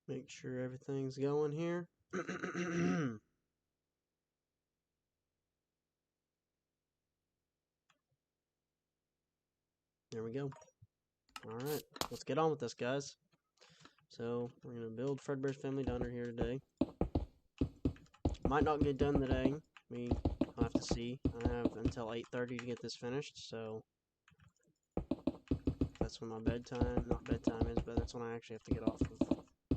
Make sure everything's going here. There we go. Alright, let's get on with this, guys. So, we're going to build Fredbear's Family Diner here today. Might not get done today. We'll have to see. I have until 8:30 to get this finished, so that's when my not bedtime is, but that's when I actually have to get off of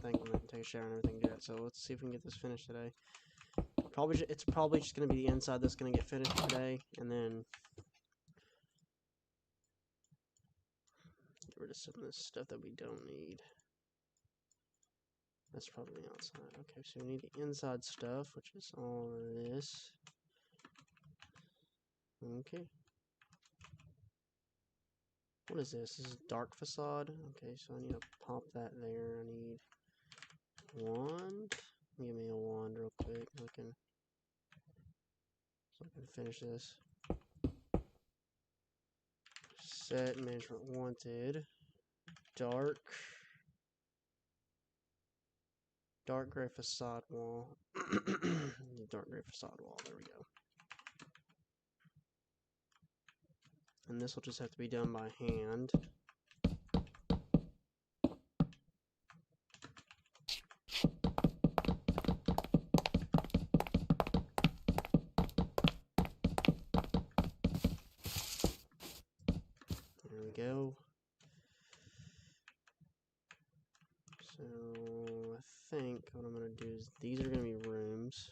things and take a shower and everything do it. So let's see if we can get this finished today. It's probably just going to be the inside that's going to get finished today, and then get rid of some of this stuff that we don't need. That's probably the outside. Okay, so we need the inside stuff, which is all of this. Okay. What is this? This is dark facade. Okay, so I need to pop that there. I need wand. Give me a wand real quick. So I can finish this. Set management wanted. Dark gray facade wall. Dark gray facade wall. There we go. And this will just have to be done by hand. There we go. So I think what I'm going to do is these are going to be rooms.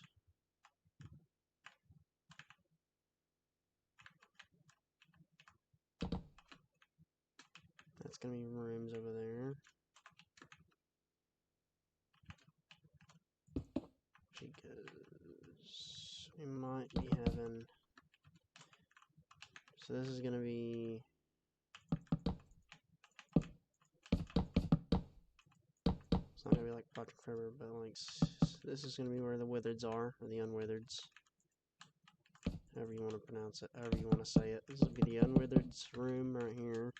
That's going to be rooms over there. Because we might be having... So this is going to be... It's not going to be like Project Forever, but like... This is going to be where the withereds are, or the unwithereds. However you want to pronounce it, however you want to say it. This will be the unwithereds room right here.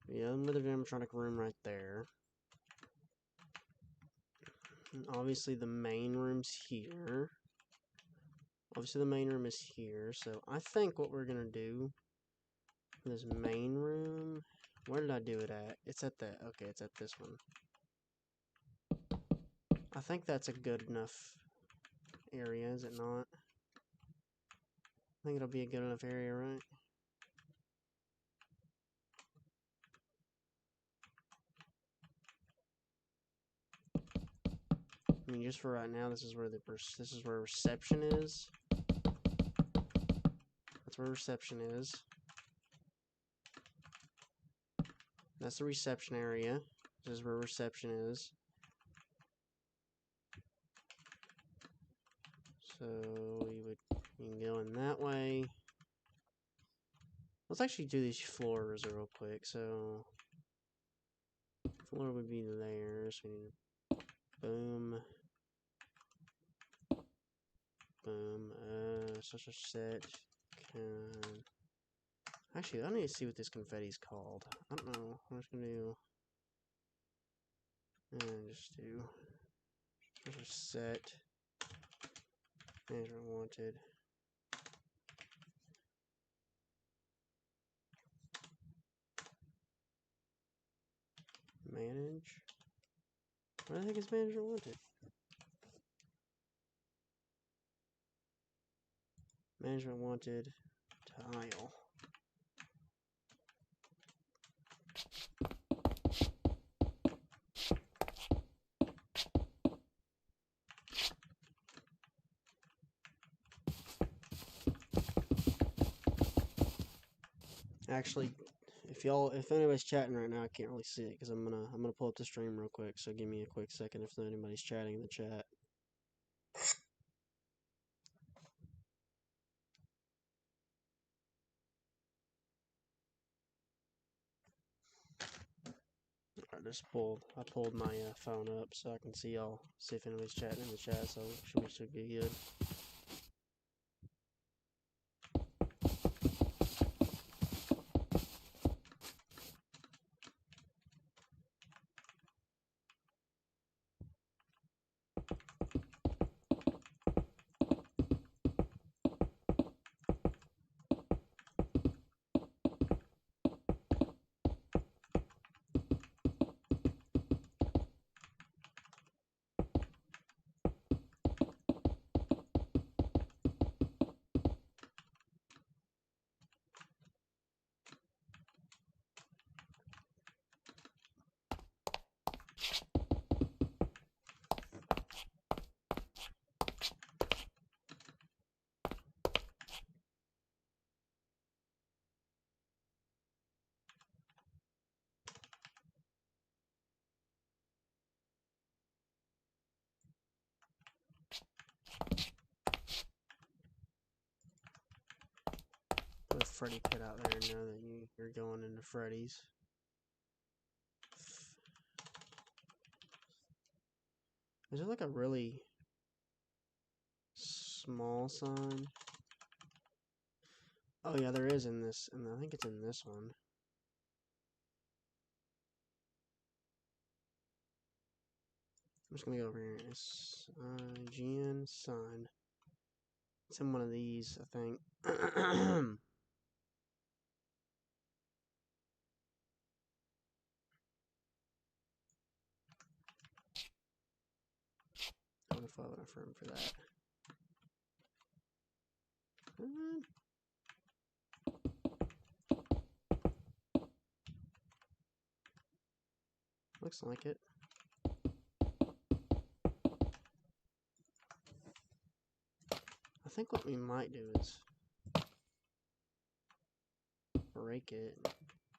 The unwithered animatronic room right there. And obviously the main room's here. Obviously the main room is here. So I think what we're going to do for this main room... Where did I do it at? It's at that. Okay, it's at this one. I think that's a good enough area, is it not? I think it'll be a good enough area, right? I mean, just for right now, this is where reception is. That's where reception is. That's the reception area. This is where reception is. So you can go in that way. Let's actually do these floors real quick. So floor would be there. So we need boom. Boom. Such a set can. Actually, I need to see what this confetti's called. I don't know. I'm just gonna do. And just do. Such a set. Management wanted. Manage. What do I think is manager wanted? Management wanted tile. Actually, if anybody's chatting right now, I can't really see it because I'm gonna pull up the stream real quick. So give me a quick second if anybody's chatting in the chat. I pulled my phone up so I can see if anybody's chatting in the chat. So we should be good. Freddy pit out there and know that you're going into Freddy's. Is there like a really small sign? Oh yeah, there is in this, and I think it's in this one. I'm just gonna go over here. GN sign. It's in one of these, I think. I wonder if I would have room for that. Looks like it. I think what we might do is break it,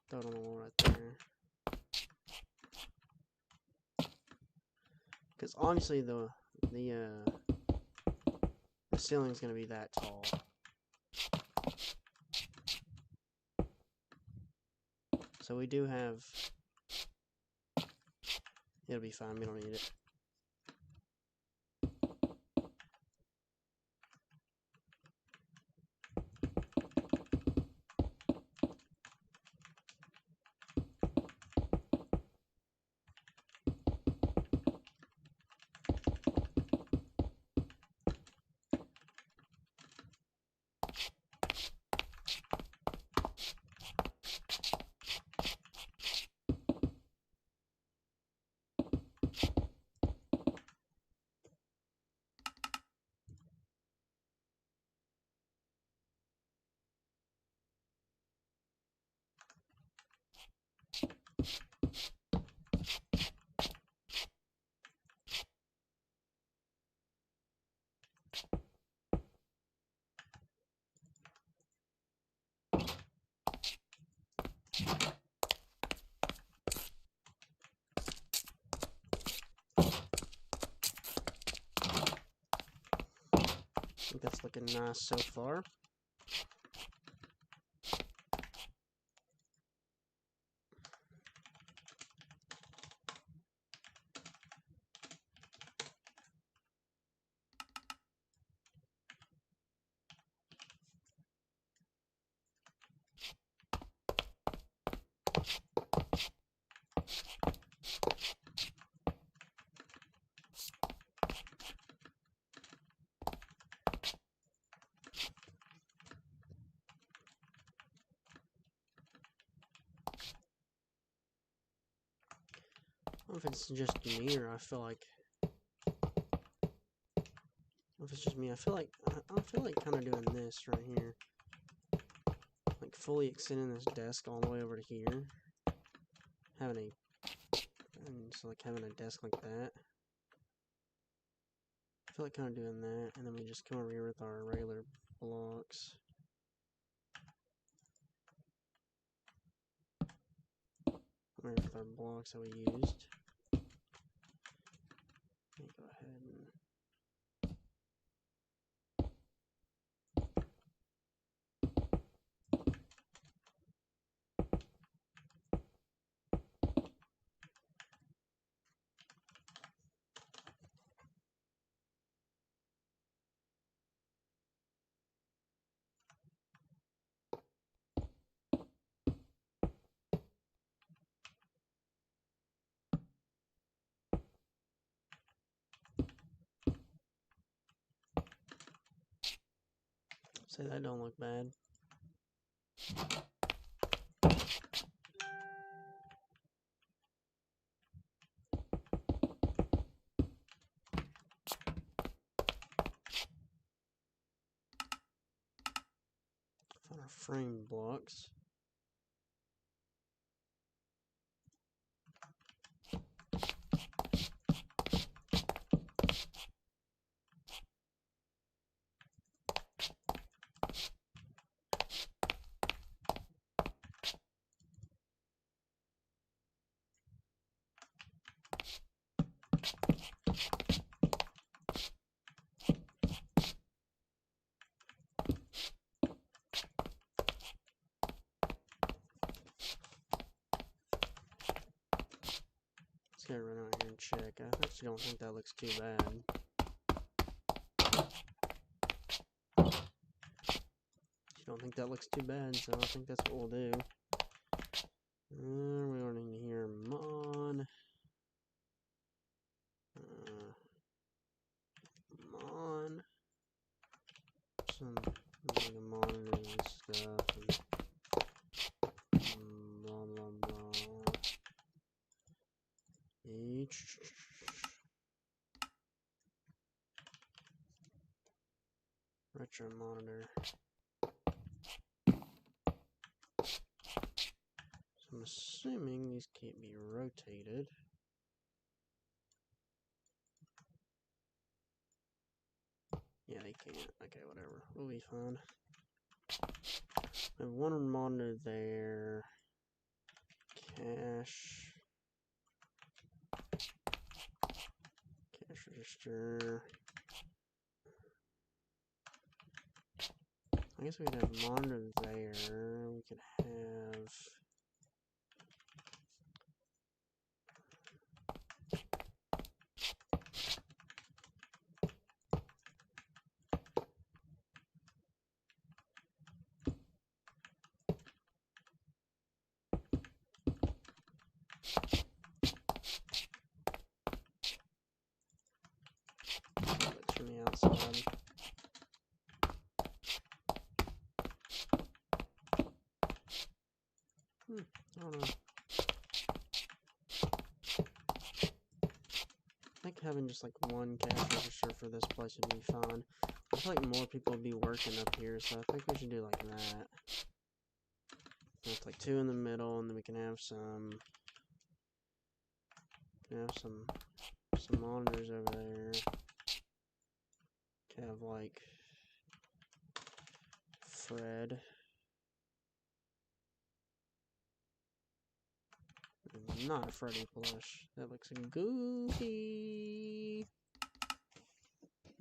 throw it on the wall right there. Because obviously the ceiling's gonna be that tall. So we do have. It'll be fine. We don't need it. I think that's looking nice so far. I don't know if it's just me or I feel like. I don't know if it's just me. I feel like kind of doing this right here, like fully extending this desk all the way over to here, having a desk like that. I feel like kind of doing that, and then we just come over here with our regular blocks. With our blocks that we used. Let me go ahead and say that don't look bad. Find our frame blocks. Let's go run out here and check. I actually don't think that looks too bad. I don't think that looks too bad, so I think that's what we'll do. We're running here mon. Mon. Some monitors and stuff. And blah blah blah. Each. Retro monitor. So I'm assuming these can't be rotated. Yeah, they can't. Okay, whatever. We'll be fine. I have one monitor there. Cash register. I guess we could have monitor there. We could have lights from the outside. I don't know. I think having just like one cash register for this place would be fine. I feel like more people would be working up here, so I think we should do like that. That's like two in the middle, and then we can have some monitors over there. Can have like Fred. Not a Freddy plush. That looks goofy.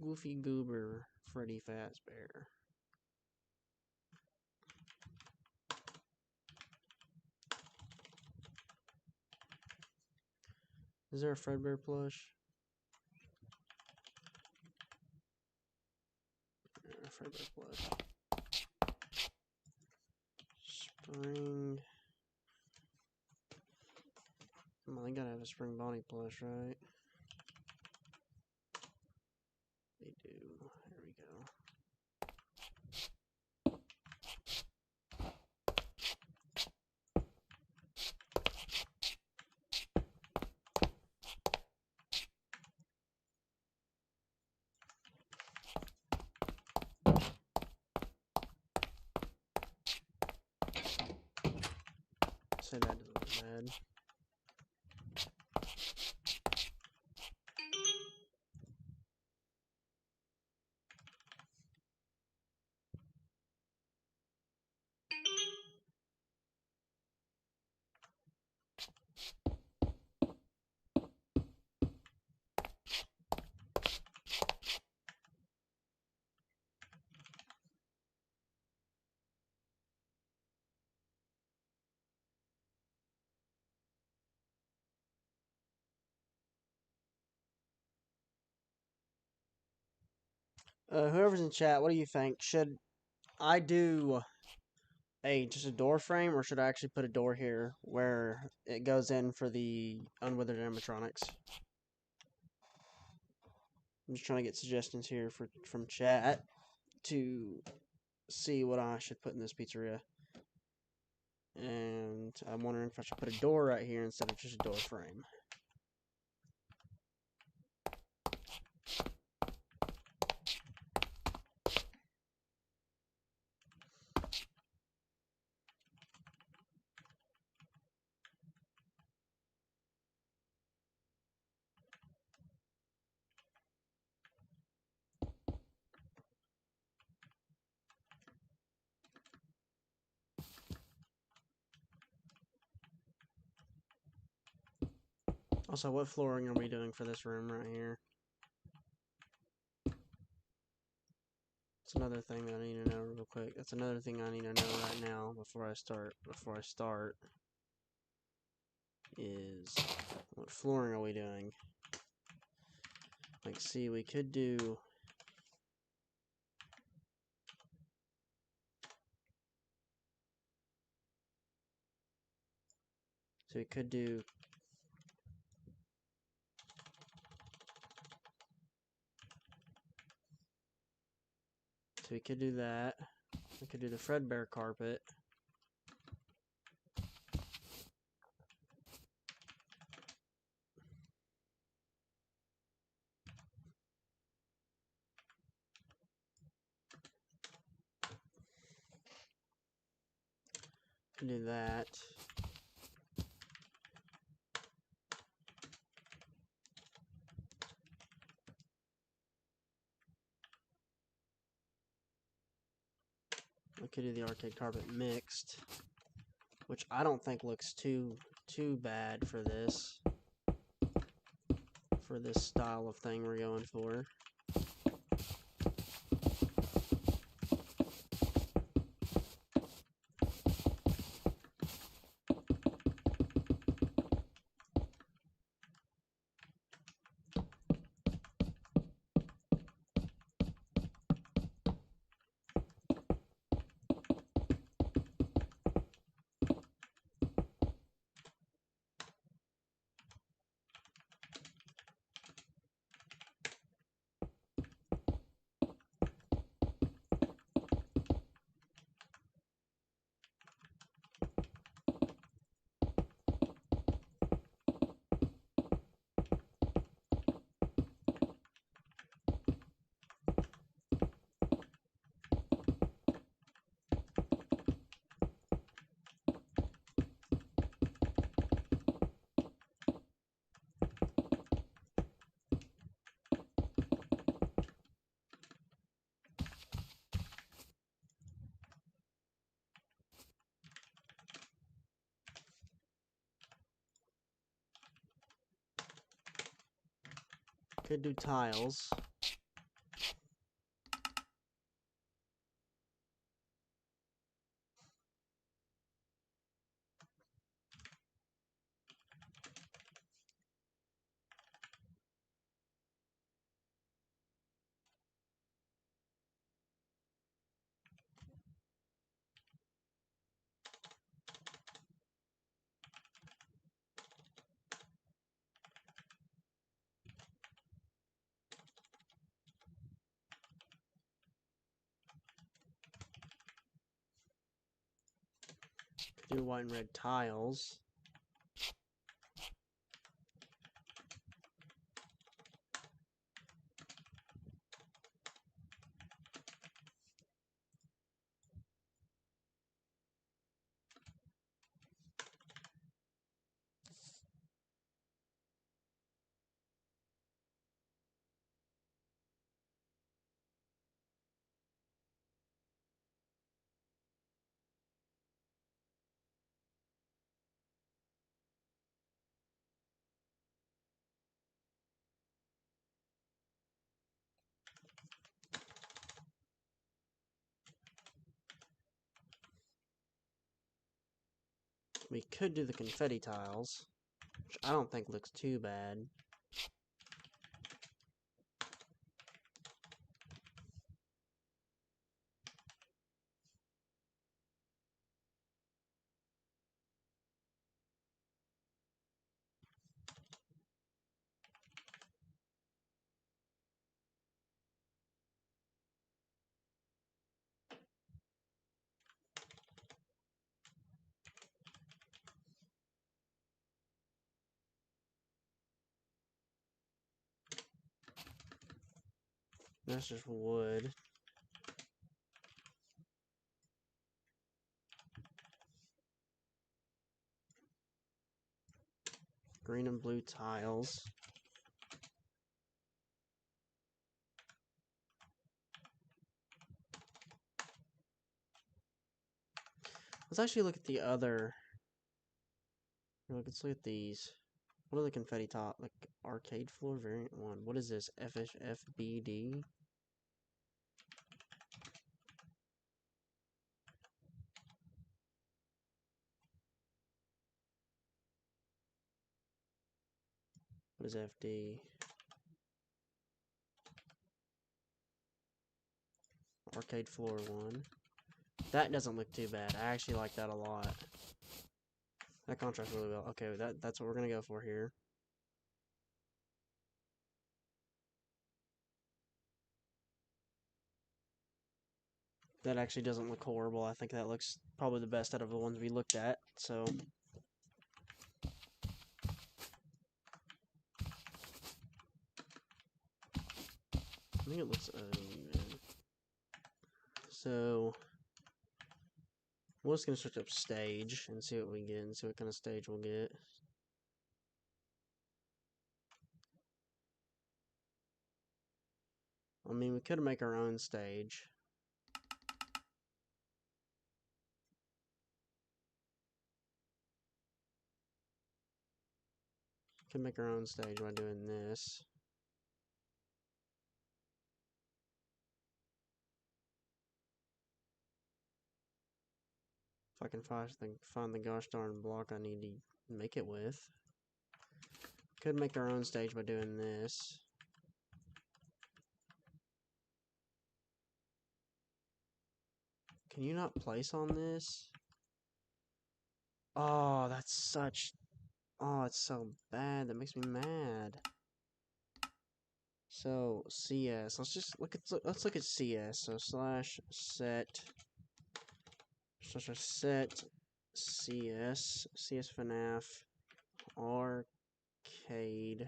Goofy goober Freddy Fazbear. Is there a Fredbear plush? A Fredbear plush. Spring. Come on, they gotta have a Spring Bonnie plush, right? They do. There we go. Say that doesn't look bad. Whoever's in chat, what do you think? Should I do just a door frame, or should I actually put a door here where it goes in for the unwithered animatronics? I'm just trying to get suggestions here from chat to see what I should put in this pizzeria. And I'm wondering if I should put a door right here instead of just a door frame. Also, what flooring are we doing for this room right here? That's another thing that I need to know real quick. That's another thing I need to know right now before I start. Is What flooring are we doing? Like, see, we could do... So we could do... So we could do that. We could do the Fredbear carpet. Could do that. We could do the arcade carpet mixed, which I don't think looks too bad for this style of thing we're going for. Could do tiles. Could do white and red tiles. We could do the confetti tiles, which I don't think looks too bad. That's just wood. Green and blue tiles. Let's actually look at the other. Let's look at these. What are the confetti top? Like arcade floor variant 1. What is this? FBD? What is FD? Arcade floor 1. That doesn't look too bad. I actually like that a lot. That contrasts really well. Okay, that's what we're gonna go for here. That actually doesn't look horrible. I think that looks probably the best out of the ones we looked at. So I think it looks uneven. So we're just gonna search up stage and see what we get and see what kind of stage we'll get. I mean, we could make our own stage. Could make our own stage by doing this. If I can find the gosh darn block I need to make it with. Could make our own stage by doing this. Can you not place on this? Oh, that's such... Oh, it's so bad. That makes me mad. So, CS. Let's look at CS. So, /set CS FNaF arcade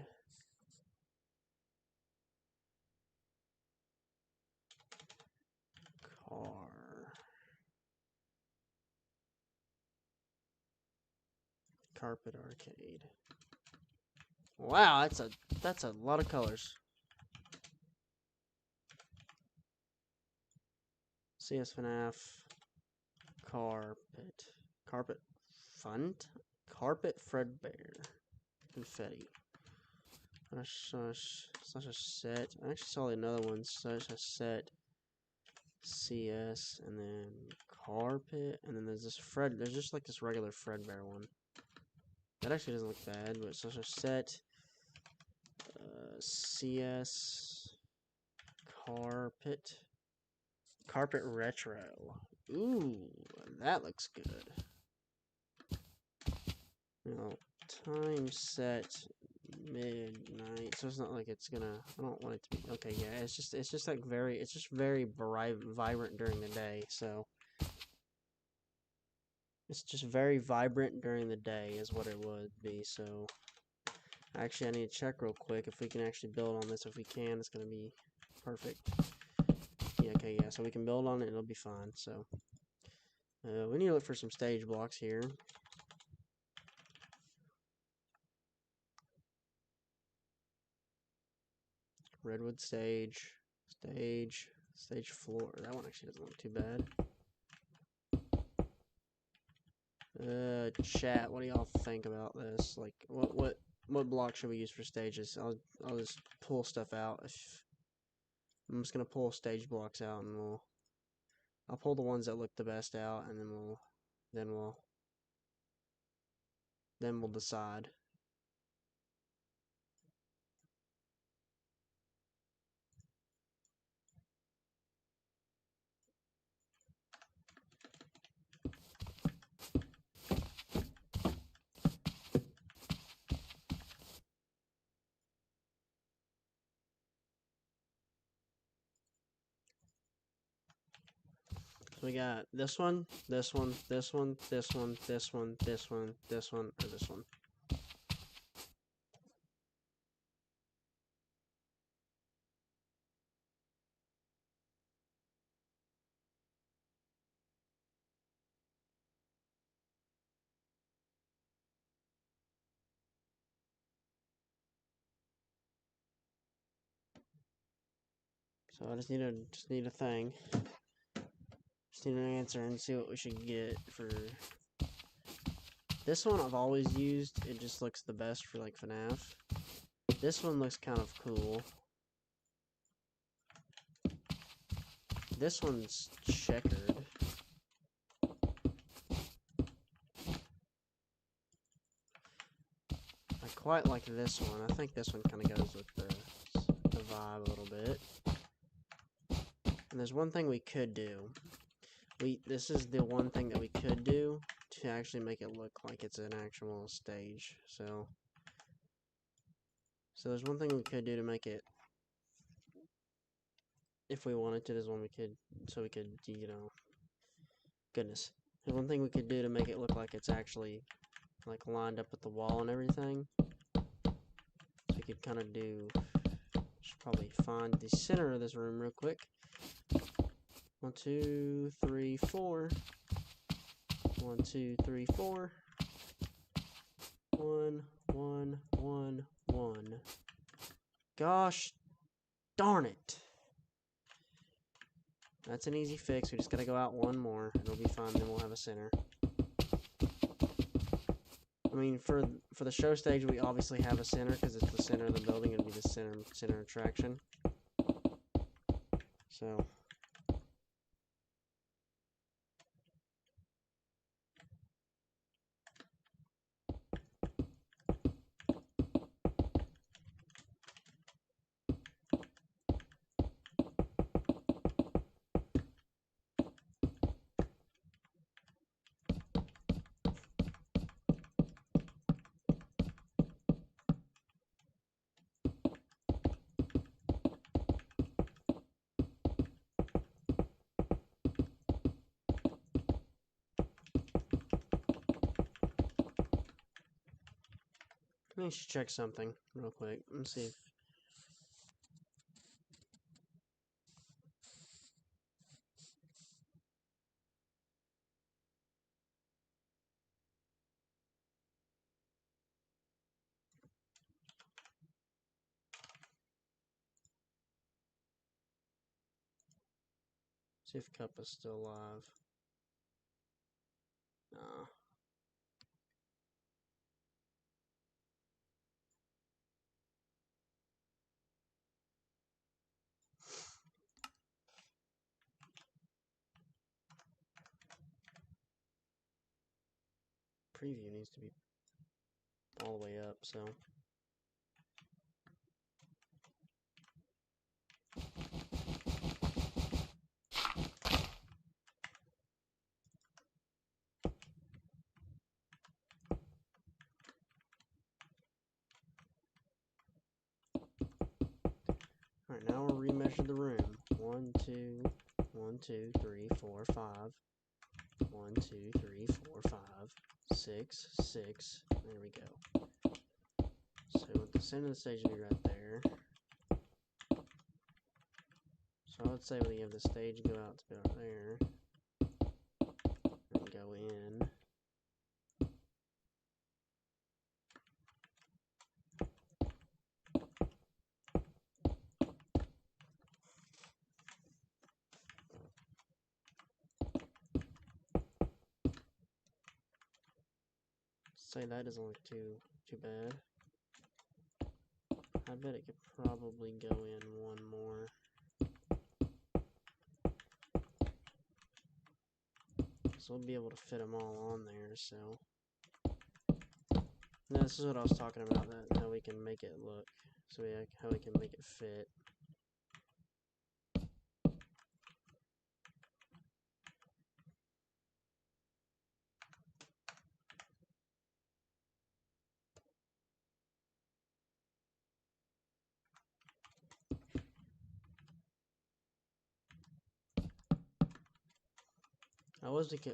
car carpet arcade. Wow, that's a lot of colors. CS FNaF carpet Fredbear confetti. Such a set. I actually saw another one. Such a set. CS and then carpet and then there's this There's just like this regular Fredbear one. That actually doesn't look bad, but such a set. CS carpet retro. Ooh, that looks good. Now, time set midnight, so it's not like it's gonna. I don't want it to be. Okay, yeah, it's just like very vibrant during the day. So it's just very vibrant during the day is what it would be. So actually, I need to check real quick if we can actually build on this. If we can, it's gonna be perfect. Yeah, okay, yeah, so we can build on it. It'll be fine. So we need to look for some stage blocks here. Redwood stage floor. That one actually doesn't look too bad. Chat, what do y'all think about this? Like, what block should we use for stages? I'll just pull stuff out. I'm just gonna pull stage blocks out, and I'll pull the ones that look the best out, and then we'll decide. So we got this one, this one, this one, this one, this one, this one, this one, or this one. So I just need a thing. Just need an answer and see what we should get for this one. I've always used. It just looks the best for like FNaF. This one looks kind of cool. This one's checkered. I quite like this one. I think this one kind of goes with the vibe a little bit. And there's one thing we could do. This is the one thing that we could do to actually make it look like it's an actual stage. So there's one thing we could do to make it, if we wanted to, there's one we could, so we could, you know, goodness. There's one thing we could do to make it look like it's actually, like, lined up with the wall and everything. So we could kind of do, should probably find the center of this room real quick. 1, 2, 3, 4. 1, 2, 3, 4. 1, 1, 1, 1. Gosh darn it. That's an easy fix. We just gotta go out one more. It'll be fine. Then we'll have a center. I mean, for the show stage, we obviously have a center because it's the center of the building. It'll be the center attraction. So. Let me just check something real quick. Let's see if Cup is still alive. No. Preview needs to be all the way up, so. Alright, now we'll remeasure the room. 1, 2, 1, 2, 3, 4, 5. 1, 2, 3, 4, 5. 6, 6. There we go. So with the center of the stage to be right there. So I would say when you have the stage go out to be right there. And go in. Say that doesn't look too bad. I bet it could probably go in one more. So we'll be able to fit them all on there, so. Now, this is what I was talking about, that how we can make it look. So how we can make it fit.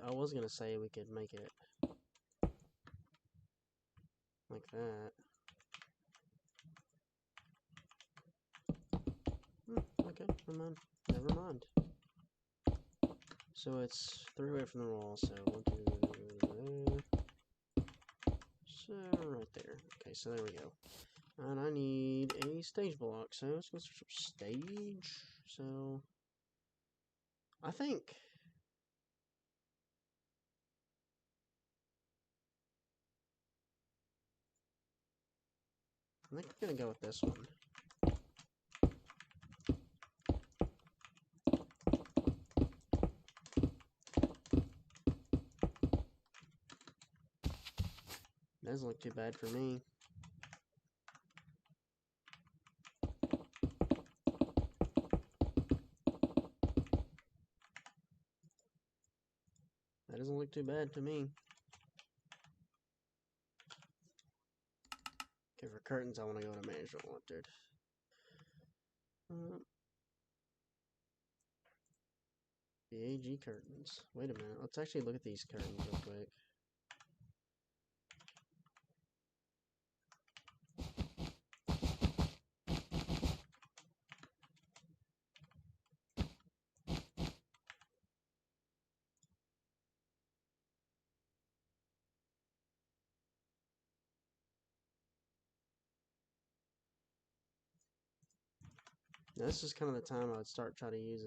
I was gonna say we could make it like that. Okay, never mind. So it's 3 away from the wall, so 1, 2, so right there. Okay, so there we go. And I need a stage block, so let's go search up stage. So I think I'm gonna go with this one. Doesn't look too bad for me. look too bad to me. Okay, for curtains, I want to go to management wanted. The AG curtains. Wait a minute. Let's actually look at these curtains real quick. Now, this is kind of the time I would start trying to use.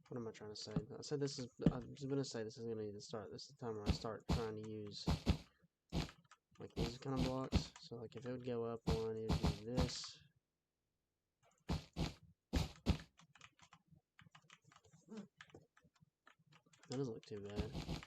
What am I trying to say? I said this is. I'm just gonna say this is gonna need to start. This is the time where I start trying to use like these kind of blocks. So like if it would go up one, it would do this. That doesn't look too bad.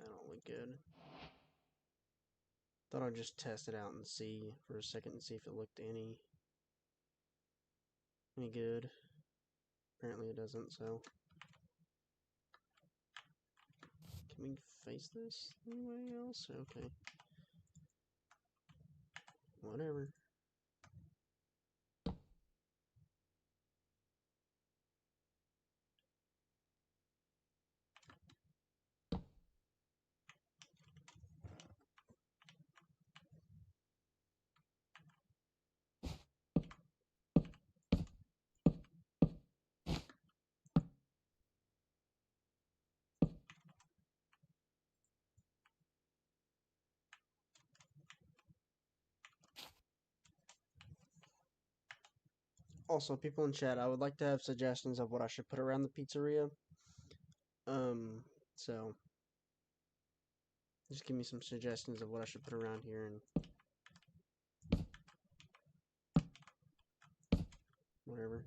That don't look good. Thought I'd just test it out and see for a second and see if it looked any good. Apparently it doesn't, so. Can we face this anyway else? Okay. Whatever. Also, people in chat, I would like to have suggestions of what I should put around the pizzeria. So just give me some suggestions of what I should put around here and whatever.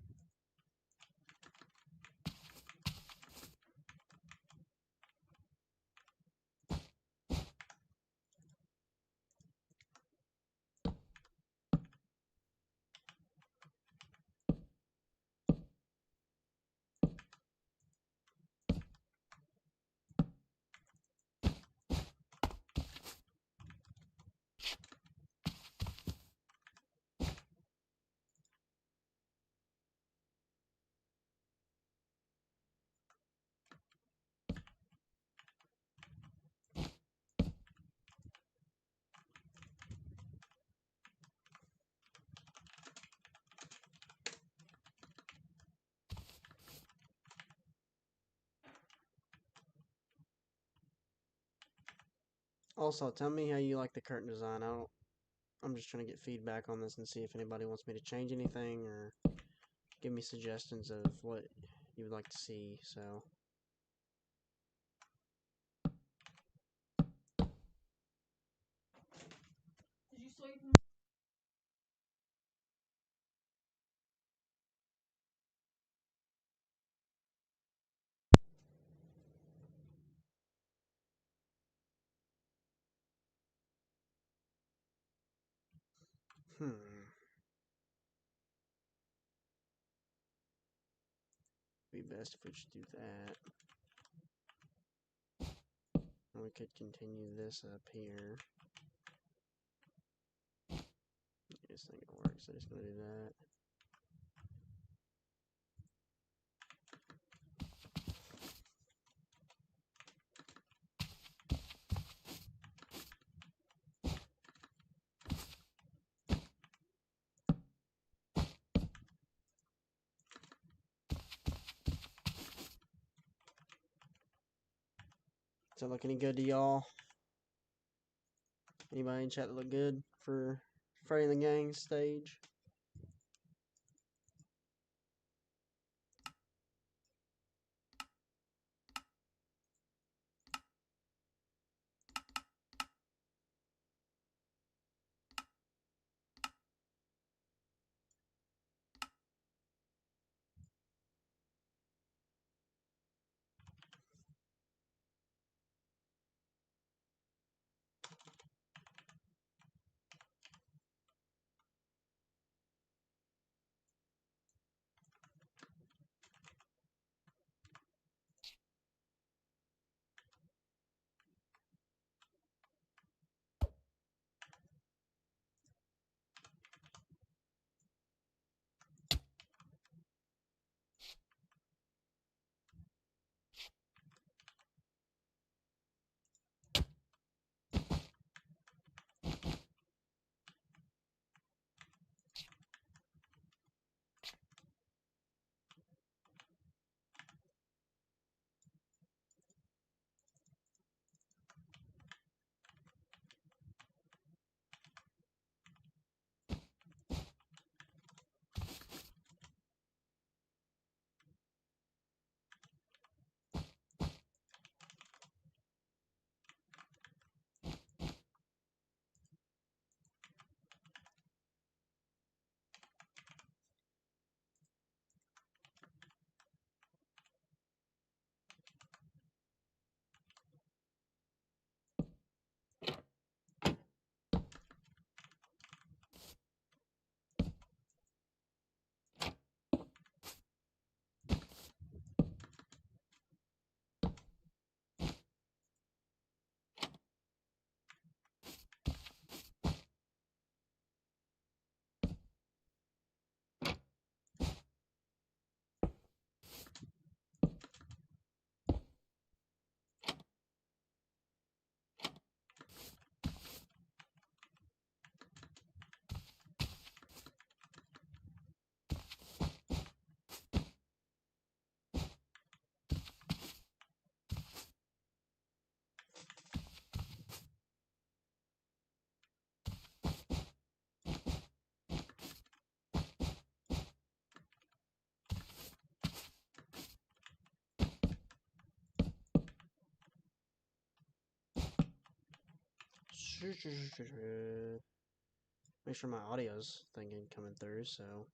Also, tell me how you like the curtain design. I'm just trying to get feedback on this and see if anybody wants me to change anything or give me suggestions of what you would like to see. So Did you sleep? hmm. be best if we just do that. And we could continue this up here. I just think it works. I'm just gonna do that. Does that look any good to y'all? Anybody in chat that look good for Freddy and the Gang stage? Make sure my audio's thinking coming through, so.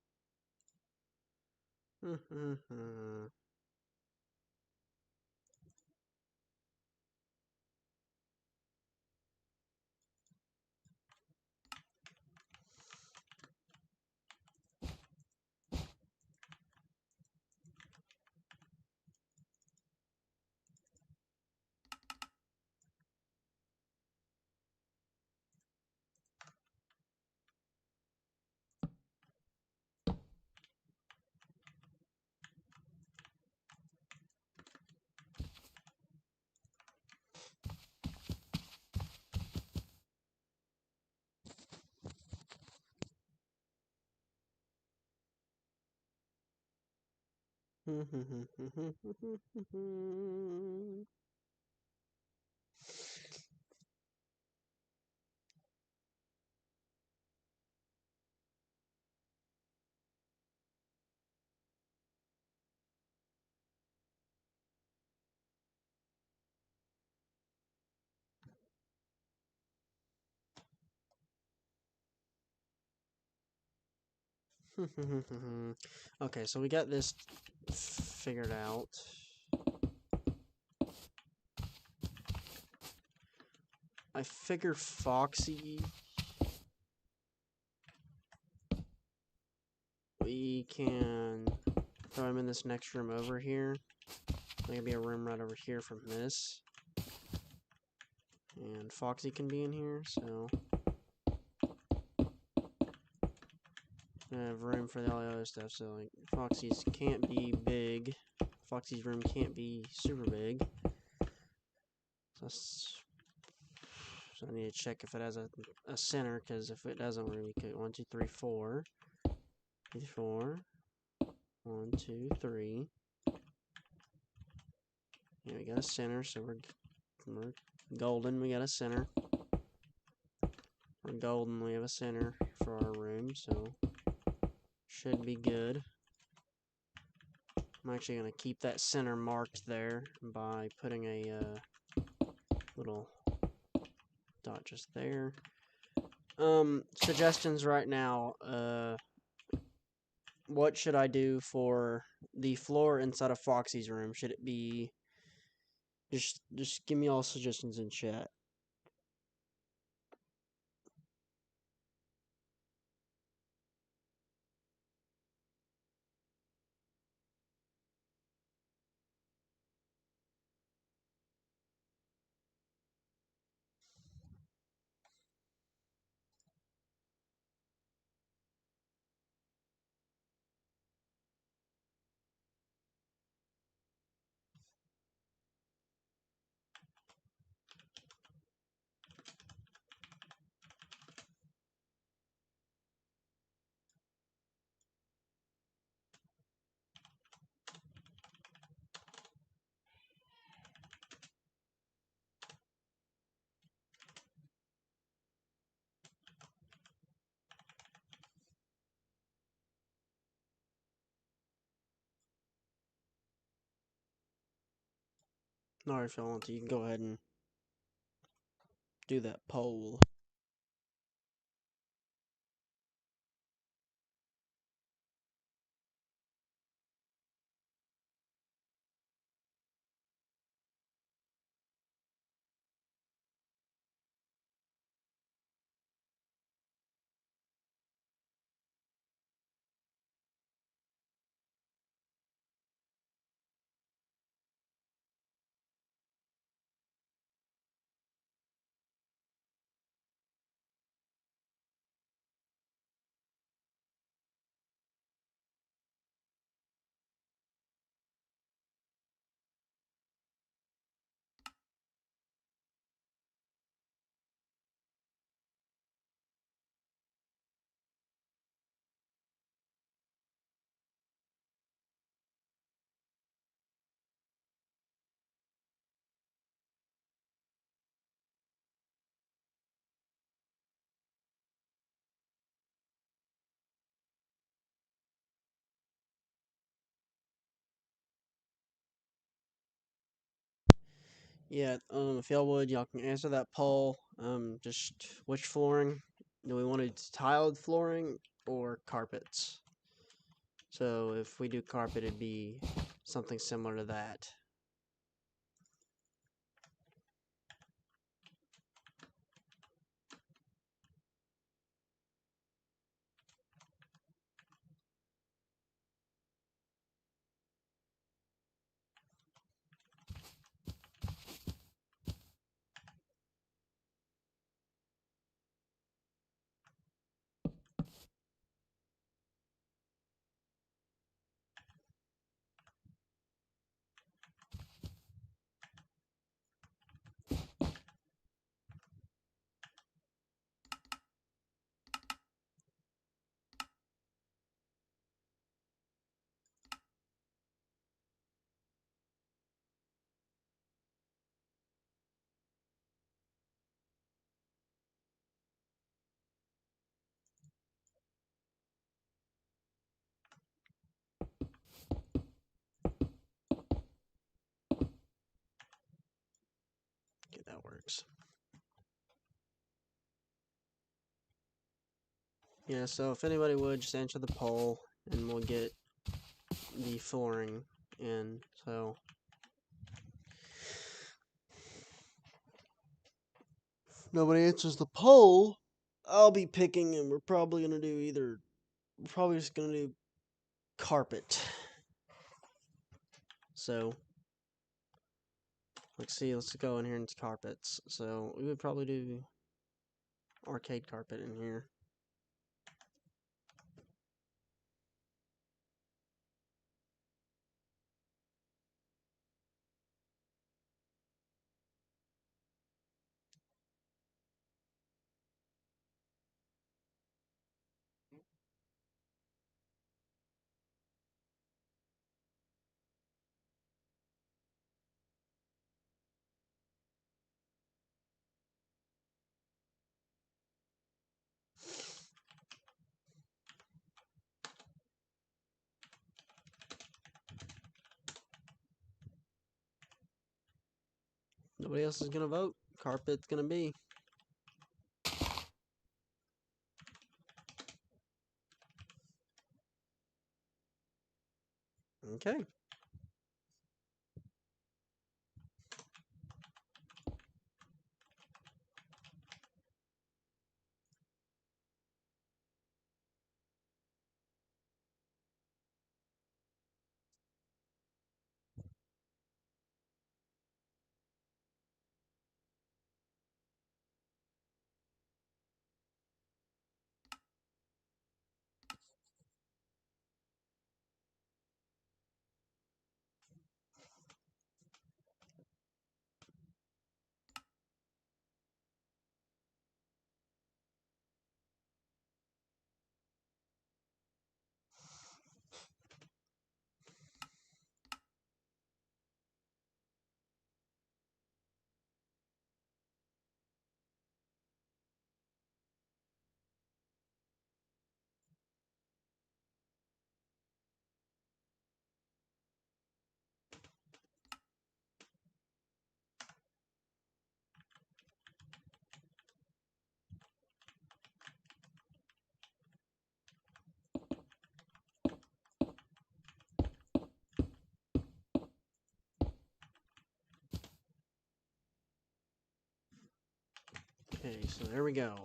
Okay, so we got this figured out. I figure Foxy, we can throw him in this next room over here. There could be a room right over here from this. And Foxy can be in here, so I have room for all the other stuff. So like Foxy's can't be big. Foxy's room can't be super big. So I need to check if it has a center, because if it doesn't, we're gonna be 1, 2, 3, 4. 4. 1, 2, 3. Yeah, we got a center, so we're golden. We got a center. We're golden. We have a center for our room, so should be good. I'm actually gonna keep that center marked there by putting a little dot just there. Suggestions right now. What should I do for the floor inside of Foxy's room? Should it be just give me all suggestions in chat. Or if you want to, you can go ahead and do that poll. Yeah, if y'all would, y'all can answer that poll. Just which flooring? Do we want it tiled flooring or carpets? So if we do carpet, it'd be something similar to that. Okay, that works. Yeah, so if anybody would, just answer the poll, and we'll get the flooring in. So if nobody answers the poll, I'll be picking, and we're probably just gonna do carpet. So let's go in here into carpets. So we would probably do arcade carpet in here. Nobody else is gonna vote. Carpet's gonna be. Okay. Okay, so there we go.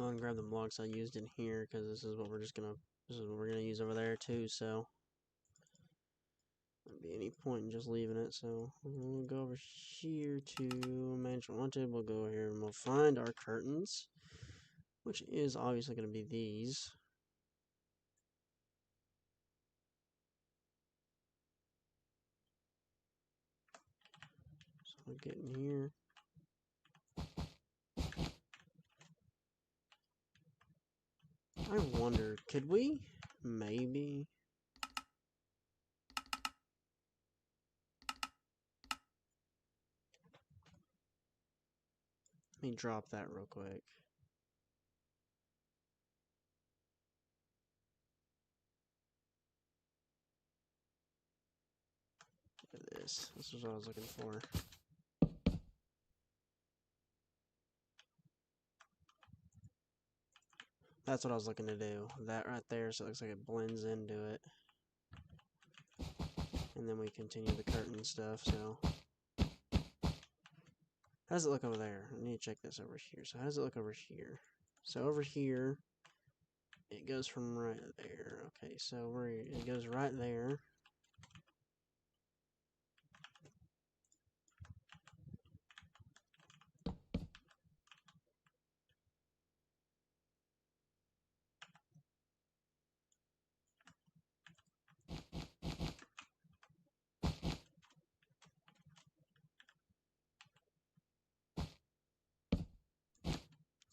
I'm gonna grab the blocks I used in here because this is what we're gonna use over there too. So wouldn't be any point in just leaving it. So we'll go over here to management wanted. We'll go here and we'll find our curtains, which is obviously gonna be these. So we'll get in here. I wonder, could we maybe? Let me drop that real quick. Look at this. This is what I was looking for. That's what I was looking to do. That right there, so it looks like it blends into it. And then we continue the curtain stuff, so. How does it look over there? I need to check this over here. So how does it look over here? So over here, it goes from right there. Okay, so it goes right there.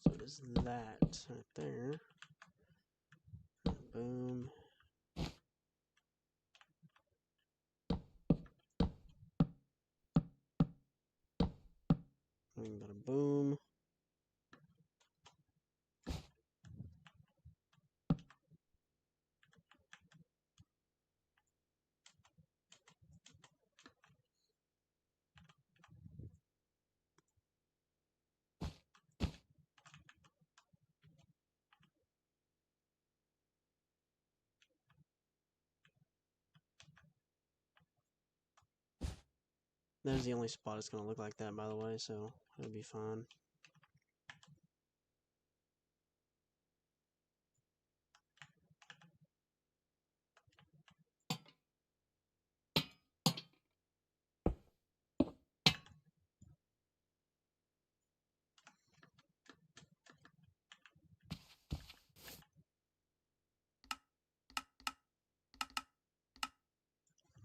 So it is that right there. Boom. bing, bada boom. There's the only spot it's going to look like that, by the way, so it'll be fine.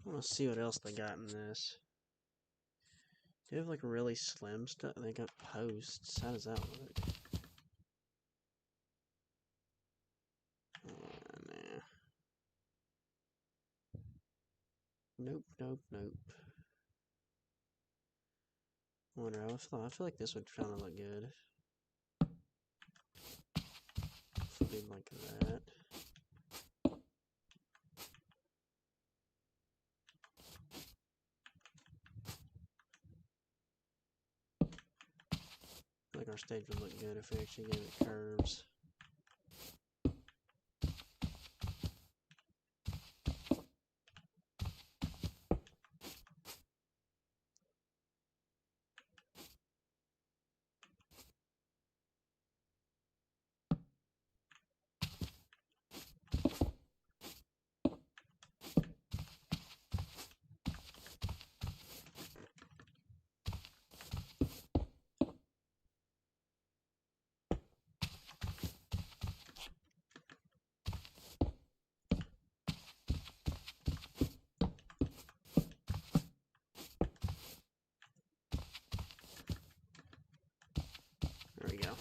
I want to see what else they got in this. They have like really slim stuff. They got posts. How does that look? Nah. Nope, nope, nope. I wonder. I feel like this would kind of look good. Something like that. I feel like our stage would look good if we actually gave it curves. There we go.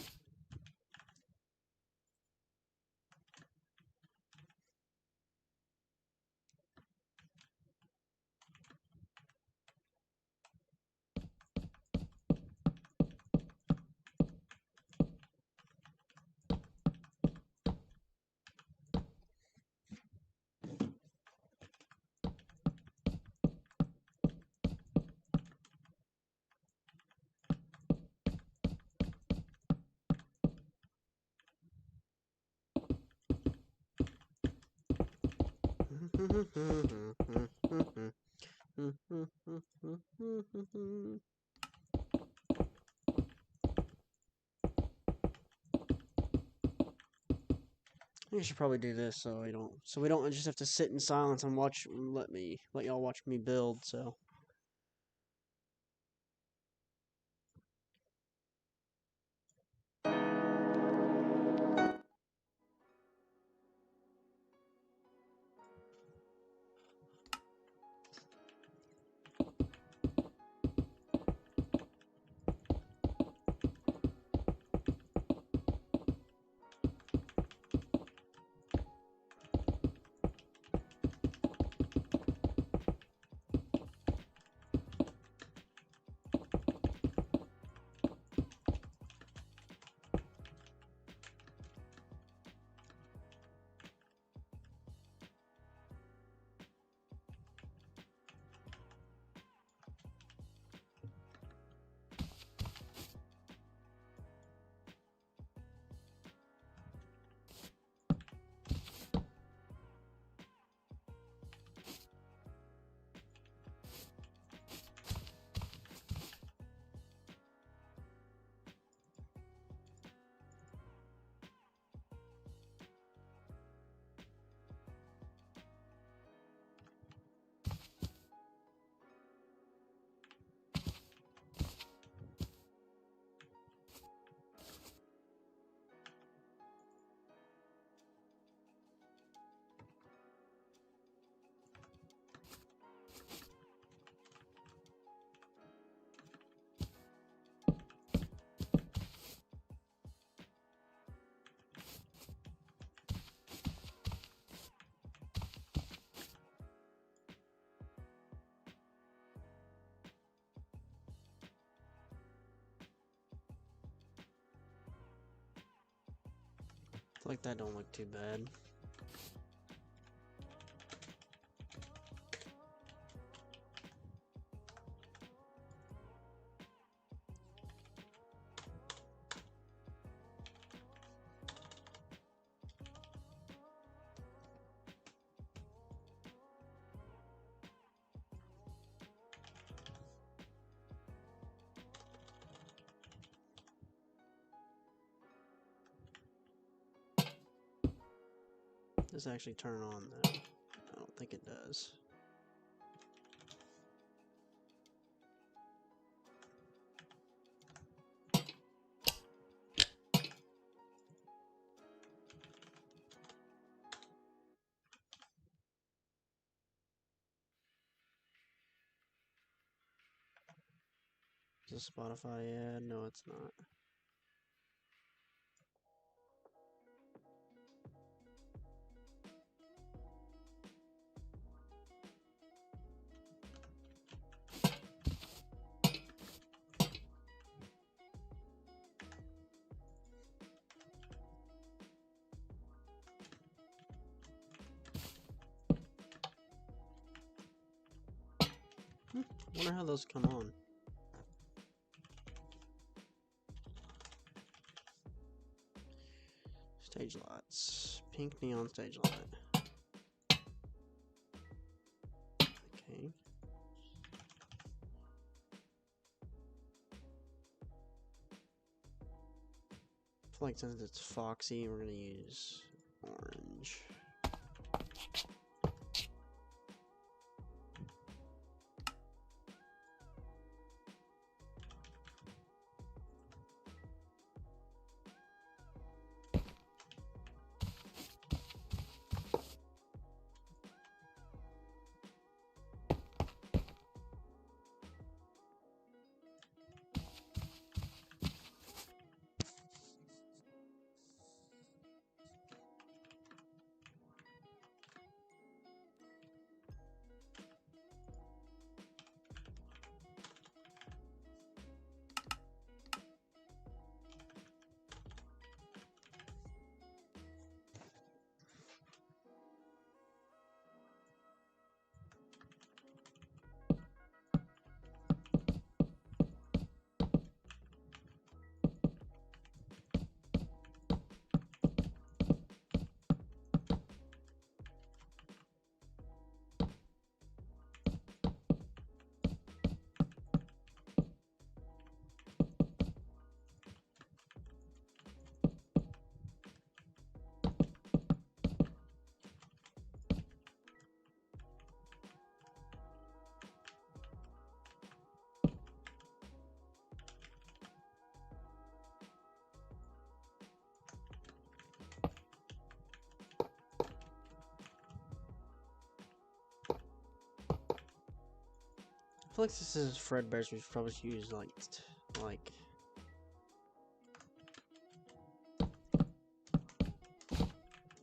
I should probably do this so we don't just have to sit in silence and let y'all watch me build. So. like that don't look too bad. Does it actually turn on though? I don't think it does. Is this a Spotify ad? No, it's not. Wonder how those come on. Stage lights. Pink neon stage light. Okay. I feel like since it's Foxy, we're gonna use orange. I feel like this is Fredbear's we've probably used like I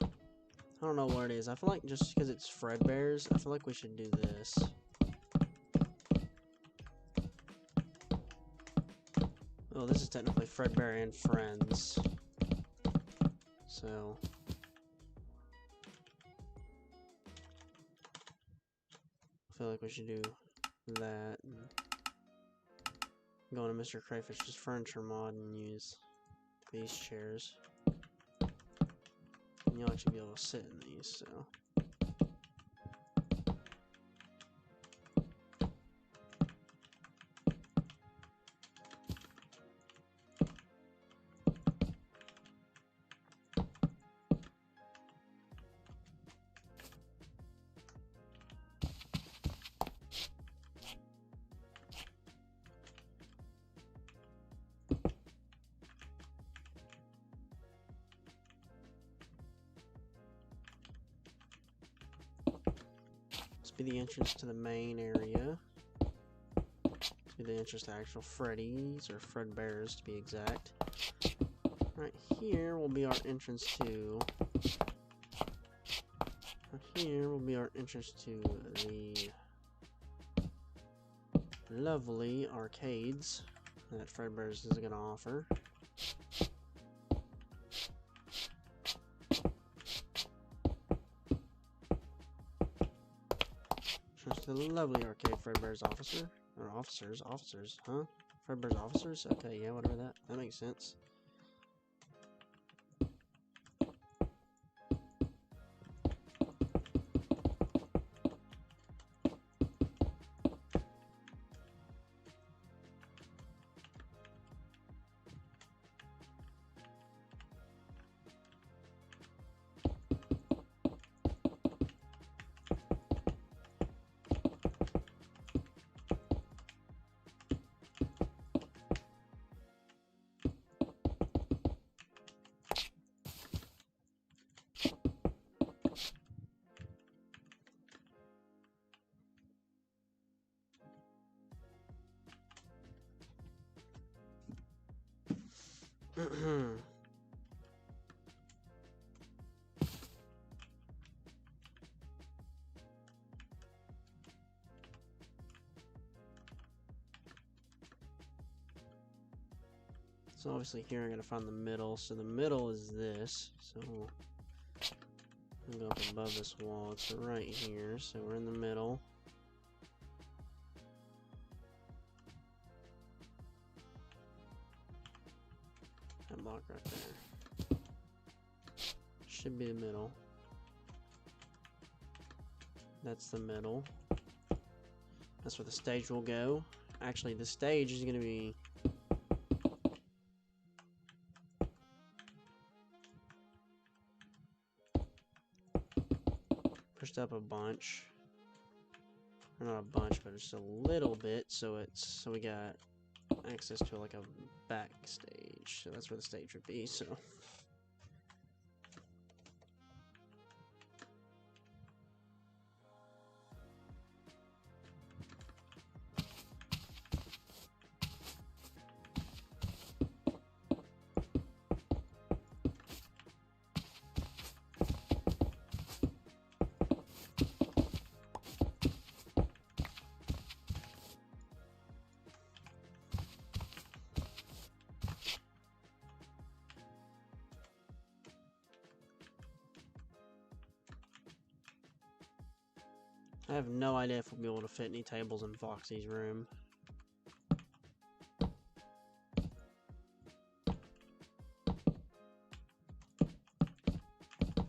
don't know what it is. I feel like just because it's Fredbear's, I feel like we should do this. Oh, this is technically Fredbear and Friends. So I feel like we should do that. And go into Mr. Crayfish's furniture mod and use these chairs. And you'll actually be able to sit in these, so. Be the entrance to the main area. Be the entrance to actual Freddy's or Fredbear's to be exact. Right here will be our entrance to. Right here will be our entrance to the lovely arcades that Fredbear's is going to offer. There's the lovely arcade Fredbear's officer. Or officers, huh? Fredbear's officers? Okay, yeah, whatever that makes sense. So obviously here I gotta find the middle. So the middle is this. So I'll go up above this wall. It's right here. So we're in the middle. That block right there. Should be the middle. That's the middle. That's where the stage will go. Actually, the stage is gonna be pushed up a bunch. Or not a bunch, but just a little bit, so we got access to like a backstage. So that's where the stage would be, so I have no idea if we'll be able to fit any tables in Foxy's room.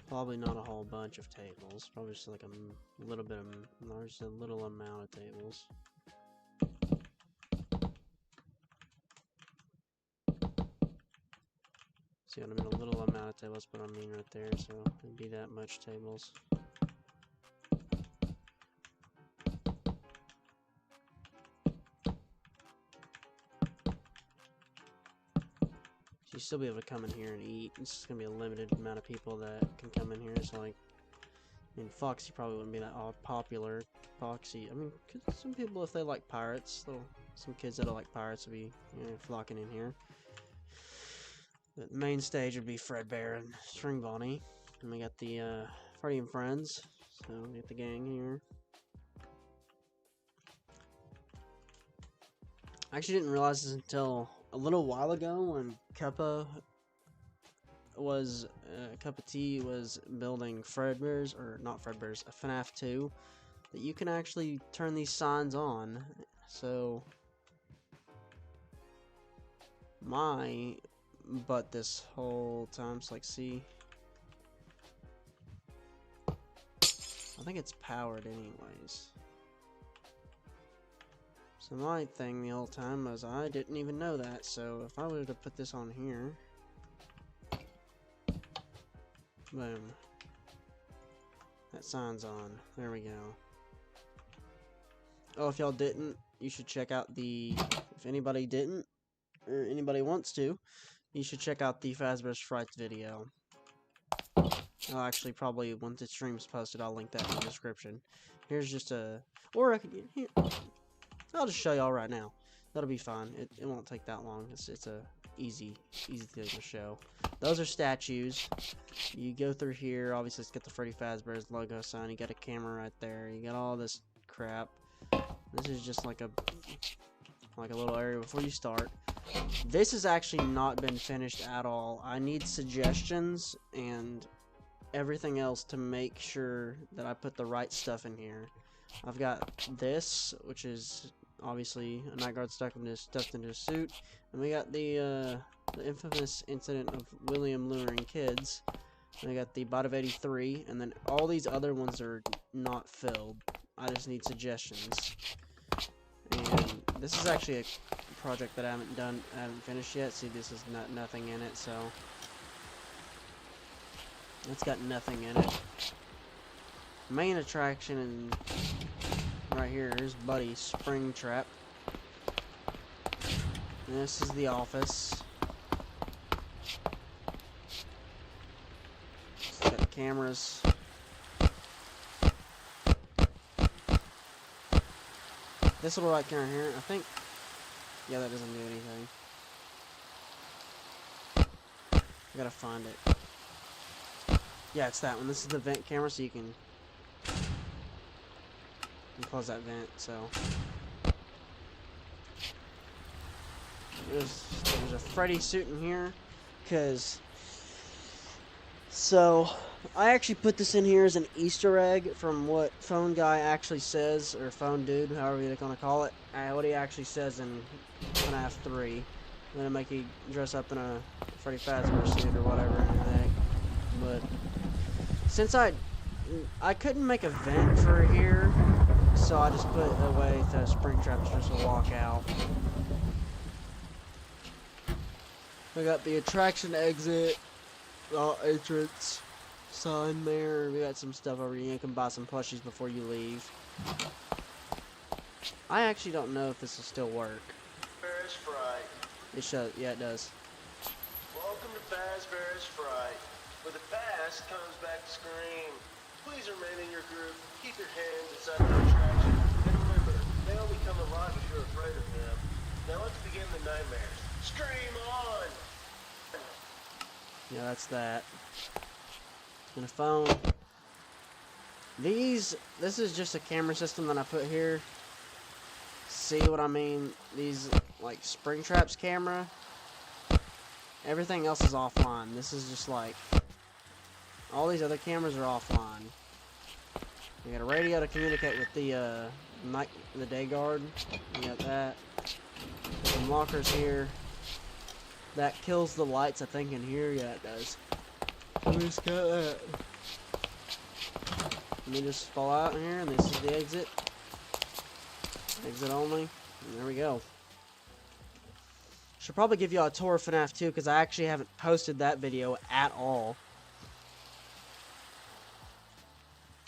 Probably not a whole bunch of tables. Probably just like a little bit of, just a little amount of tables. See what I mean? A little amount of tables, but I mean right there, so it'd be that much tables. You still be able to come in here and eat. It's just gonna be a limited amount of people that can come in here. So like, I mean, Foxy probably wouldn't be that popular. Foxy, I mean, some people, if they like pirates, some kids that like pirates would be, you know, flocking in here. But the main stage would be Fredbear and String Bonnie, and we got the Freddy and Friends. So we got the gang here. I actually didn't realize this until a little while ago when Cuppa T was building Fredbear's, or not Fredbear's, a FNaF 2, that you can actually turn these signs on. So my butt this whole time, so like, see, I think it's powered anyways. So my thing the whole time was I didn't even know that, so if I were to put this on here, boom, that sign's on. There we go. Oh, if y'all didn't, you should check out if anybody didn't, or anybody wants to, you should check out the Fazbear's Frights video. I'll actually probably, once the stream's posted, I'll link that in the description. Here's just or I could, here, I'll just show y'all right now. That'll be fine. It won't take that long. It's a easy thing to show. Those are statues. You go through here. Obviously, it's got the Freddy Fazbear's logo sign. You got a camera right there. You got all this crap. This is just like a little area before you start. This has actually not been finished at all. I need suggestions and everything else to make sure that I put the right stuff in here. I've got this, which is obviously a night guard stuffed into a suit, and we got the infamous incident of William luring kids. I got the bot of 83, and then all these other ones are not filled. I just need suggestions. And this is actually a project that I haven't finished yet. See, this is nothing in it, so it's got nothing in it. Main attraction and right here is Buddy Springtrap. And this is the office. It's got cameras. This little right here, I think. Yeah, that doesn't do anything. I gotta find it. Yeah, it's that one. This is the vent camera, so you can close that vent. So there's a Freddy suit in here, so I actually put this in here as an Easter egg from what Phone Guy actually says, or Phone Dude, however you're gonna call it. What he actually says in FNaF 3. I'm gonna make you dress up in a Freddy Fazbear suit or whatever and everything. But since I couldn't make a vent for here, so I just put a way to Springtrap just to walk out. We got the attraction exit, entrance sign there. We got some stuff over here. You can buy some plushies before you leave. I actually don't know if this will still work. Fazbear's Fright. It shows. Yeah, it does. Welcome to Fazbear's Fright, where the past comes back to scream. Please remain in your group. Keep your hands inside the attraction. And remember, they only come alive if you're afraid of them. Now let's begin the nightmares. Stream on! Yeah, that's that. And a phone. This is just a camera system that I put here. See what I mean? These, like, Springtrap's camera. Everything else is offline. This is just like, all these other cameras are offline. We got a radio to communicate with the day guard. We got that. Some lockers here. That kills the lights, I think, in here. Yeah, it does. We just got that. Let me just fall out in here, and this is the exit. Exit only. And there we go. Should probably give you a tour of FNaF 2, because I actually haven't posted that video at all.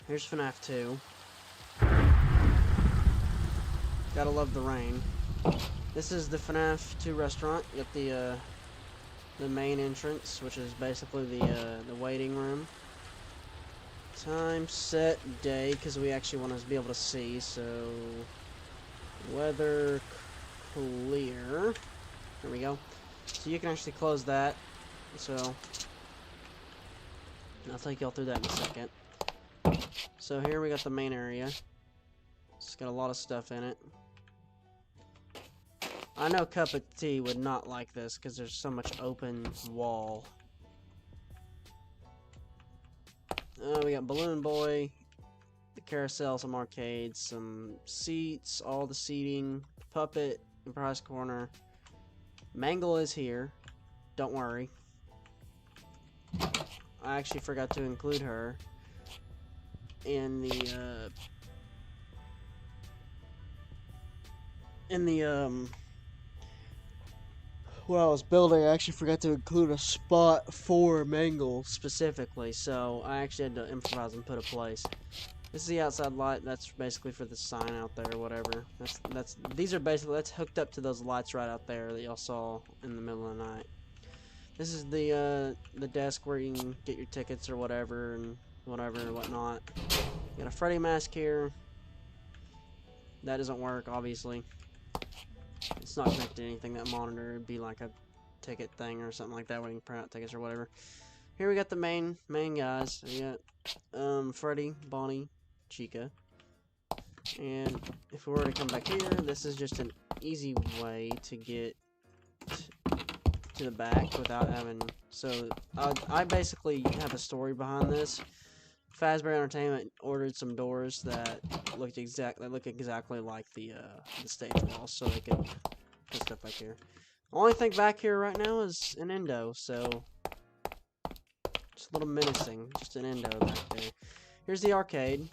Here's FNaF 2. Gotta love the rain. This is the FNaF 2 restaurant. You got the main entrance, which is basically the waiting room. Time, set, day, because we actually want to be able to see. So weather clear. There we go. So you can actually close that. So I'll take y'all through that in a second. So here we got the main area. It's got a lot of stuff in it. I know Cup of Tea would not like this because there's so much open wall. We got Balloon Boy, the carousel, some arcades, some seats, all the seating, puppet, and prize corner. Mangle is here. Don't worry. I actually forgot to include her in the what I was building. I actually forgot to include a spot for Mangle specifically, so I actually had to improvise and put a place. This is the outside light. That's basically for the sign out there, or whatever. These are basically, that's hooked up to those lights right out there that y'all saw in the middle of the night. This is the desk where you can get your tickets or whatever and whatnot. Got a Freddy mask here. That doesn't work, obviously. It's not connected to anything. That monitor would be like a ticket thing or something like that where you can print out tickets or whatever. Here we got the main guys. We got Freddy, Bonnie, Chica. And if we were to come back here, this is just an easy way to get to the back without having... So I basically have a story behind this. Fazbear Entertainment ordered some doors that look exactly like the stage walls, so they could put stuff back here. Only thing back here right now is an endo, so just a little menacing, just an endo back there. Here's the arcade.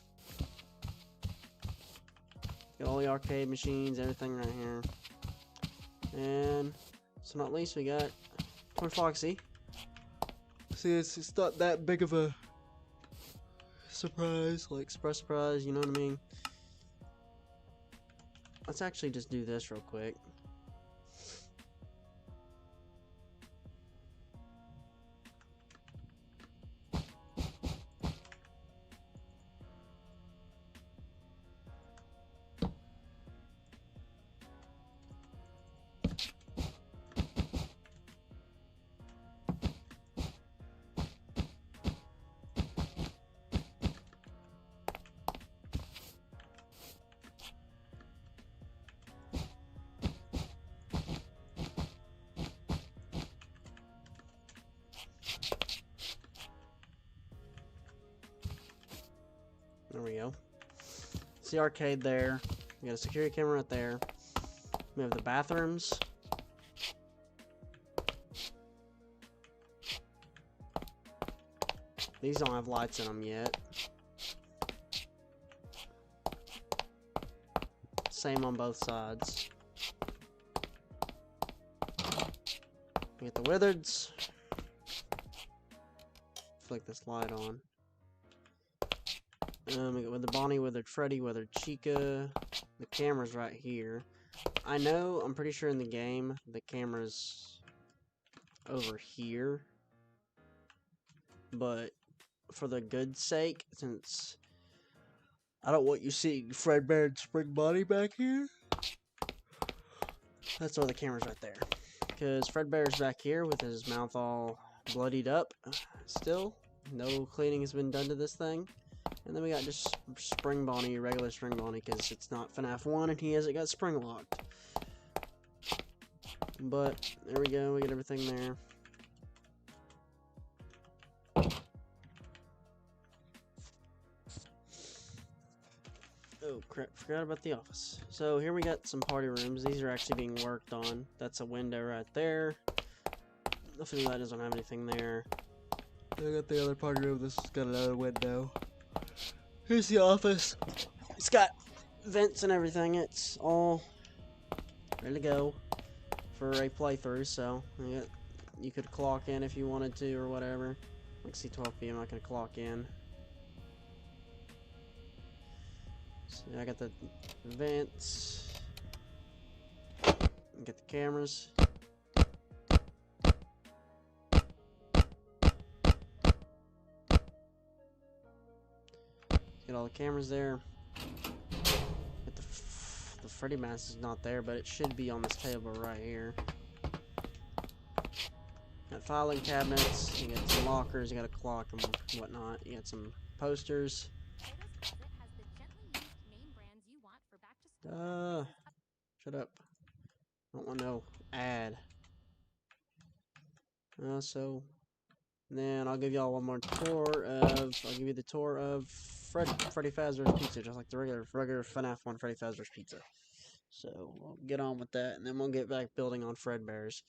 Got all the arcade machines, everything right here. And so not least, we got Toy Foxy. See, it's not that big of a surprise, like surprise, you know what I mean? Let's actually just do this real quick. There we go. It's the arcade there. We got a security camera right there. We have the bathrooms. These don't have lights in them yet. Same on both sides. We get the wizards. Flick this light on. We got Withered Bonnie, Withered Freddy, Withered Chica. The camera's right here. I know, I'm pretty sure in the game, the camera's over here. But for the good sake, since I don't want you seeing Fredbear and Spring Bonnie back here, that's why the camera's right there. Because Fredbear's back here with his mouth all bloodied up still. No cleaning has been done to this thing. And then we got just Spring Bonnie, regular Spring Bonnie, because it's not FNaF 1 and he hasn't got spring locked. But, there we go, we get everything there. Oh crap, forgot about the office. So here we got some party rooms. These are actually being worked on. That's a window right there. Hopefully that doesn't have anything there. I got the other party room. This has got another window. Here's the office. It's got vents and everything. It's all ready to go for a playthrough. So you could clock in if you wanted to or whatever. Like see 12 p.m. I can clock in. So I got the vents. Get the cameras. Get all the cameras there. Get the Freddy mask is not there, but it should be on this table right here. Got filing cabinets. You got some lockers. You got a clock and whatnot. You got some posters. Shut up. I don't want no ad. So then I'll give y'all one more tour of. I'll give you the tour of Freddy Fazbear's Pizza, just like the regular FNaF 1 Freddy Fazbear's Pizza. So we'll get on with that, and then we'll get back building on Fredbear's.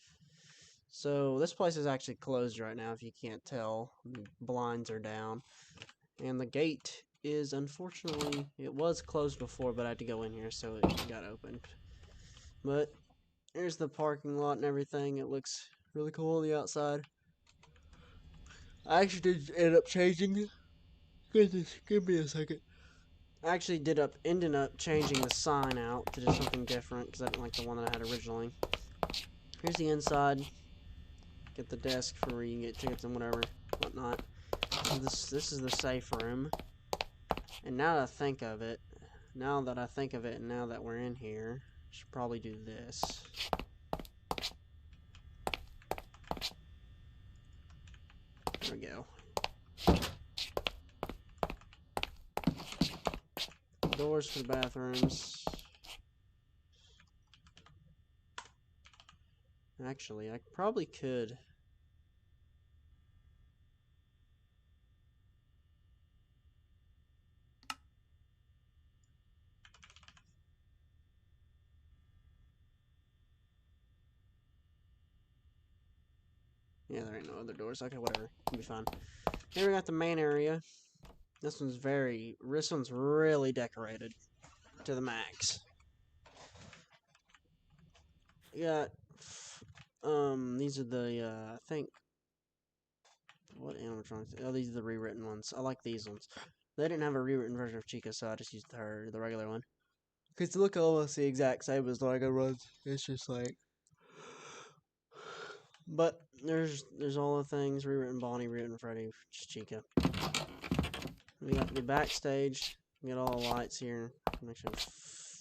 So this place is actually closed right now, if you can't tell. The blinds are down, and the gate is, unfortunately, it was closed before, but I had to go in here, so it got opened. But here's the parking lot and everything. It looks really cool on the outside. I actually did end up changing. Goodness, give me a second. I actually ended up changing the sign out to do something different because I didn't like the one that I had originally. Here's the inside. Get the desk for where you can get tickets and whatnot. This is the safe room. And now that I think of it, and now that we're in here, I should probably do this. There we go. Doors for the bathrooms. Actually, I probably could. Yeah, there ain't no other doors. Okay, whatever. It'll be fine. Here we got the main area. This one's really decorated to the max. You got, these are the, I think, what animatronics? Oh, these are the rewritten ones. I like these ones. They didn't have a rewritten version of Chica, so I just used the regular one. Because they look almost the exact same as the regular ones. It's just like, but there's all the things, rewritten Bonnie, rewritten Freddy, just Chica. We got the backstage. We got all the lights here. Make sure to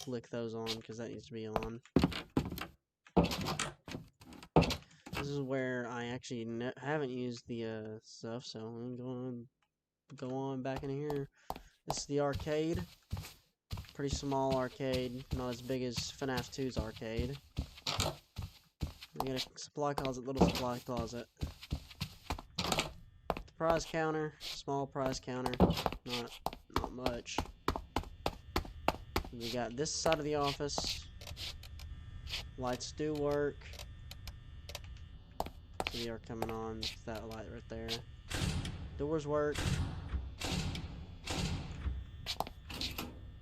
flick those on because that needs to be on. This is where I actually haven't used the stuff, so I'm going to go on back in here. This is the arcade. Pretty small arcade, not as big as FNaF 2's arcade. We got a supply closet, little supply closet. The prize counter, small prize counter, not much. We got this side of the office. Lights do work. So they are coming on. It's that light right there. Doors work.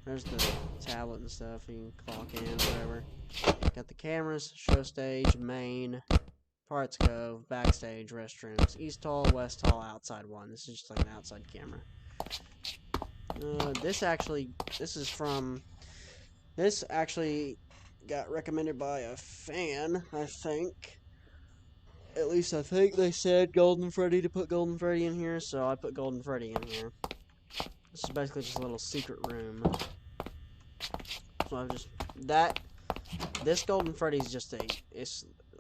There's the tablet and stuff. You can clock in, whatever. Got the cameras, show stage, main, parts cove, backstage, restrooms, east hall, west hall, outside one. This is just like an outside camera. This actually got recommended by a fan, I think. At least I think they said Golden Freddy to put Golden Freddy in here, so I put Golden Freddy in here. This is basically just a little secret room. So I've just this Golden Freddy's just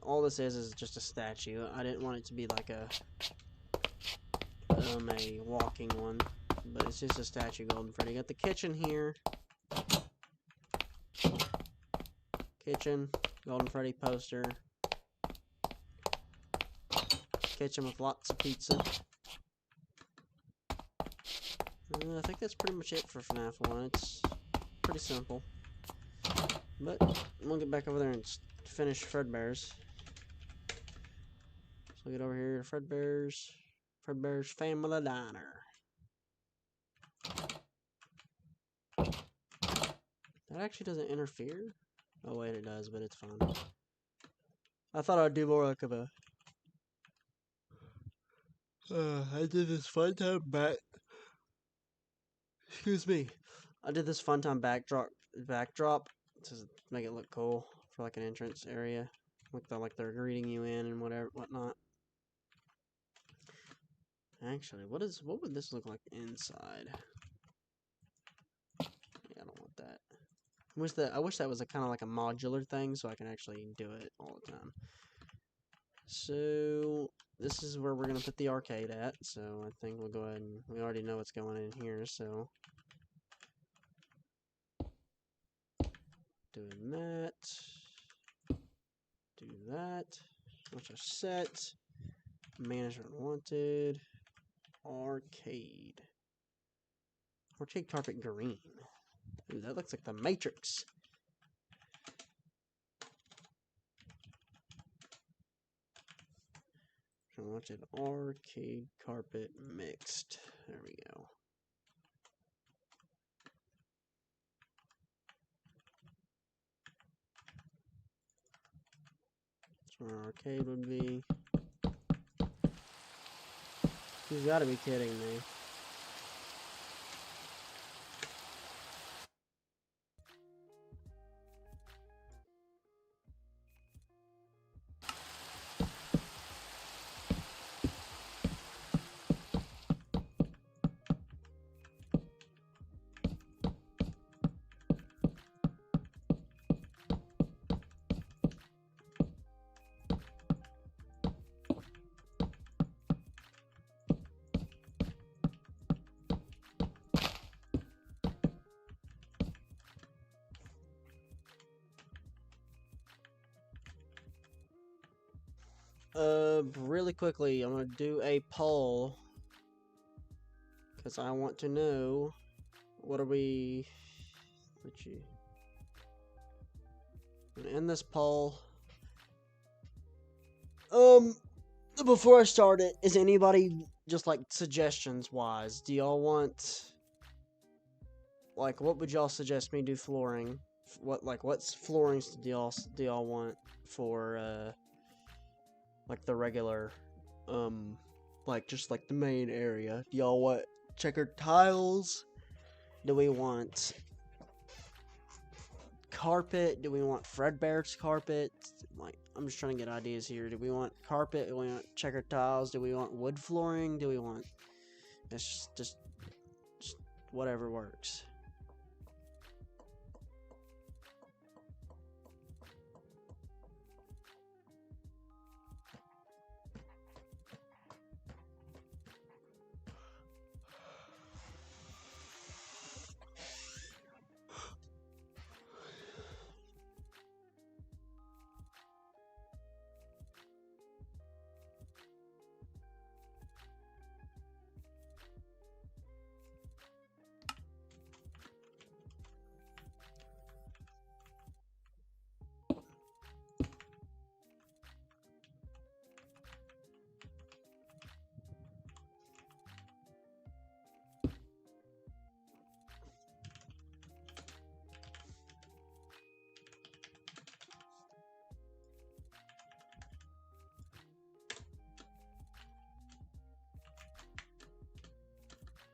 all this is just a statue. I didn't want it to be like a walking one, but it's just a statue Golden Freddy. Got the kitchen here. Kitchen, Golden Freddy poster. Kitchen with lots of pizza. I think that's pretty much it for FNaF 1. It's pretty simple. But we'll get back over there and finish Fredbear's. So get over here to Fredbear's Family Diner. That actually doesn't interfere. Oh wait, it does, but it's fine. I thought I'd do more like of a. I did this fun time back. Excuse me. I did this fun time backdrop to make it look cool for like an entrance area, like they're greeting you in and whatnot. Actually, what would this look like inside? Yeah, I don't want that. I wish that was a kind of like a modular thing, so I can actually do it all the time. So this is where we're gonna put the arcade at. So I think we'll go ahead and we already know what's going in here. So doing that, do that. Which are set. Management wanted. Arcade carpet green. Ooh, that looks like the Matrix. I want it arcade carpet mixed. There we go. That's where our arcade would be. You've got to be kidding me. Really quickly, I'm gonna do a poll because I want to know what are we. I'm gonna end this poll. before I start it, is anybody just like suggestions wise? Do y'all want like what would y'all suggest me do flooring? What's floorings do y'all want for like the regular like just like the main area? Do y'all want checkered tiles? Do we want carpet? Do we want Fredbear's carpet? Like, I'm just trying to get ideas here. Do we want carpet? Do we want checkered tiles? Do we want wood flooring? Do we want... It's just whatever works.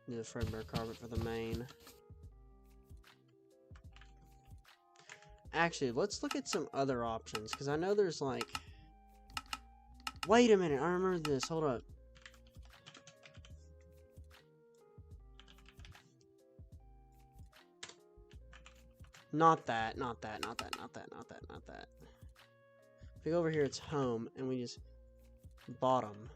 Do the Fredbear carpet for the main. Actually, let's look at some other options, because I know there's like... Wait a minute, I remember this. Hold up. Not that. If we go over here, it's home, and we just... bottom.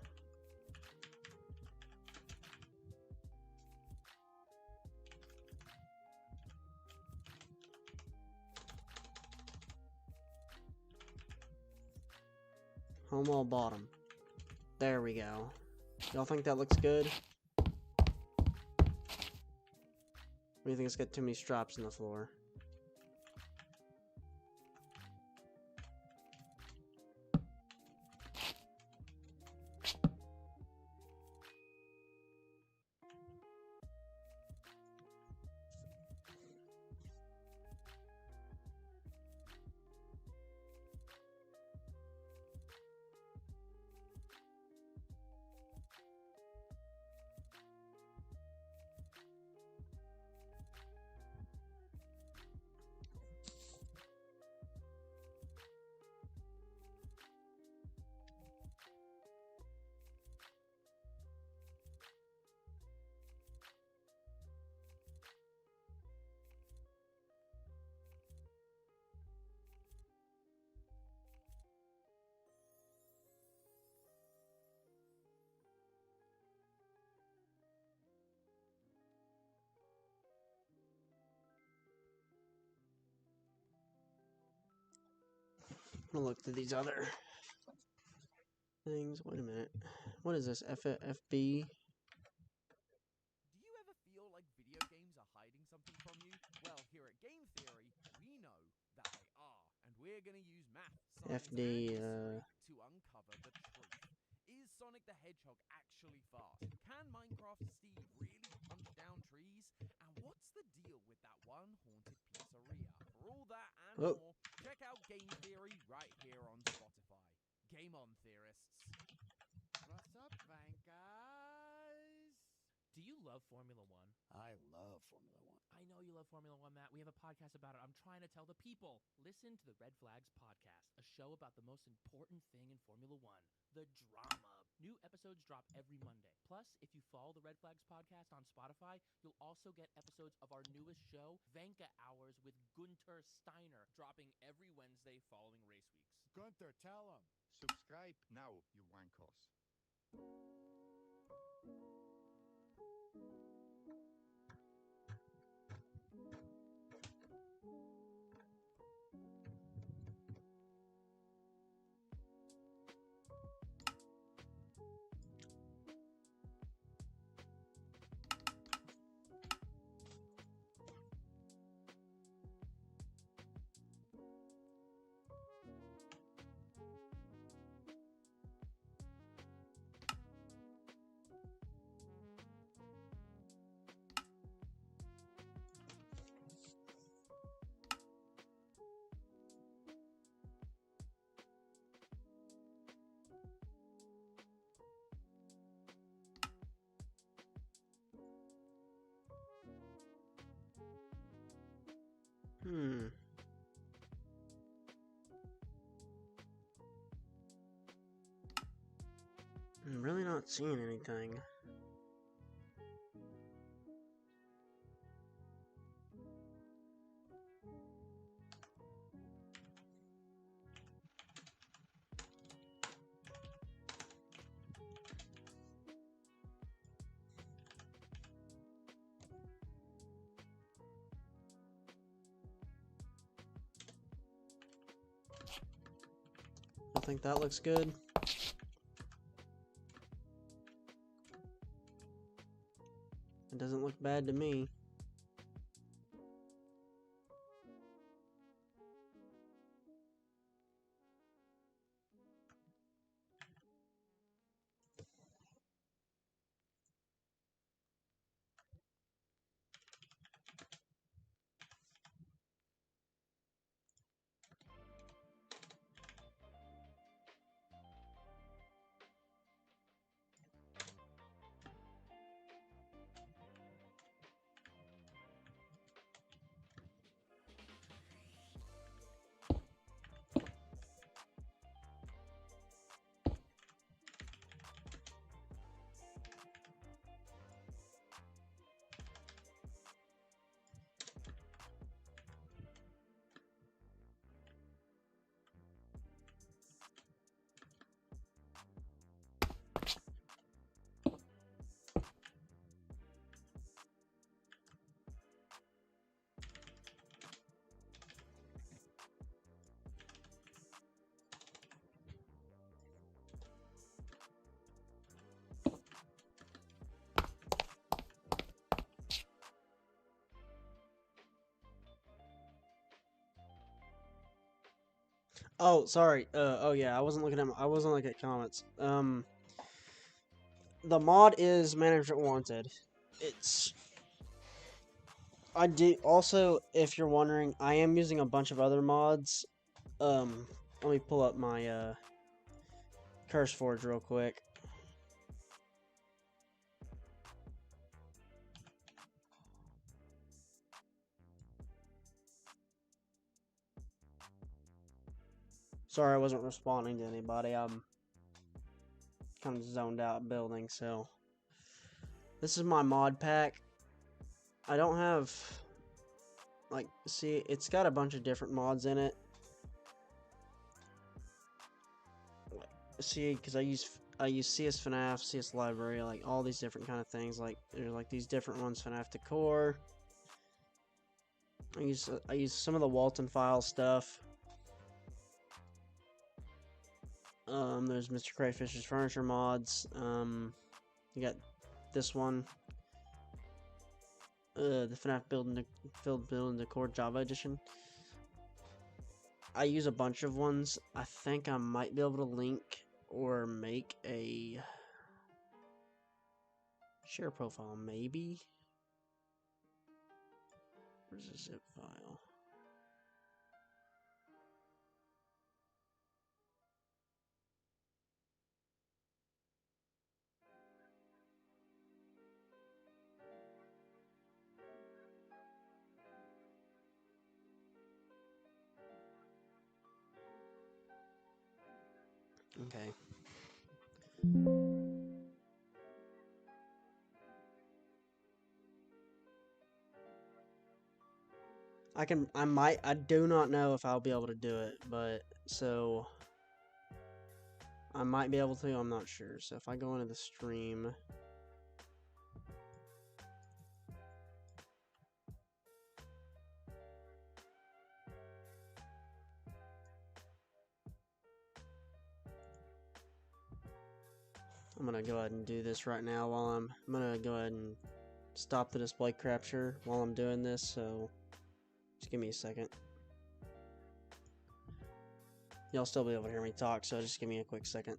Home wall bottom. There we go. Y'all think that looks good? Or do you think it's got too many straps in the floor? I'm gonna look through these other things. Wait a minute. What is this? FB? Do you ever feel like video games are hiding something from you? Well, here at Game Theory, we know that they are, and we're gonna use math, science, FD, and history to uncover the truth. Is Sonic the Hedgehog actually fast? Can Minecraft Steve really punch down trees? And what's the deal with that one haunted pizzeria? For all that and more, check out Game Theory right here on Spotify. Game on, theorists. What's up, bankers? Do you love Formula One? I love Formula One. I know you love Formula One, Matt. We have a podcast about it. I'm trying to tell the people. Listen to the Red Flags podcast, a show about the most important thing in Formula One, the drama. New episodes drop every Monday. Plus, if you follow the Red Flags podcast on Spotify, you'll also get episodes of our newest show, Vanka Hours with Gunter Steiner, dropping every Wednesday following race weeks. Gunther, tell him. Subscribe now, you wankers. not seeing anything. I think that looks good. It doesn't look bad to me. Oh, sorry. Oh yeah, I wasn't looking at comments. The mod is Management Wanted. It's I do also, if you're wondering, I am using a bunch of other mods. Let me pull up my Curse Forge real quick. Sorry, I wasn't responding to anybody. I'm kind of zoned out building, so this is my mod pack. I don't have, like, see, it's got a bunch of different mods in it. See, because I use CS FNaF, CS Library, like all these different kind of things. Like there's like these different ones, FNaF Decor. I use some of the Walton file stuff. There's Mr. Crayfish's furniture mods. You got this one. The FNaF Build and Decor Java Edition. I use a bunch of ones. I think I might be able to link or make a share profile, maybe. Where's the zip file? Okay. I do not know if I'll be able to do it, but so I might be able to, I'm not sure. So if I go into the stream, I'm gonna go ahead and do this right now while I'm gonna go ahead and stop the display capture while I'm doing this, so just give me a second. You'll still be able to hear me talk, so just give me a quick second.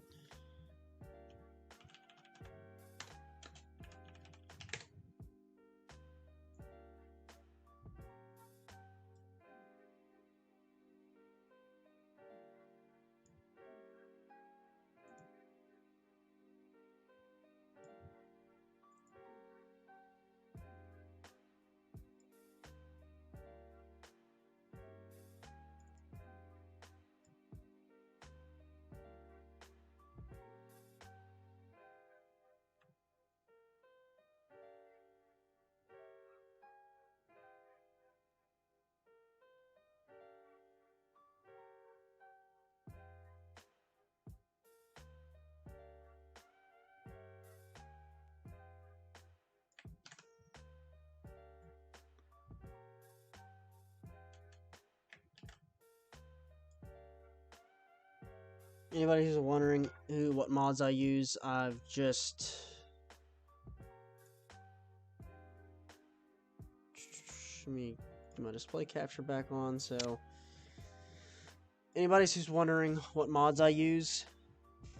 Anybody who's wondering what mods I use, I've just let me get my display capture back on. So anybody who's wondering what mods I use,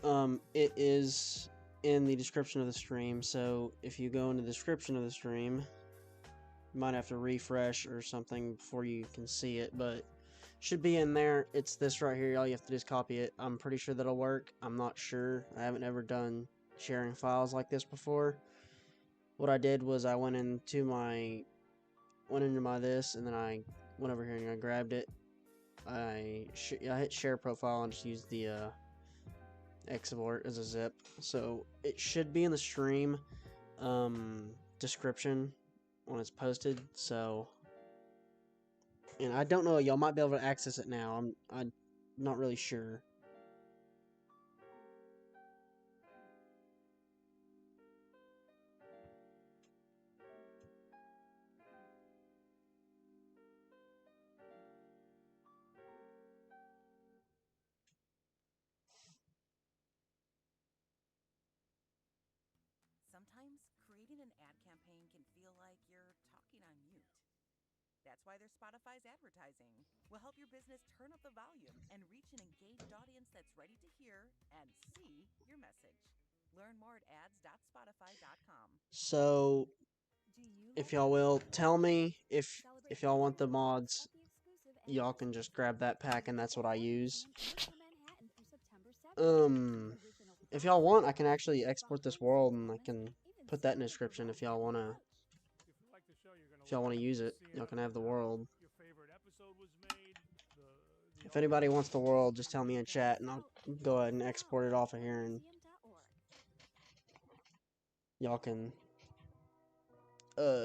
it is in the description of the stream. So if you go into the description of the stream, you might have to refresh or something before you can see it, but should be in there. It's this right here. All you have to do is copy it. I'm pretty sure that'll work. I'm not sure. I haven't ever done sharing files like this before. What I did was I went into my this, and then I went over here and I grabbed it. I hit share profile and just used the export as a zip. So it should be in the stream description when it's posted. So, and I don't know, y'all might be able to access it now. I'm not really sure. Sometimes creating an ad campaign can feel like you're talking on mute. That's why there's Spotify's advertising. We'll help your business turn up the volume and reach an engaged audience that's ready to hear and see your message. Learn more at ads.spotify.com. So, if y'all will, tell me if y'all want the mods. Y'all can just grab that pack, and that's what I use. If y'all want, I can actually export this world, and I can put that in the description if y'all wanna. If y'all wanna use it, y'all can have the world. If anybody wants the world, just tell me in chat, and I'll go ahead and export it off of here, and y'all can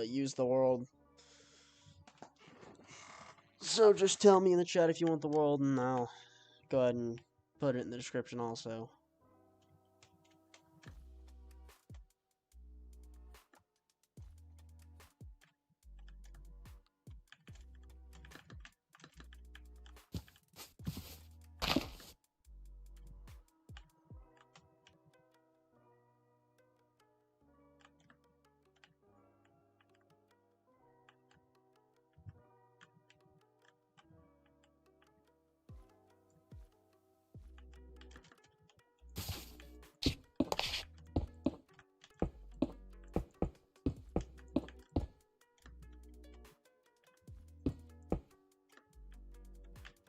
use the world. So just tell me in the chat if you want the world, and I'll go ahead and put it in the description also.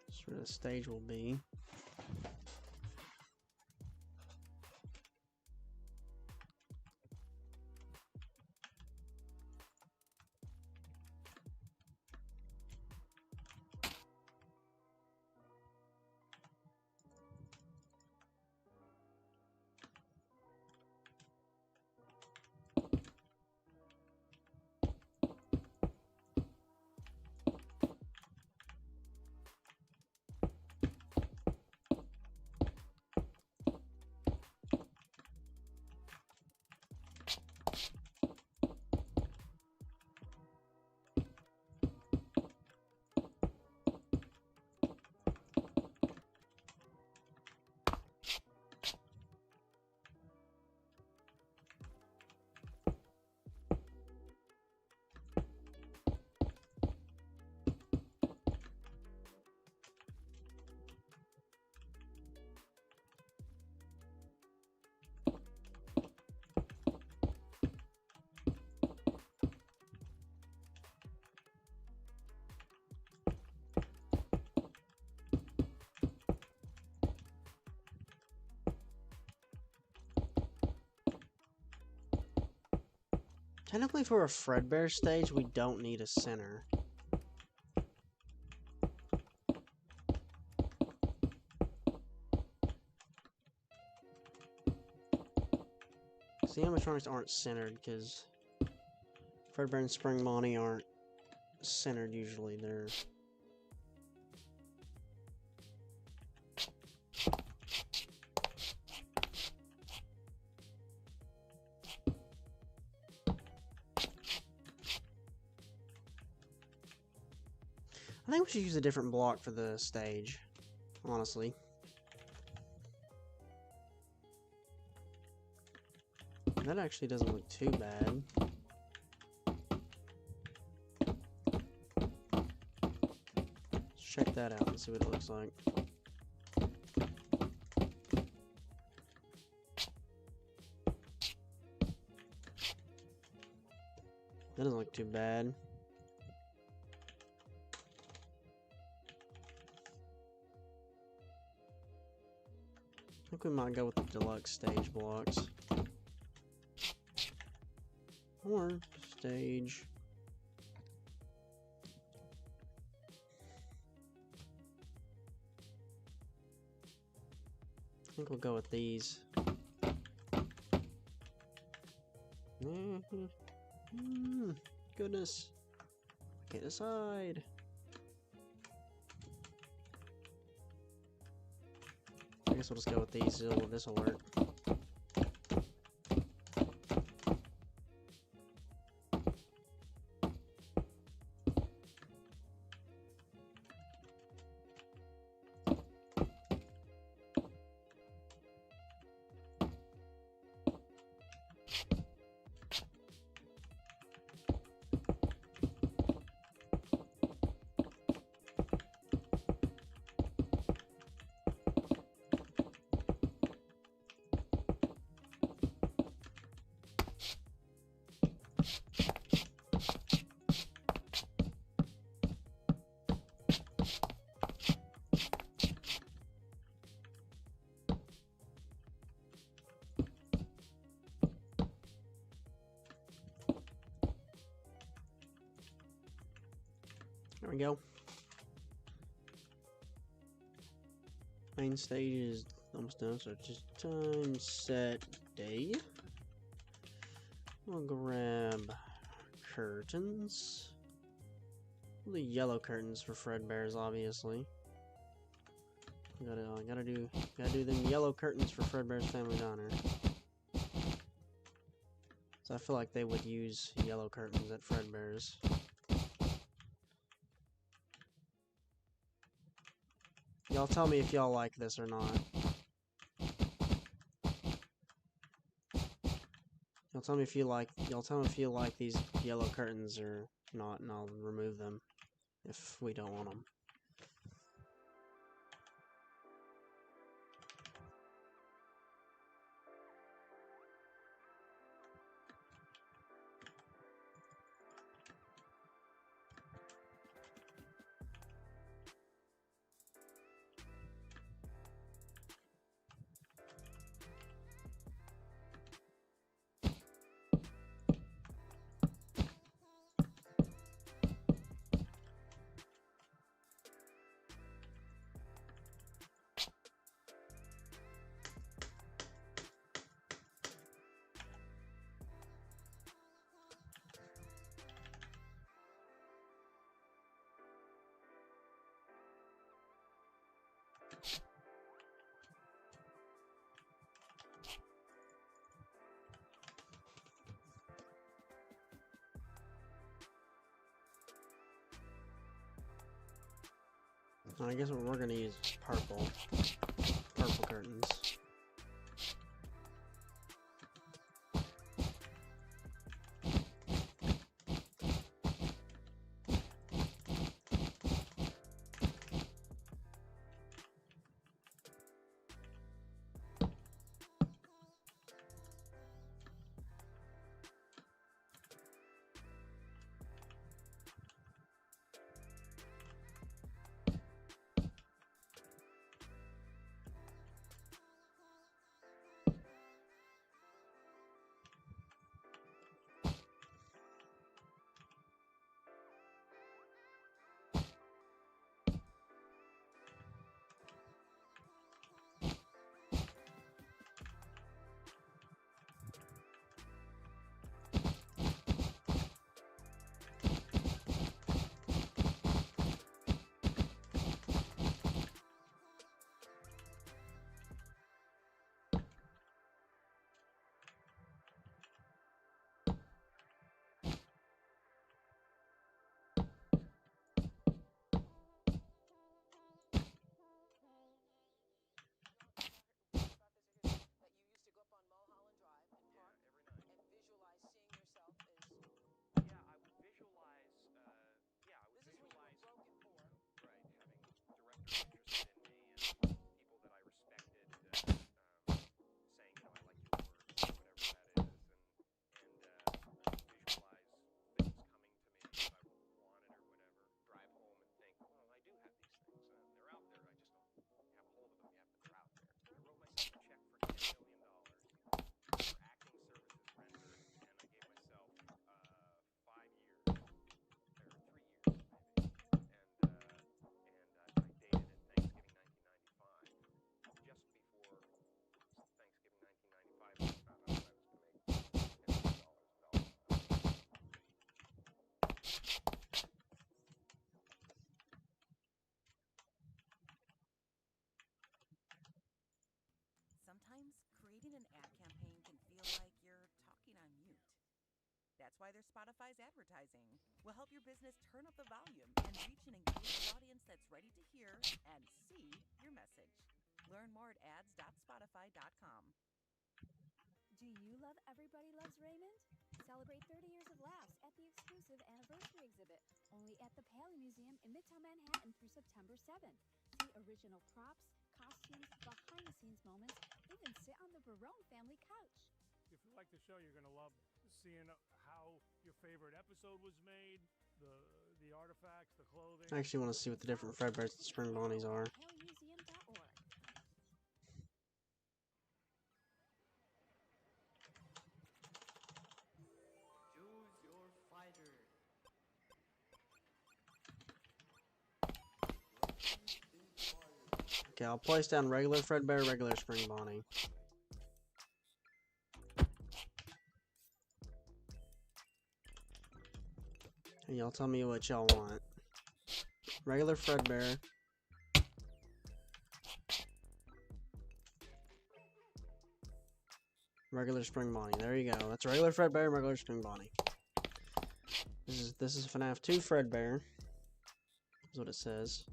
That's where the stage will be. Technically, for a Fredbear stage, we don't need a center. The animatronics aren't centered because Fredbear and Spring Bonnie aren't centered usually. They're I think we should use a different block for the stage, honestly. That actually doesn't look too bad. Let's check that out and see what it looks like. That doesn't look too bad. I think we might go with the deluxe stage blocks. Or stage. I think we'll go with these. Goodness. Get aside. I guess we'll just go with these. This will work. There we go. Main stage is almost done, so just time, set, day. We'll grab curtains. The yellow curtains for Fredbears, obviously. Gotta do them yellow curtains for Fredbear's Family Diner. So I feel like they would use yellow curtains at Fredbear's. Y'all tell me if y'all like this or not. Y'all tell me if you like these yellow curtains or not, and I'll remove them if we don't want them. I guess what we're gonna use is purple curtains. Sometimes creating an ad campaign can feel like you're talking on mute. That's why there's Spotify's advertising. We'll help your business turn up the volume and reach an engaged audience that's ready to hear and see your message. Learn more at ads.spotify.com. Do you love Everybody Loves Raymond? Celebrate 30 years of laughs at the exclusive anniversary exhibit, only at the Paley Museum in Midtown Manhattan through September 7th. See original props, costumes, behind-the-scenes moments, even sit on the Barone family couch. If you like the show, you're going to love seeing how your favorite episode was made, the artifacts, the clothing. I actually want to see what the different Fredbears and Spring Bonnies are. PaleyMuseum.org. Choose your fighter. Okay, I'll place down regular Fredbear, regular Spring Bonnie. And y'all tell me what y'all want. Regular Fredbear. Regular Spring Bonnie. There you go. That's regular Fredbear, regular Spring Bonnie. This is FNaF 2 Fredbear. Is what it says.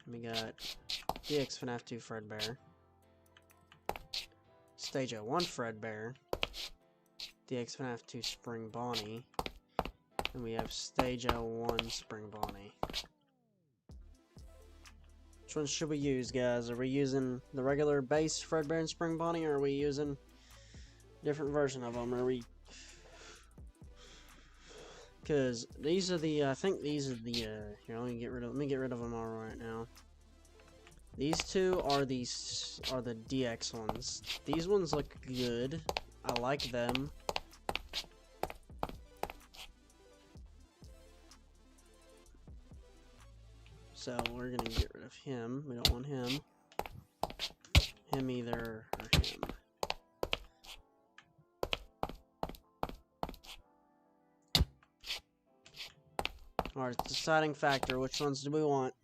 We got DX FNaF 2 Fredbear. Stage 1 Fredbear. DX FNaF 2 Spring Bonnie. And we have Stage 1 Spring Bonnie. Which one should we use, guys? Are we using the regular base Fredbear and Spring Bonnie, or are we using a different version of them? Are we... Because these are the, I think these are the, here, let me get rid of them all right now. These two are the DX ones. These ones look good. I like them. So we're gonna get rid of him. We don't want him. Him either, or him. Alright, deciding factor. Which ones do we want?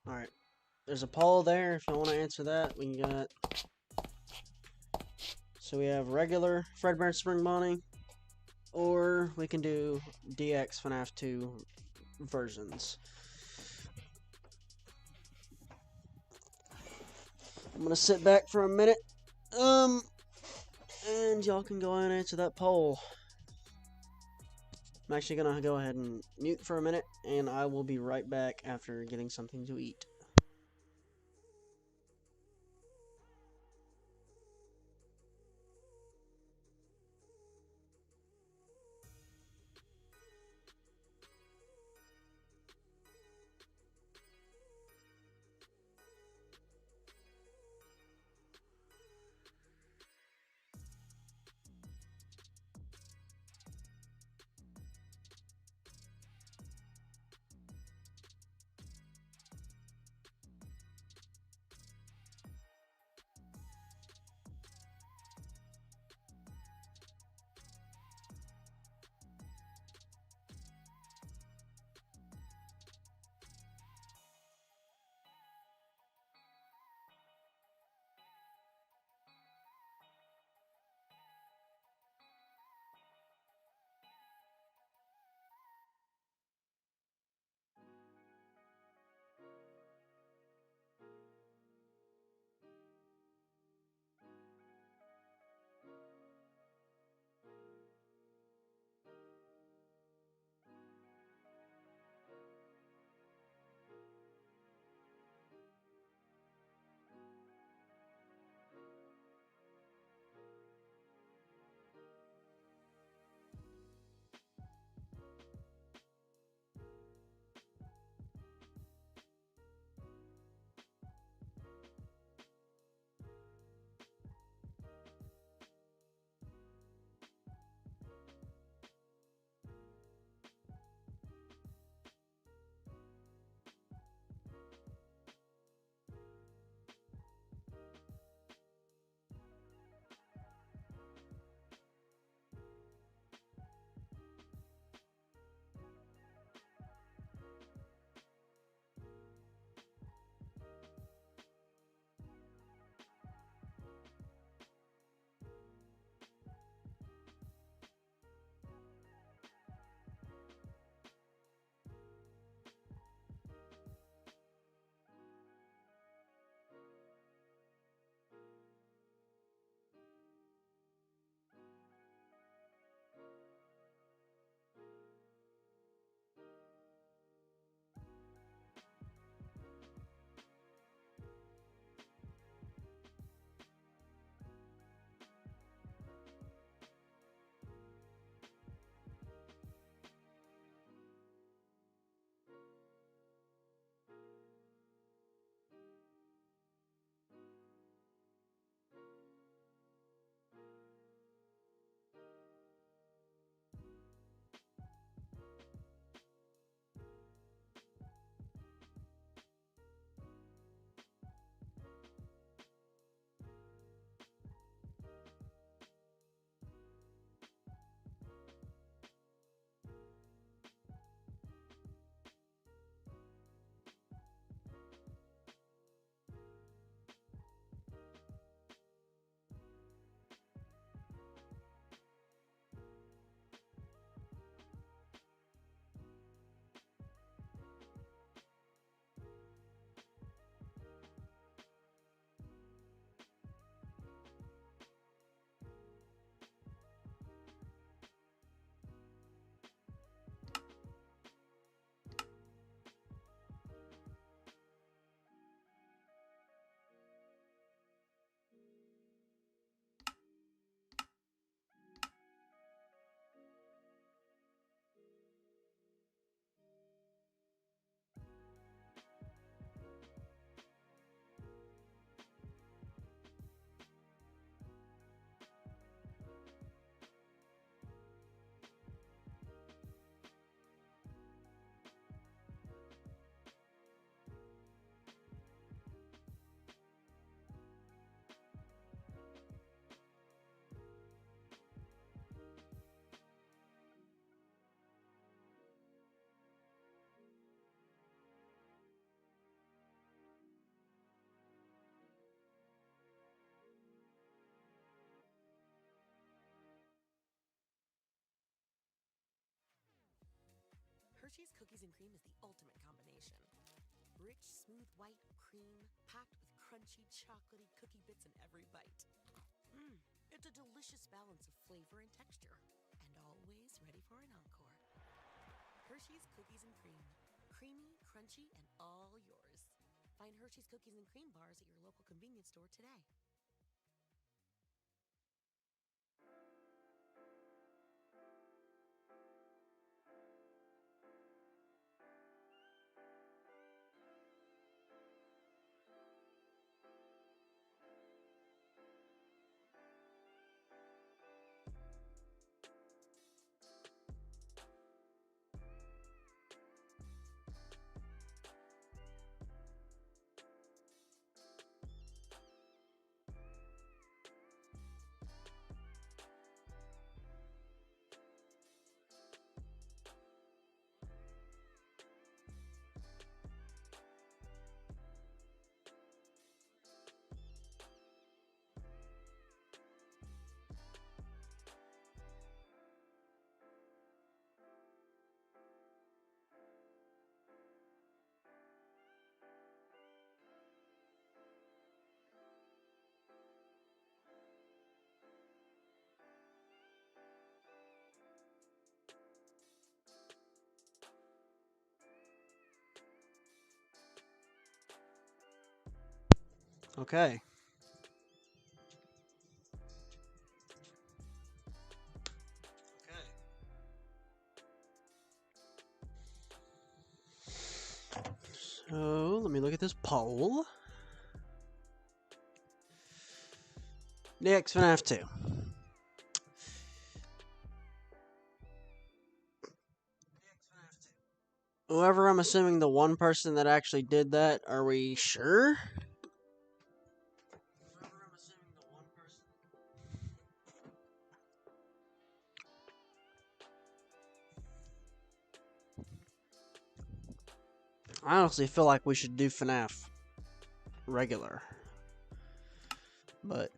Alright. There's a poll there if you want to answer that. We got... So we have regular Fredbear and Spring Bonnie, or we can do DX FNaF 2 versions. I'm gonna sit back for a minute, and y'all can go ahead and answer that poll. I'm actually gonna go ahead and mute for a minute, and I will be right back after getting something to eat. Hershey's Cookies and Cream is the ultimate combination. Rich, smooth white cream packed with crunchy, chocolatey cookie bits in every bite. It's a delicious balance of flavor and texture, and always ready for an encore. Hershey's Cookies and Cream. Creamy, crunchy, and all yours. Find Hershey's Cookies and Cream bars at your local convenience store today. Okay. So, let me look at this poll. Next, FNaF 2. Whoever, I'm assuming the one person that actually did that, are we sure? I honestly feel like we should do FNaF regular. But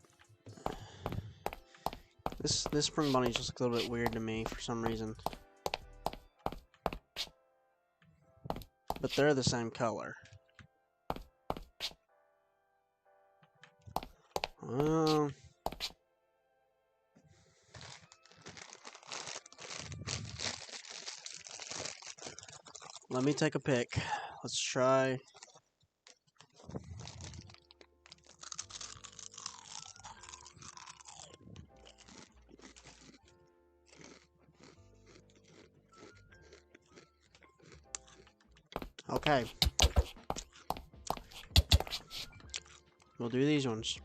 this spring bunny just looks a little bit weird to me for some reason. But they're the same color. Let me take a pick. Let's try. Okay. We'll do these ones.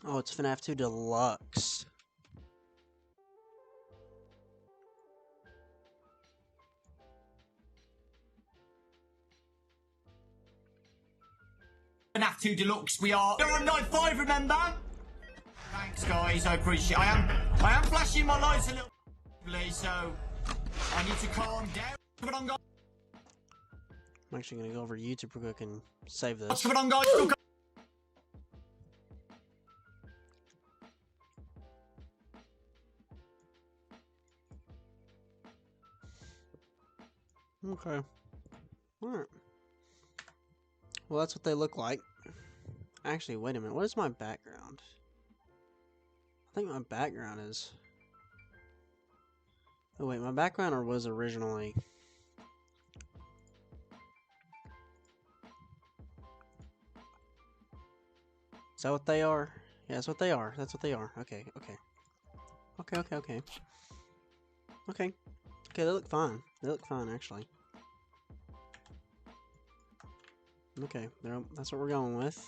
Oh, it's FNaF 2 Deluxe. FNaF 2 Deluxe, we're on night 5, remember? Thanks guys, I appreciate it. I am flashing my lights a little bit, so I need to calm down. Come on guys. I'm actually gonna go over to YouTube real quick and save this. Come on guys, Okay. Alright. Well, that's what they look like. Actually, wait a minute. What is my background? I think my background is... Oh wait, my background was originally... Is that what they are? Yeah, that's what they are. That's what they are. Okay, okay. Okay, okay, okay. Okay. Okay, they look fine. They look fine, actually. Okay, that's what we're going with.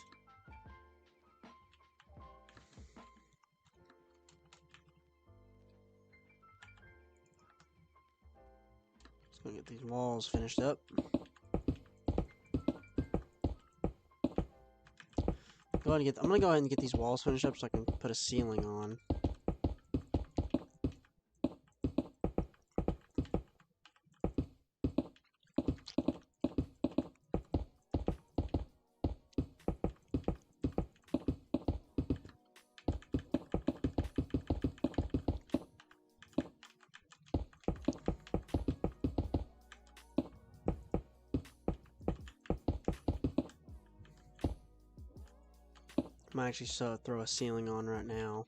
Just gonna get these walls finished up. I'm gonna go ahead and get these walls finished up so I can put a ceiling on. I might actually throw a ceiling on right now.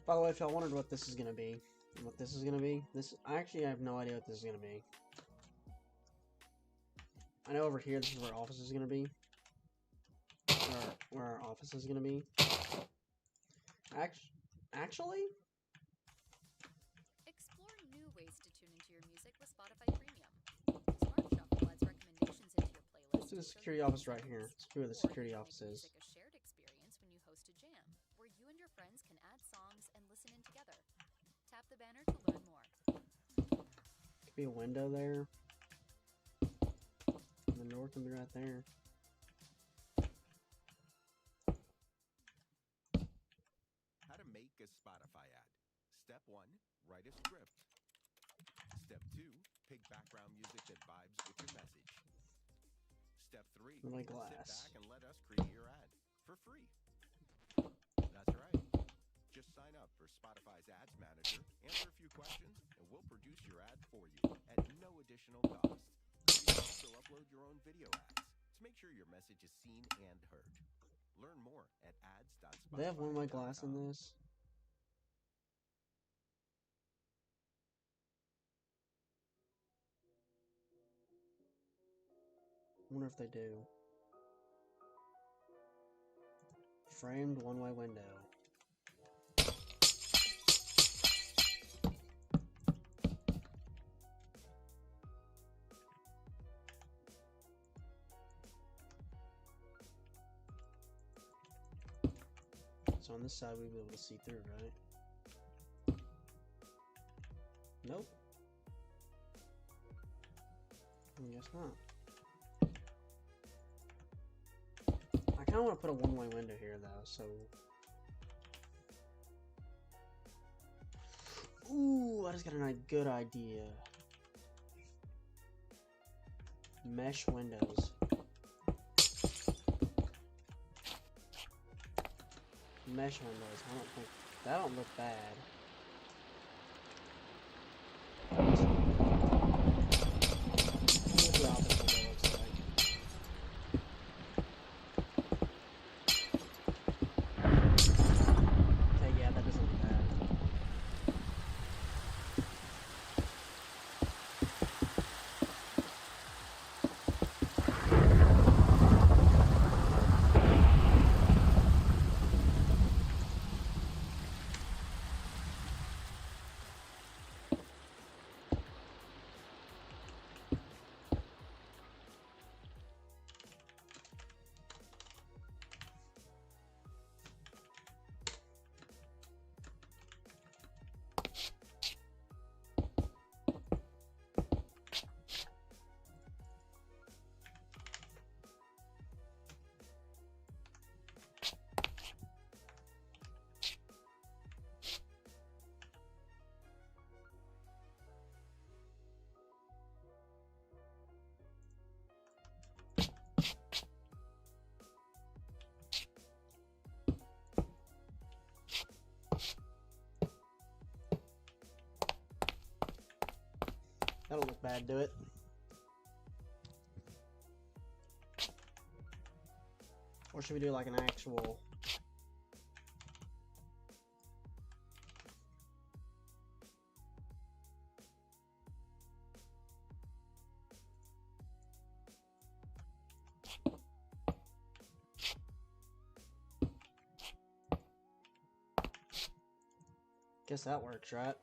By the way, if y'all wondered what this is gonna be, I actually have no idea what this is gonna be. I know over here this is where our office is gonna be. Where our office is gonna be. Actually? Explore new ways to tune into your music with Spotify Premium. Smart Shuffle adds recommendations into your playlist. Let's do the security office right here. Let's see where the security office is. Music a shared experience when you host a jam, where you and your friends can add songs and listen in together. Tap the banner to learn more. Could be a window there. And the door can be right there. How to make a Spotify ad. Step 1, write a script. Step 2, pick background music that vibes with your message. Step 3, My sit glass. back and let us create your ad for free. That's right. Just sign up for Spotify's Ads Manager, answer a few questions, and we'll produce your ad for you at no additional cost. You can also upload your own video ads to make sure your message is seen and heard. Learn more at ads.spotify.com. Do they have one of my glass in this? I wonder if they do. Framed one-way window. So on this side we'll be able to see through, right? Nope. I guess not. I kind of want to put a one-way window here, though, so... Ooh, I just got a good idea. Mesh windows. Mesh windows. I don't think... That don't look bad. That don't look bad, do it? Or should we do like an actual... Guess that works, right?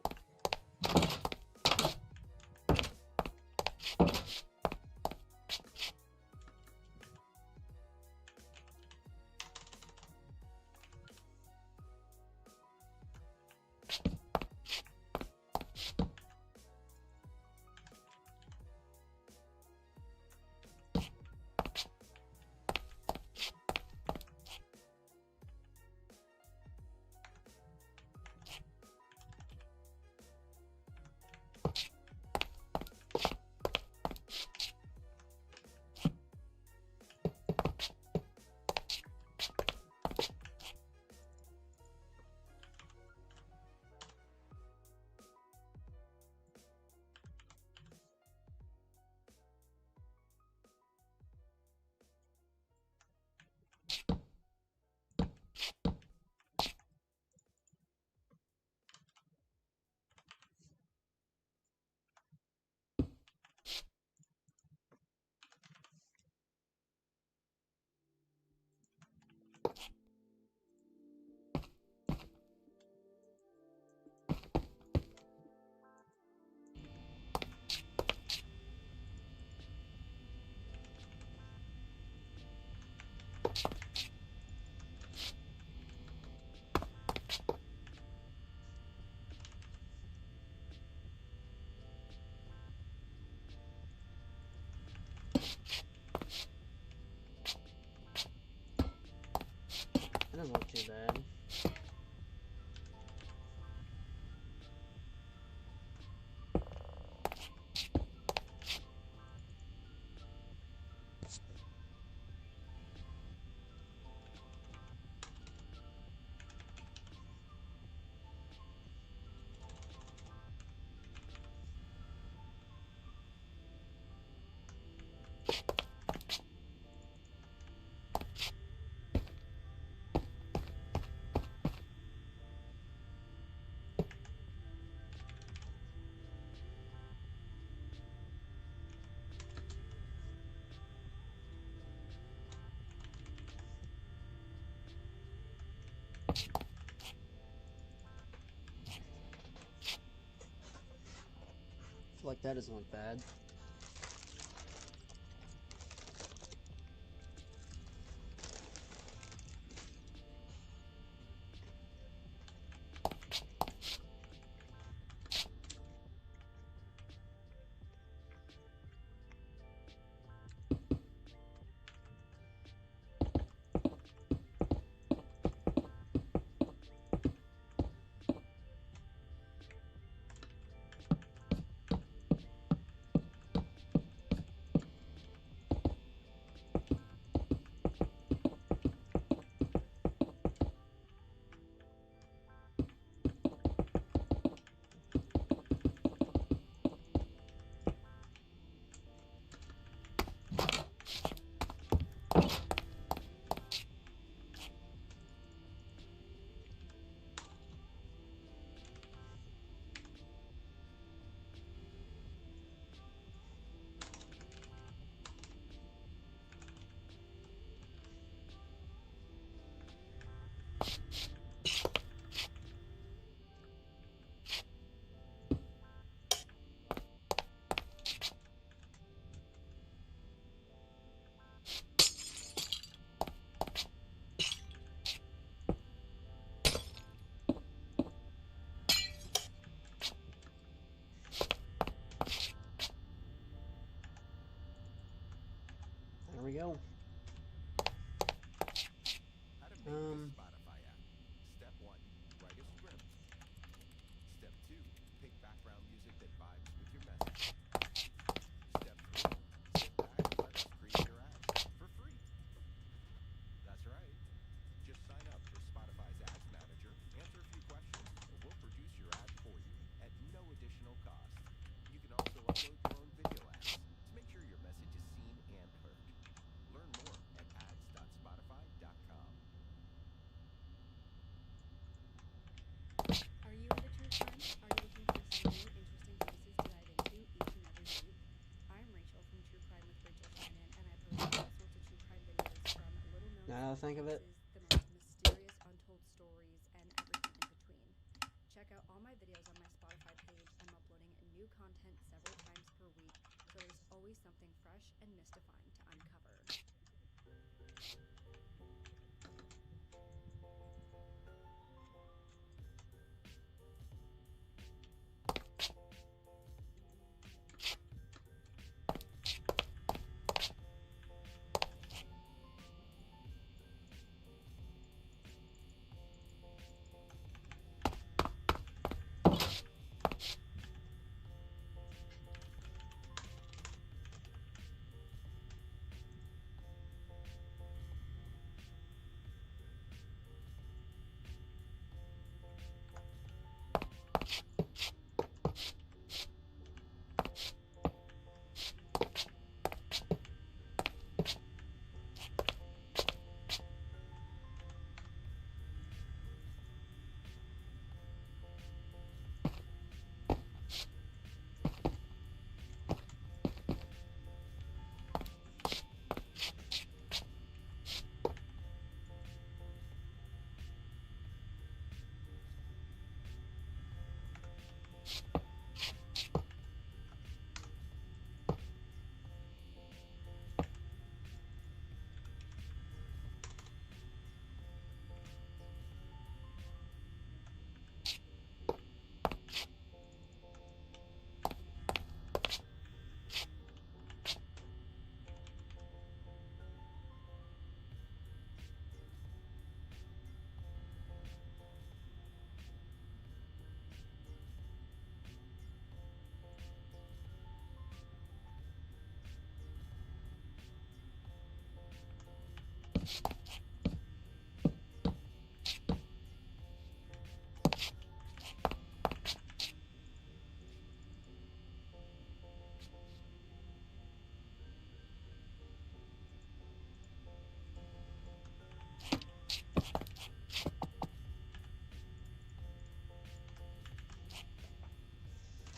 That doesn't look too bad. I feel like that doesn't look bad. go. How to make a Spotify app. Step 1, write a script. Step 2, pick background music that vibes with your message. Step 3, sit back and let us create your ad for free. That's right. Just sign up for Spotify's Ads Manager, answer a few questions, and we'll produce your ad for you at no additional cost. You can also upload your own video ads to make sure your message is seen and heard. Learn more at ads.spotify.com. Are you into true crime? Are you looking for some new interesting cases to dive into each and every week? I'm Rachel from True Crime with Rachel Shannon, and I post all sorts of true crime videos from little-known Now that I think of it, cases, the most mysterious untold stories, and everything in between. Check out all my videos on my Spotify page. I'm uploading new content several times per week, so there's always something fresh and mystifying to uncover.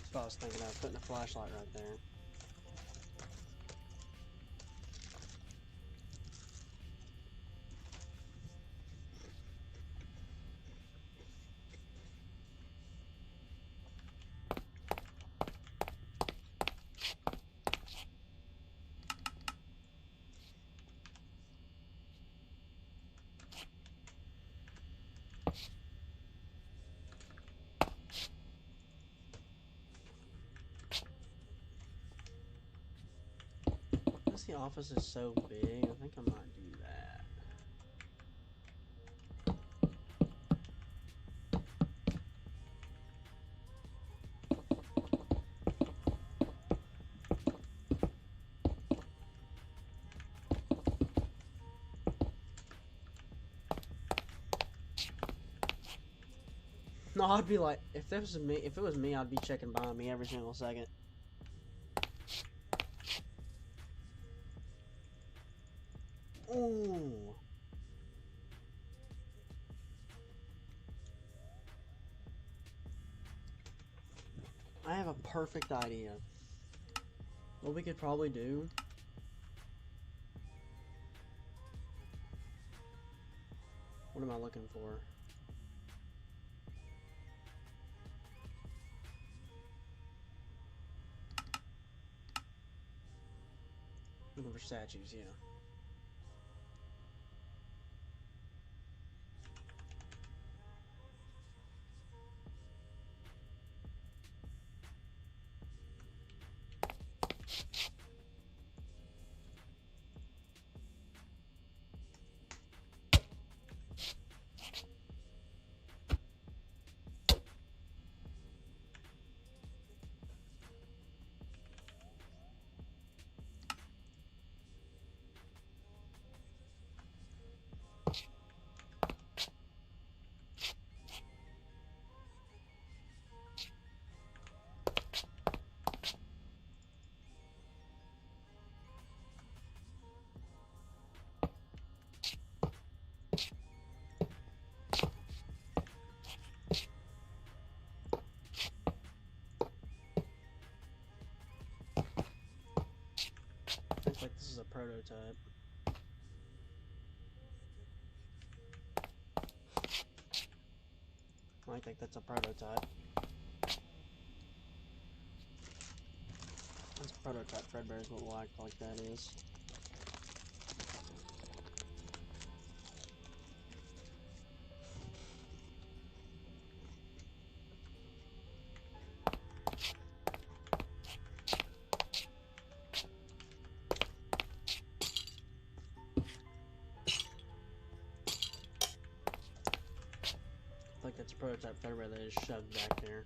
that's what I was thinking of, putting a flashlight right there. The office is so big, I think I might do that. No, I'd be like, if it was me, I'd be checking behind me every single second. Ooh. I have a perfect idea. What we could probably do. What am I looking for? Looking for statues, yeah. prototype. I think that's a prototype. That's a prototype. Fredbear is what we'll act like that is. Like that's a prototype Fredbear that is shoved back there.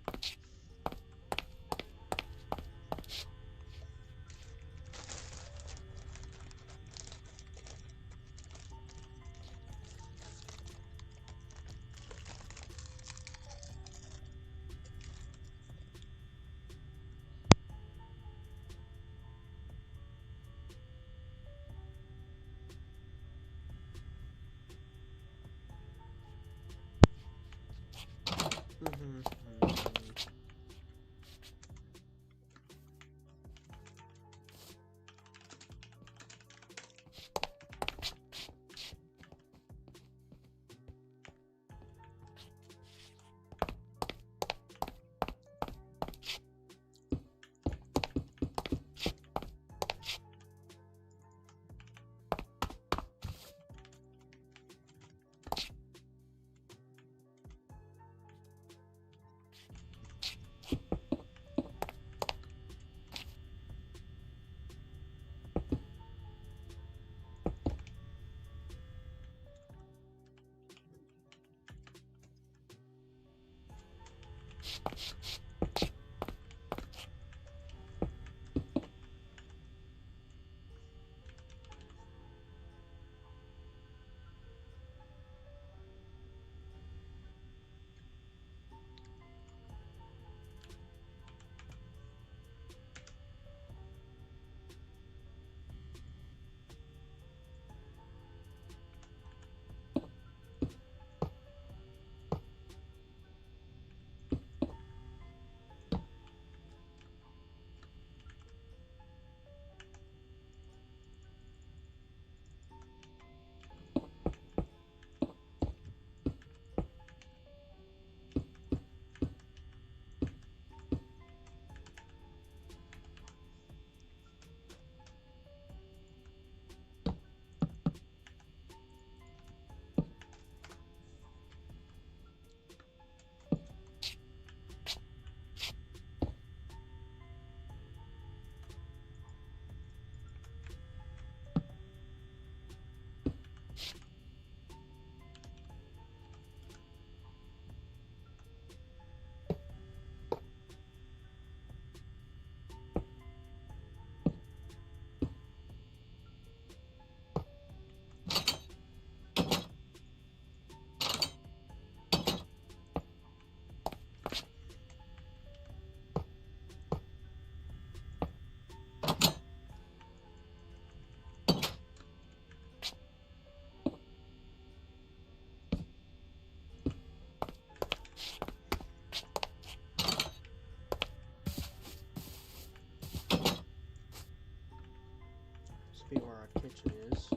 Be where our kitchen is.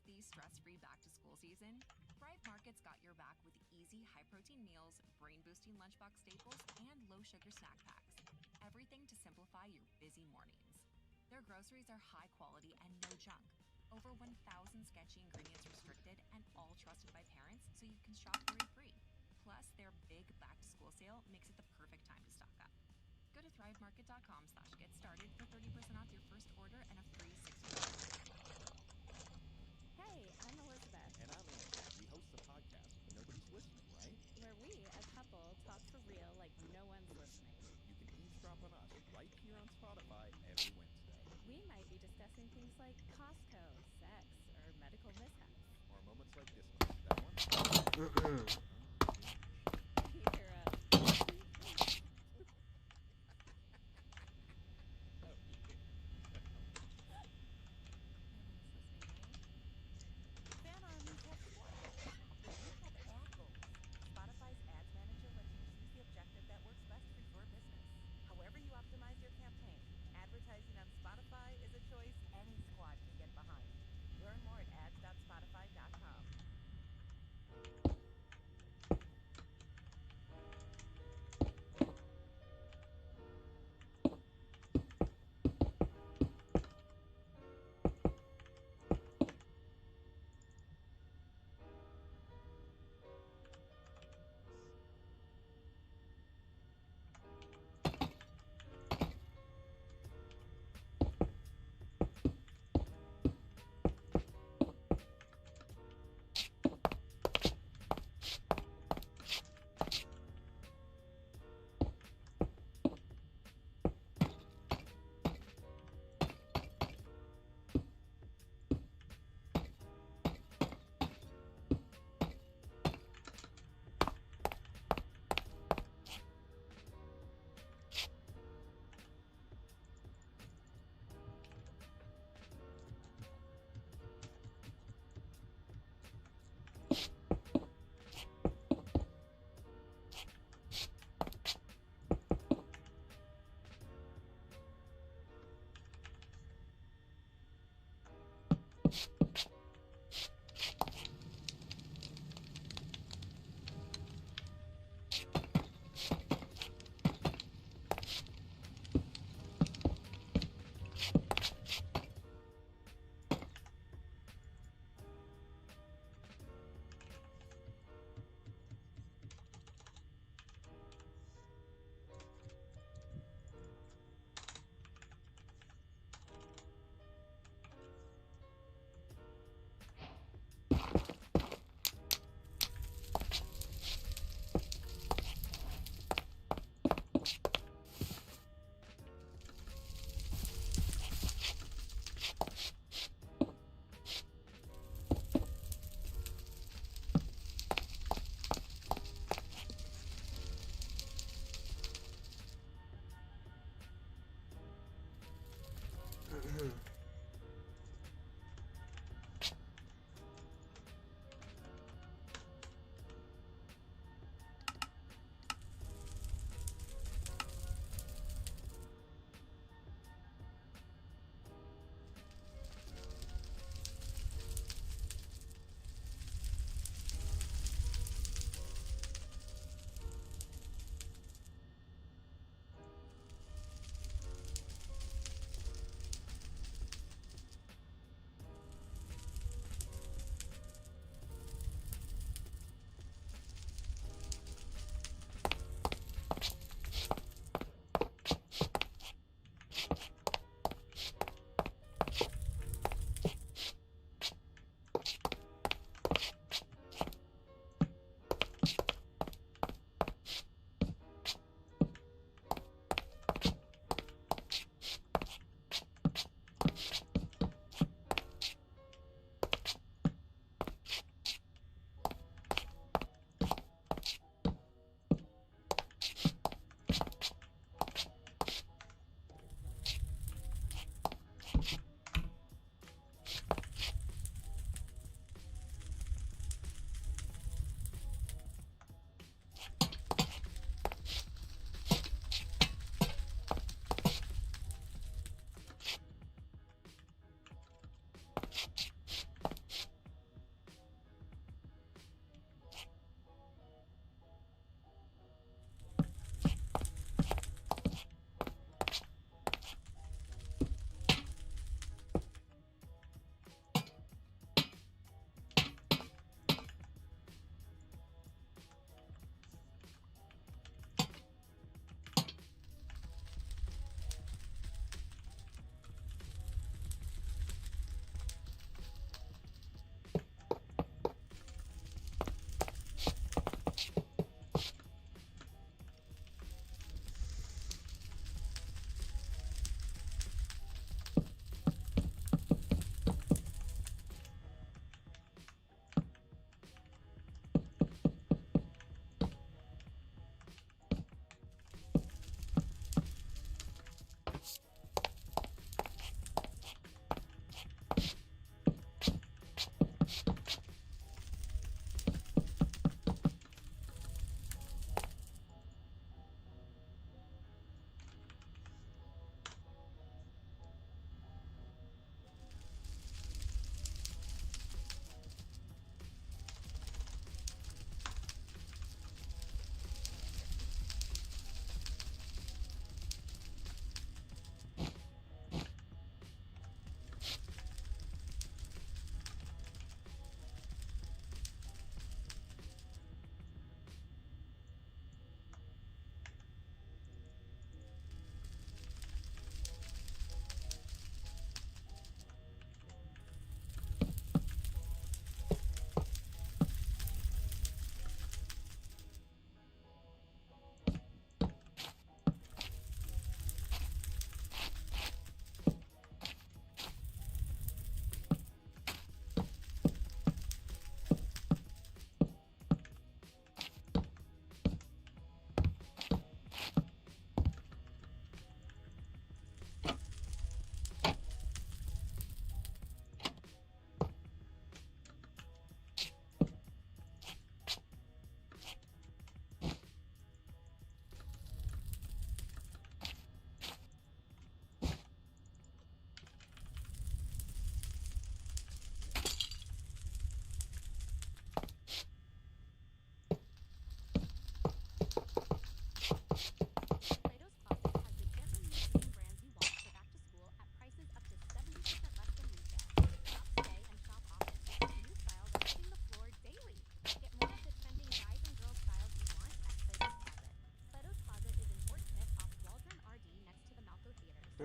healthy, stress-free back-to-school season, Thrive Market's got your back with easy, high-protein meals, brain-boosting lunchbox staples, and low-sugar snack packs. Everything to simplify your busy mornings. Their groceries are high quality and no junk. Over 1,000 sketchy ingredients restricted and all trusted by parents, so you can shop worry-free. Plus, their big back-to-school sale makes it the perfect time to stock up. Go to thrivemarket.com/get started for 30% off your first order and a free 60. Hey, I'm Elizabeth. And I'm Andrew. We host the podcast Nobody's Listening, right? Where we, a couple, talk for real like no one's listening. You can eavesdrop on us right here on Spotify every Wednesday. We might be discussing things like Costco, sex, or medical mishaps. Or moments like this one. That one? You're Fan armies have spoilers, but we have ad goals. Spotify's ads manager lets you choose the objective that works best for your business. However you optimize your campaign, advertising on Spotify is a choice any squad can get behind. Learn more at ads.spotify.com.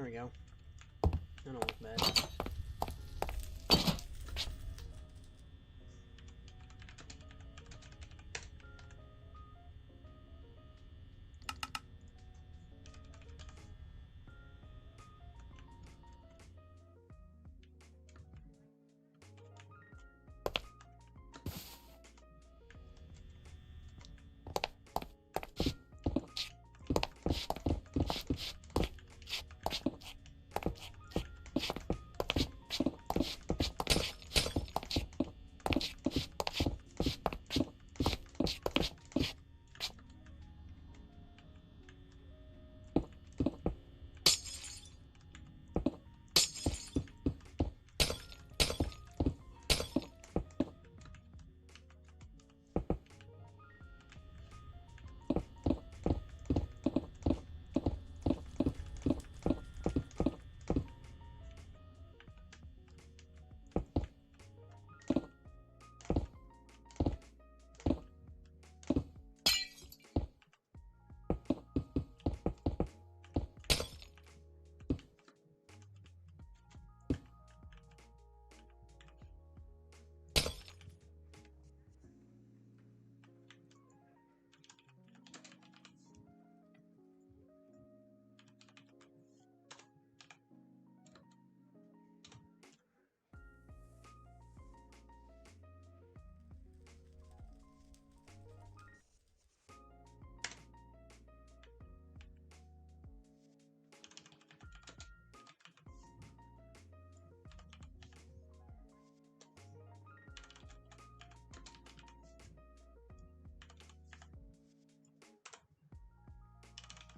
There we go. That don't look bad.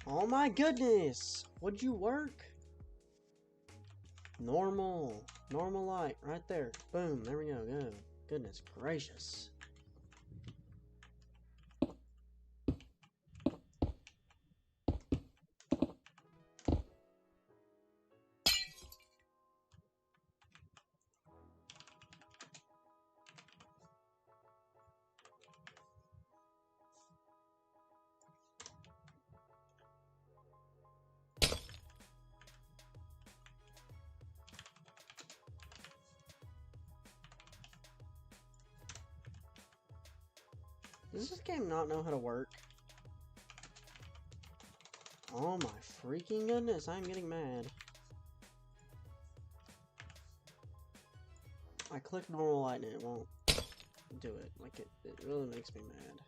Oh my goodness! Would you work? Normal. Normal light. Right there. Boom. There we go. Go. Goodness gracious. Does this game not know how to work? Oh my freaking goodness, I'm getting mad. I click normal light and it won't do it. Like, it really makes me mad.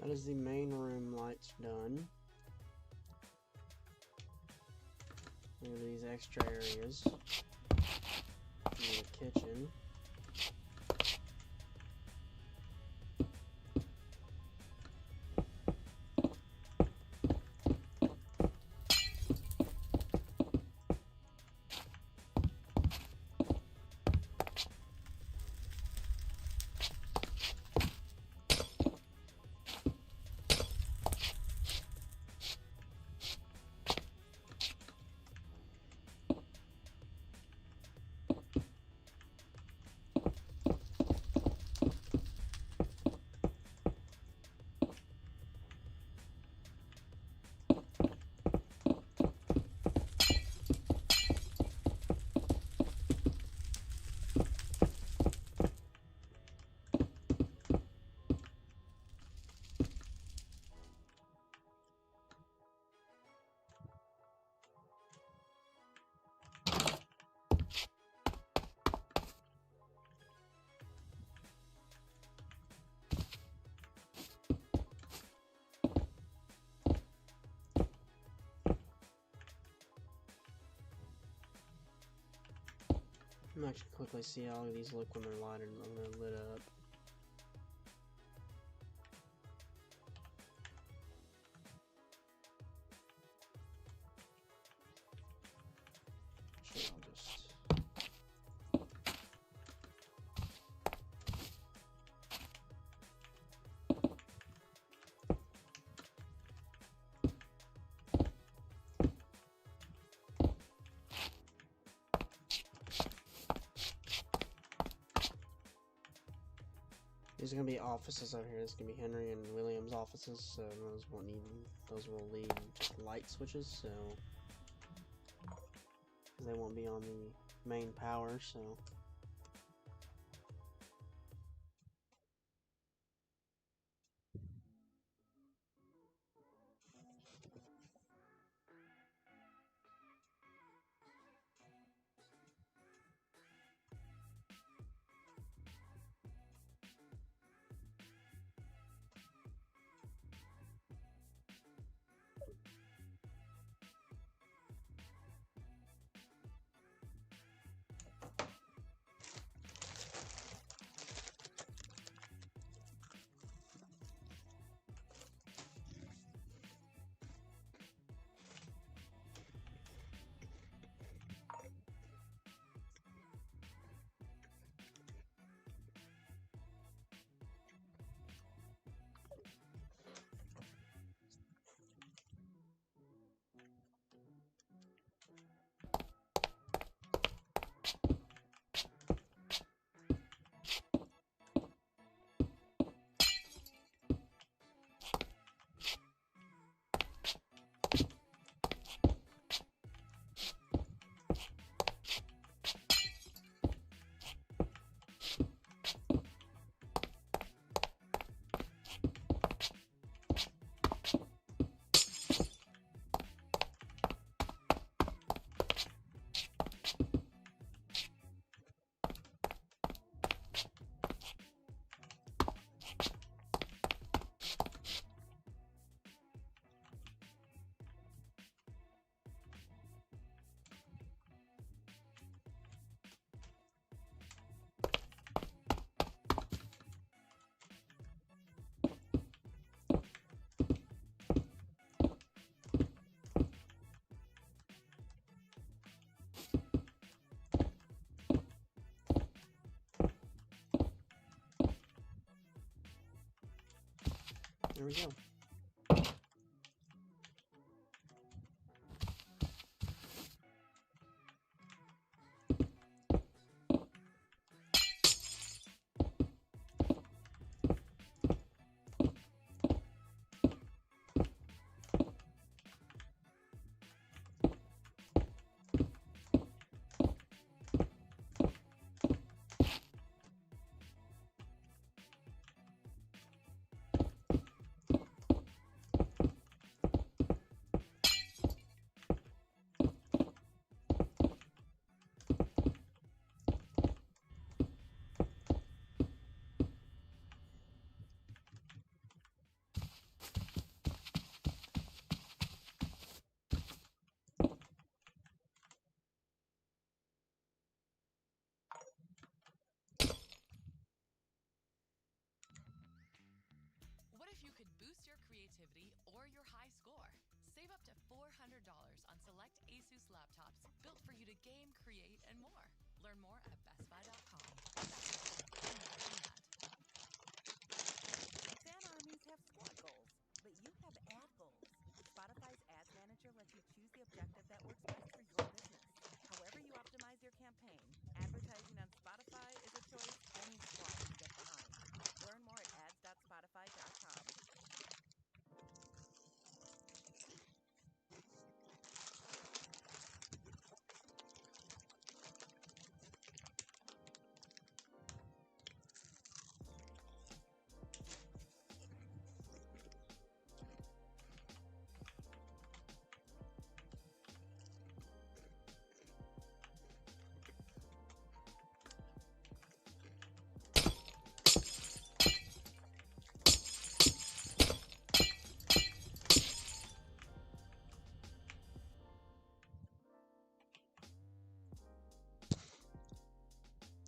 That is the main room lights done. Look at these extra areas. In the kitchen. I'm actually quickly see how these look when they're lit up. Actually, I'll just... These are gonna be offices over here. This is gonna be Henry and William's offices, so those will lead just light switches, so they won't be on the main power, so. There we go. What if you could boost your creativity or your high score? Save up to $400 on select Asus laptops built for you to game, create, and more. Learn more at bestbuy.com. Fan armies have squad goals, but you have ad goals. Spotify's Ads Manager lets you choose the objective that works best for your business. However you optimize your campaign, advertising on Spotify is a choice any squad can get behind. Learn more at ads.spotify.com.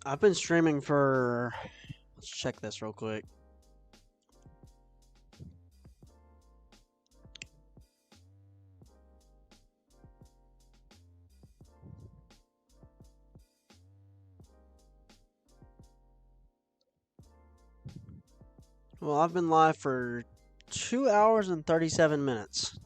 I've been streaming for... Let's check this real quick. Well, I've been live for 2 hours and 37 minutes.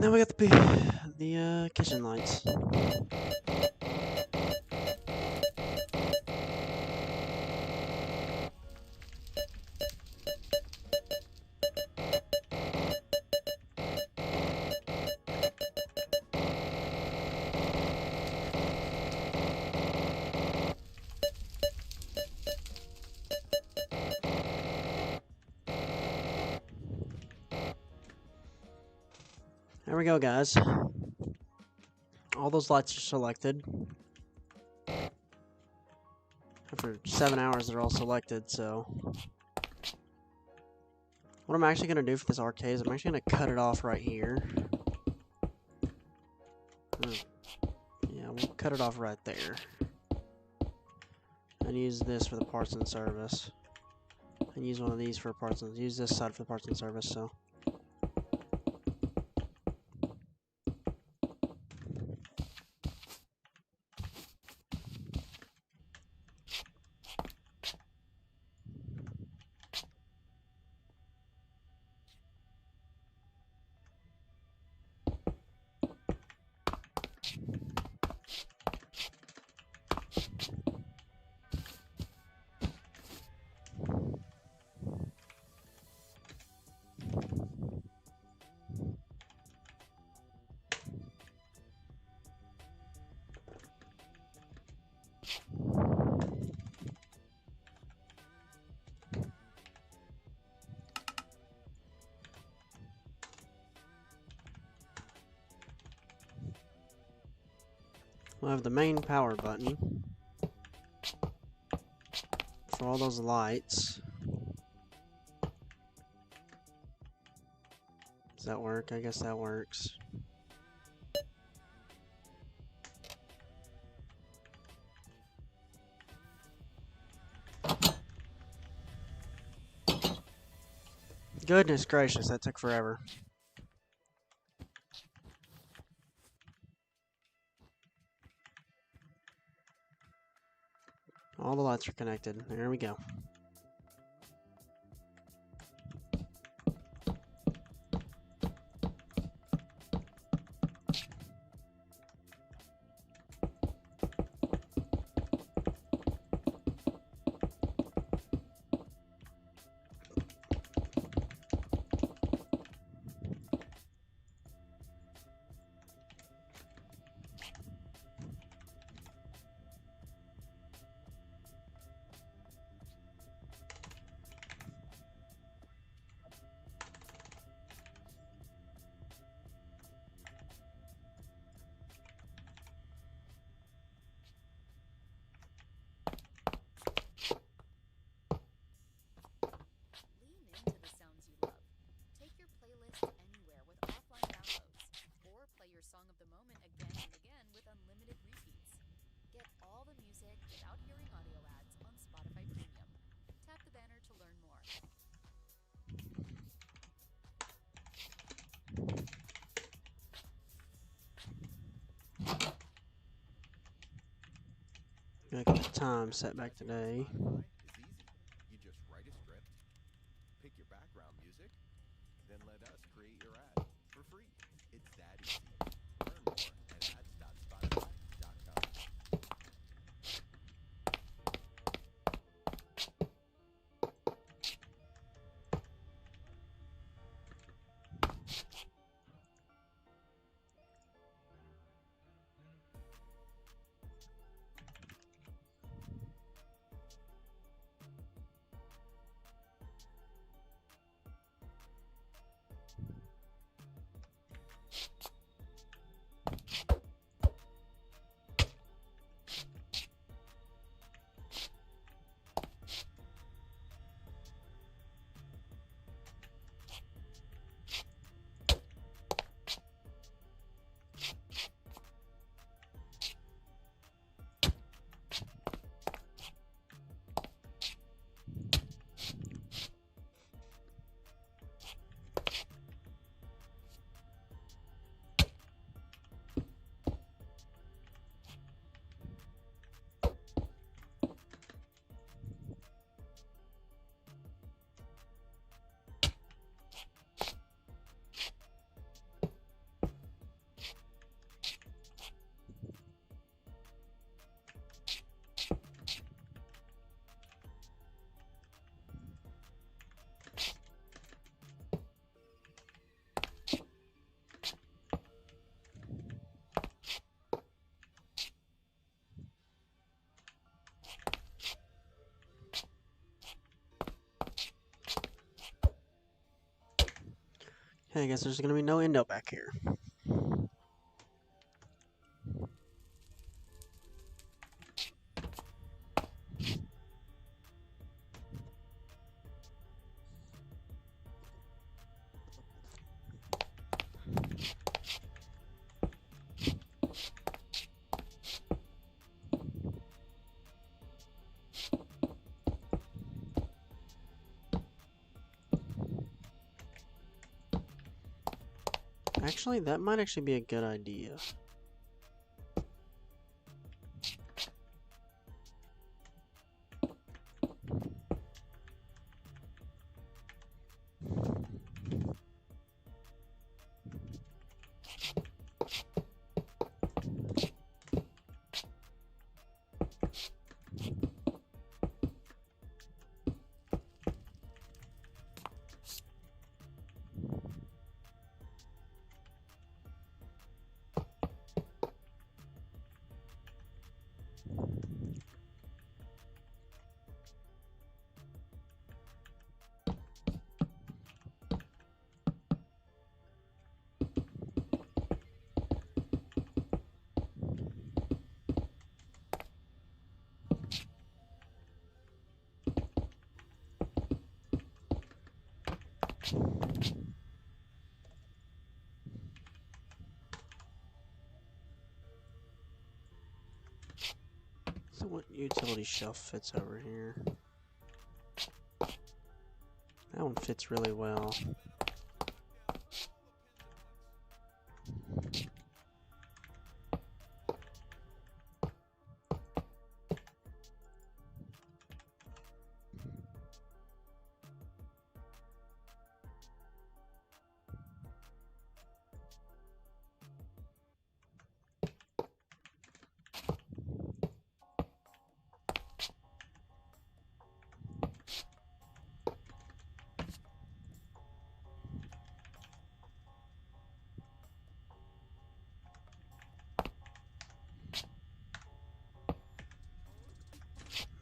Now we got the kitchen lights. There we go, guys. All those lights are selected. After 7 hours, they're all selected, so... What I'm actually going to do for this arcade is I'm actually going to cut it off right here. Yeah, we'll cut it off right there. and use this for the parts and service. And use one of these for parts and use this side for the parts and service, so. We'll have the main power button for all those lights. Does that work? I guess that works. Goodness gracious, that took forever. All the lights are connected. There we go. Song of the moment again and again with unlimited repeats. Get all the music without hearing audio ads on Spotify Premium. Tap the banner to learn more. Make the time set back today. You just write a script, pick your background music, then let us create your ad for free. It's that easy. Learn more at ads.spotify.com. Okay, I guess there's gonna be no endo back here. Actually, that might actually be a good idea. So what utility shelf fits over here? That one fits really well.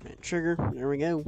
Right, trigger, there we go.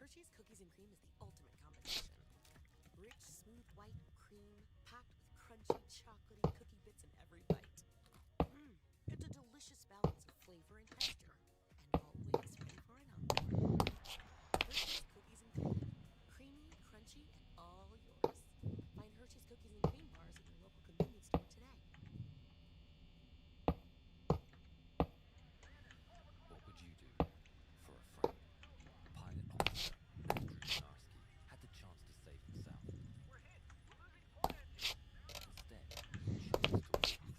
Hershey's Cookies and Cream is the ultimate combination. Rich, smooth white cream packed with crunchy, chocolatey cookie bits in every bite. It's a delicious balance of flavor and texture, and always ready for an encore. Hershey's Cookies and Cream. Creamy, crunchy, and all yours. Find Hershey's Cookies and Cream bars at your local convenience store today. What would you do for a friend? Pilot officer Andrew Narski had the chance to save himself. Instead, he chose to walk through an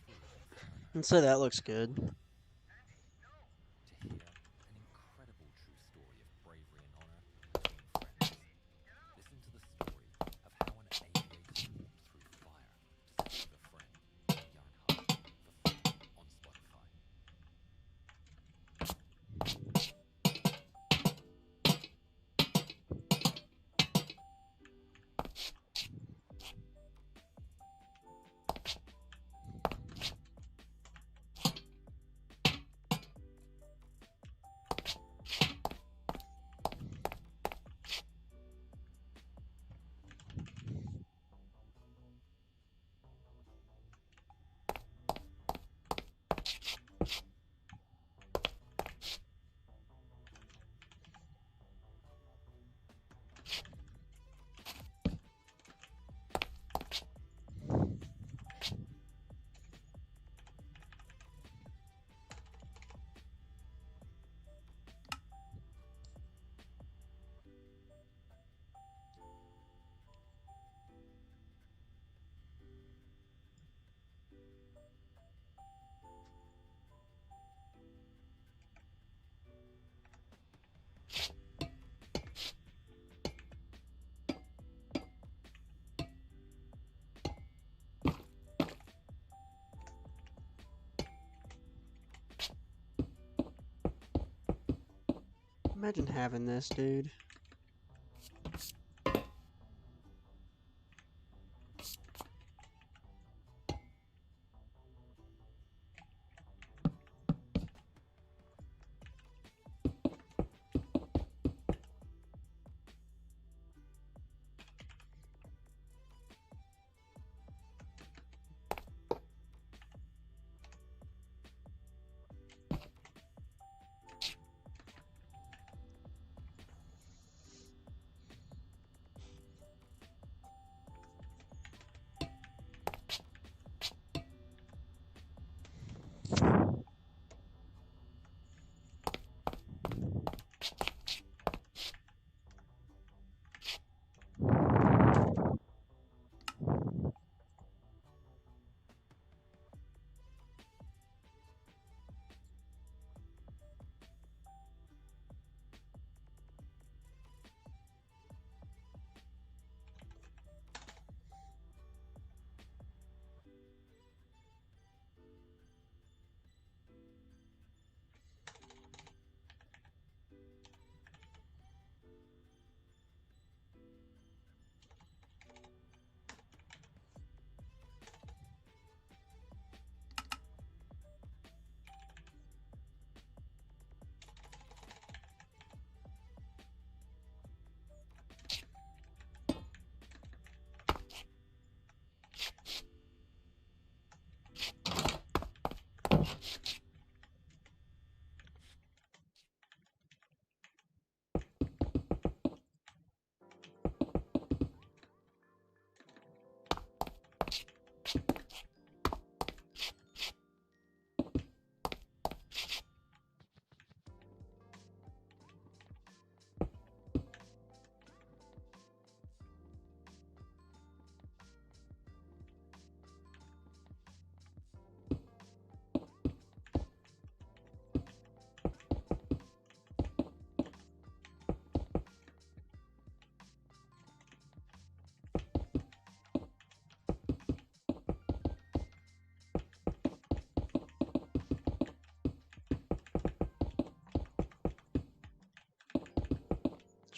inferno. And so that looks good. To hear an incredible true story of bravery and honor between friends. Listen to the story of how an aviator walked through fire to save a friend in Young Heart for free on Spotify. Imagine having this, dude.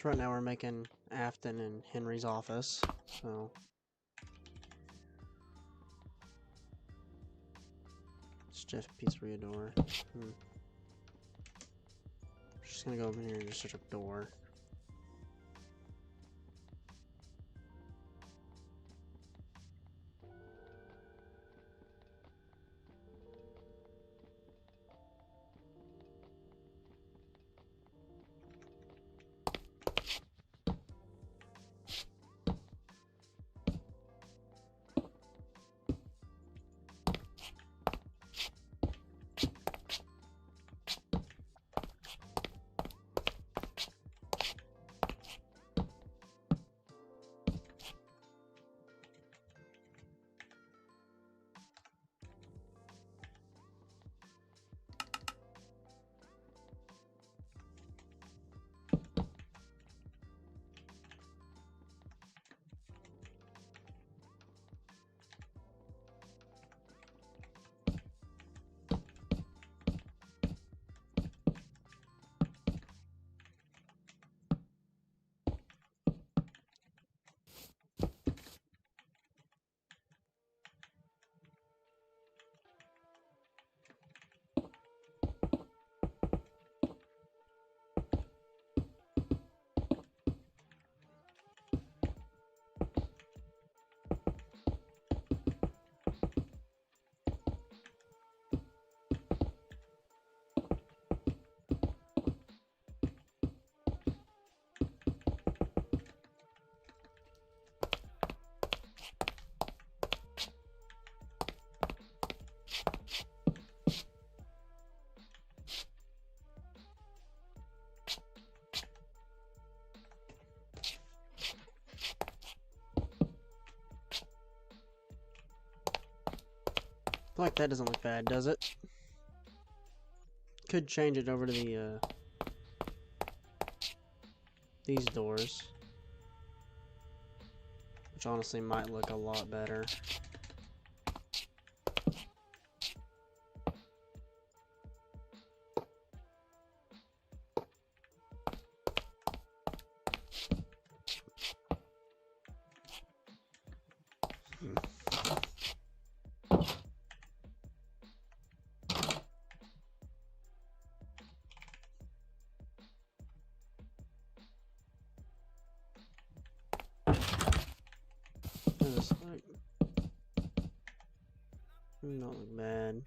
So right now we're making Afton and Henry's office, so... It's Jeff Pizzeria door. Just gonna go over here and just search up door. I feel like that doesn't look bad, does it? Could change it over to the, these doors. Which honestly might look a lot better. This like not look bad.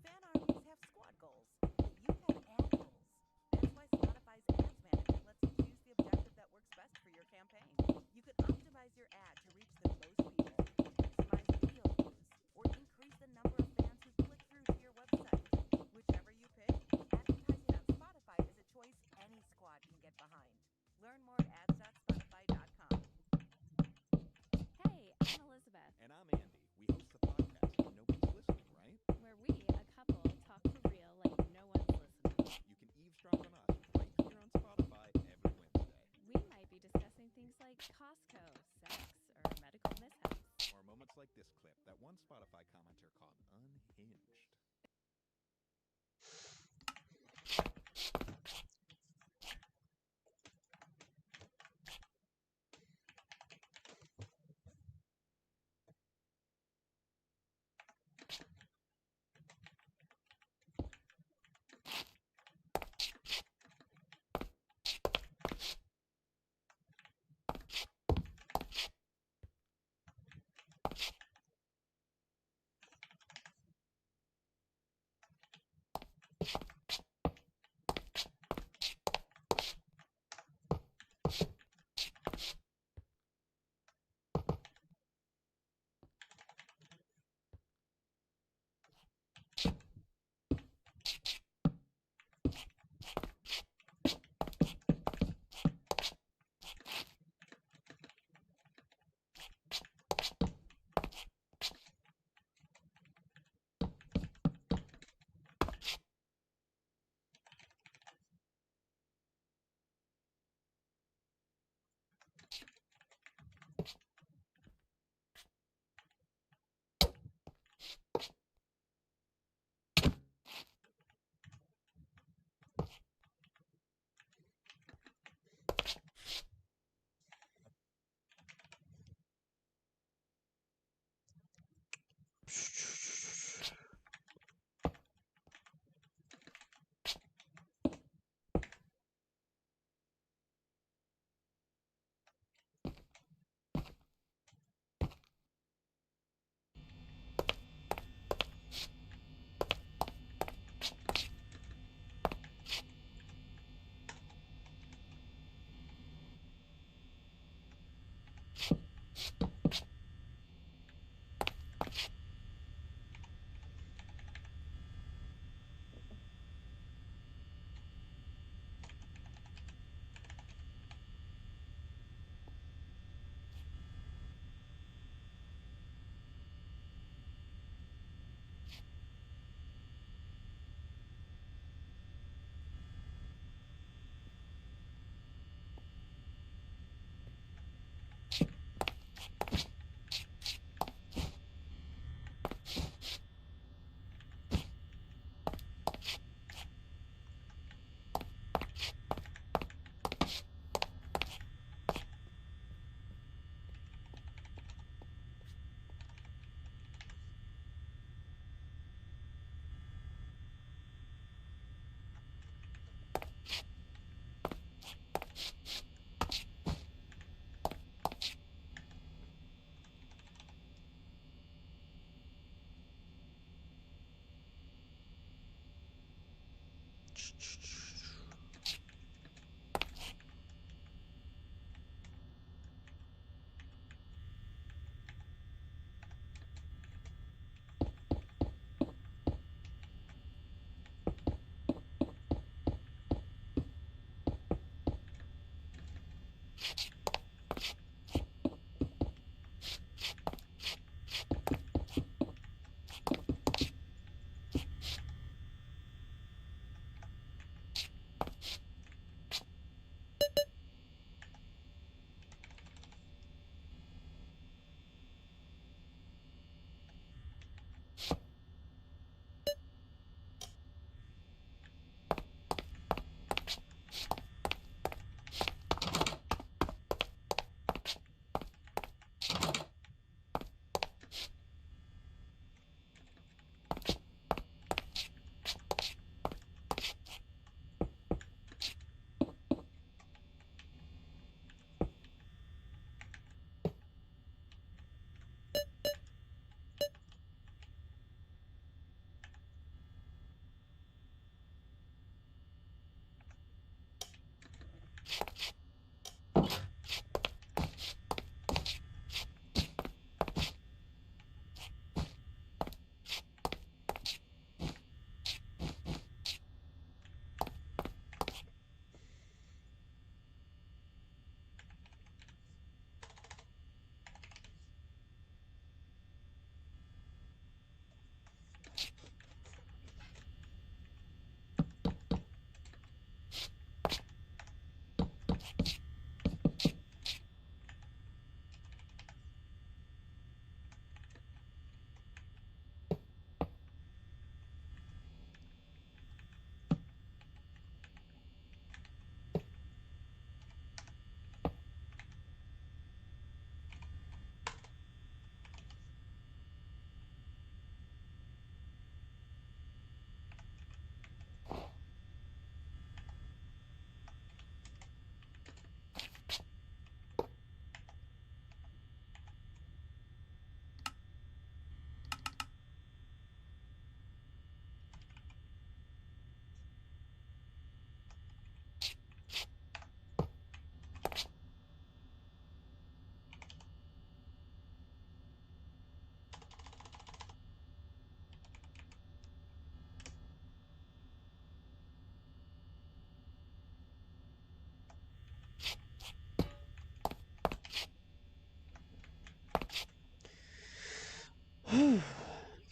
Fan armies have squad goals, but you have ad goals. That's why Spotify's Ads Manager lets you choose the objective that works best for your campaign. You could optimize your ad to reach the most people, maximize video views, or increase the number of fans who click through to your website. Whichever you pick, advertising on Spotify is a choice any squad can get behind. Learn more at ads.spotify.com. Hey, I'm Elizabeth. And I'm Andy. We host the podcast when nobody's listening, right? Where we, a couple, talk for real like no one's listening. You can eavesdrop on us right here on Spotify every Wednesday. We might be discussing things like Costco, sex, or medical mishaps. Or moments like this clip that one Spotify commenter called unhinged.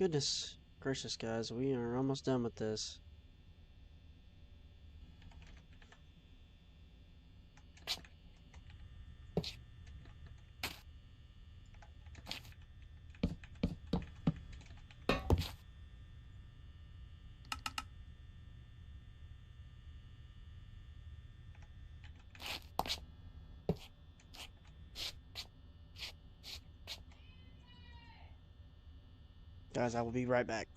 Goodness gracious, guys, we are almost done with this. Guys, I will be right back.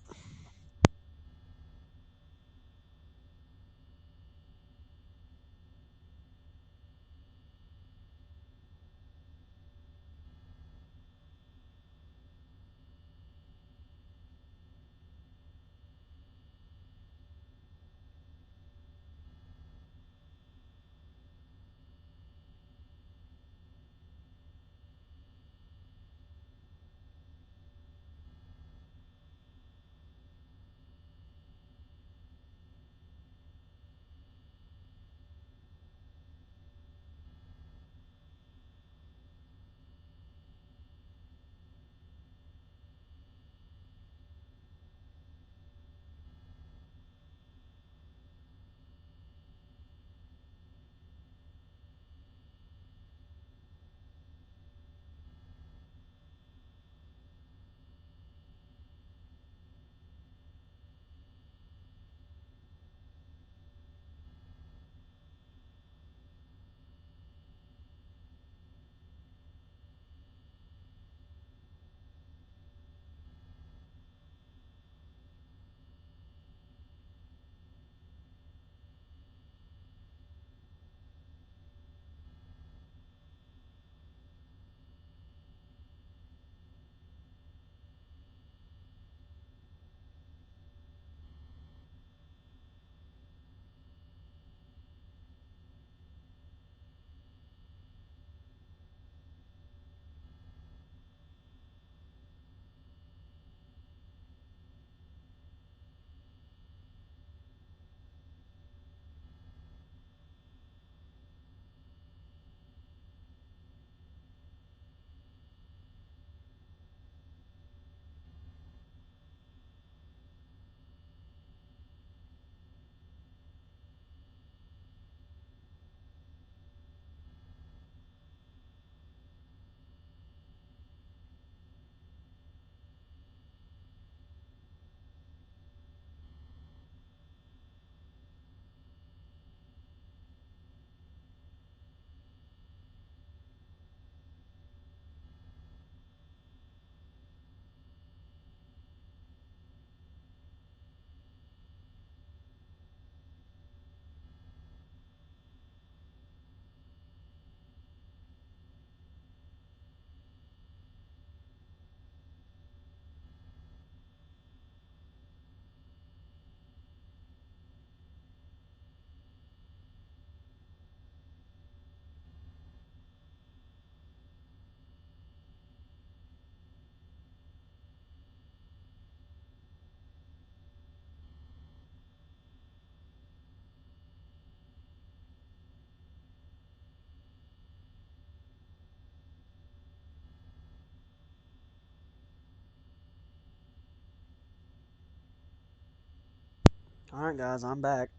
Alright guys, I'm back.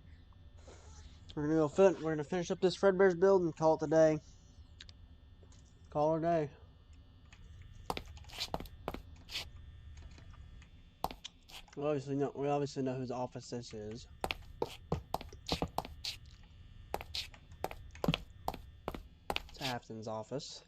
We're gonna finish up this Fredbear's build and call it a day. Call it a day. We obviously know whose office this is. It's Afton's office.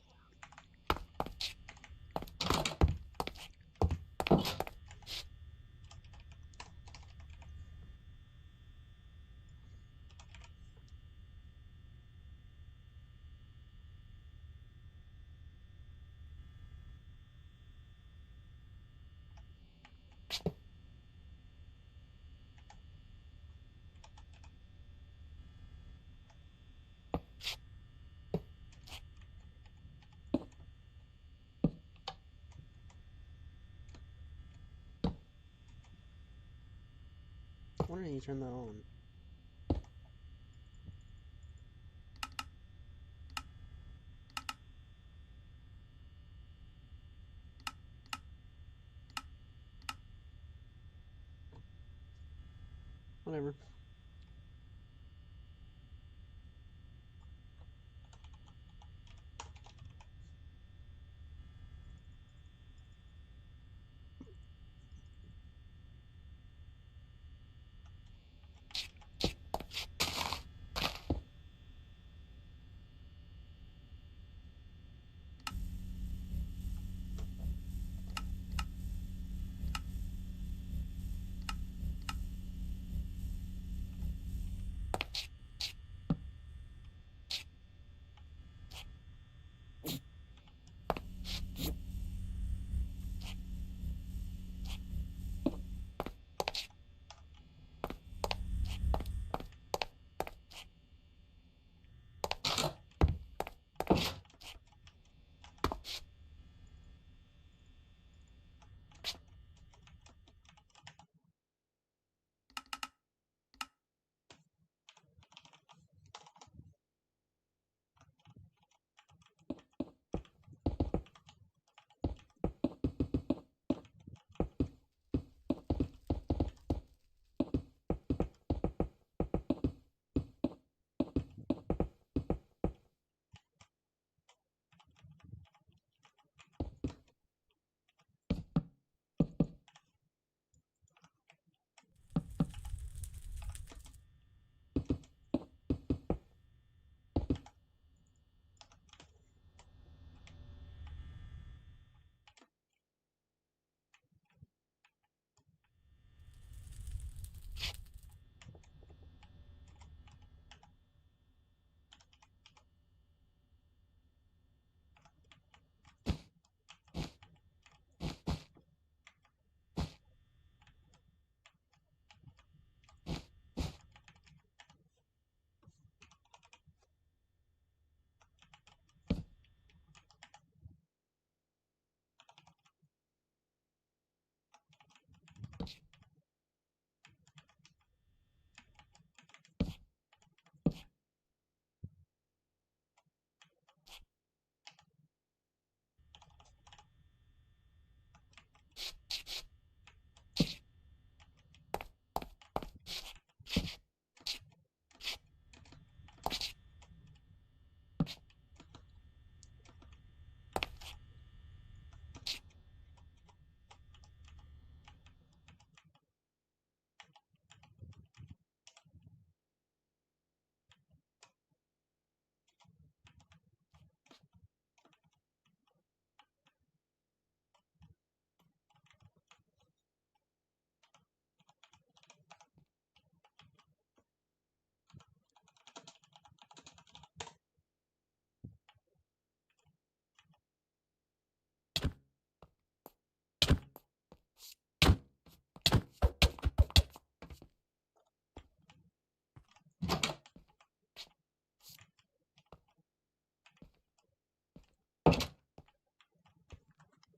Why didn't you turn that on? Whatever.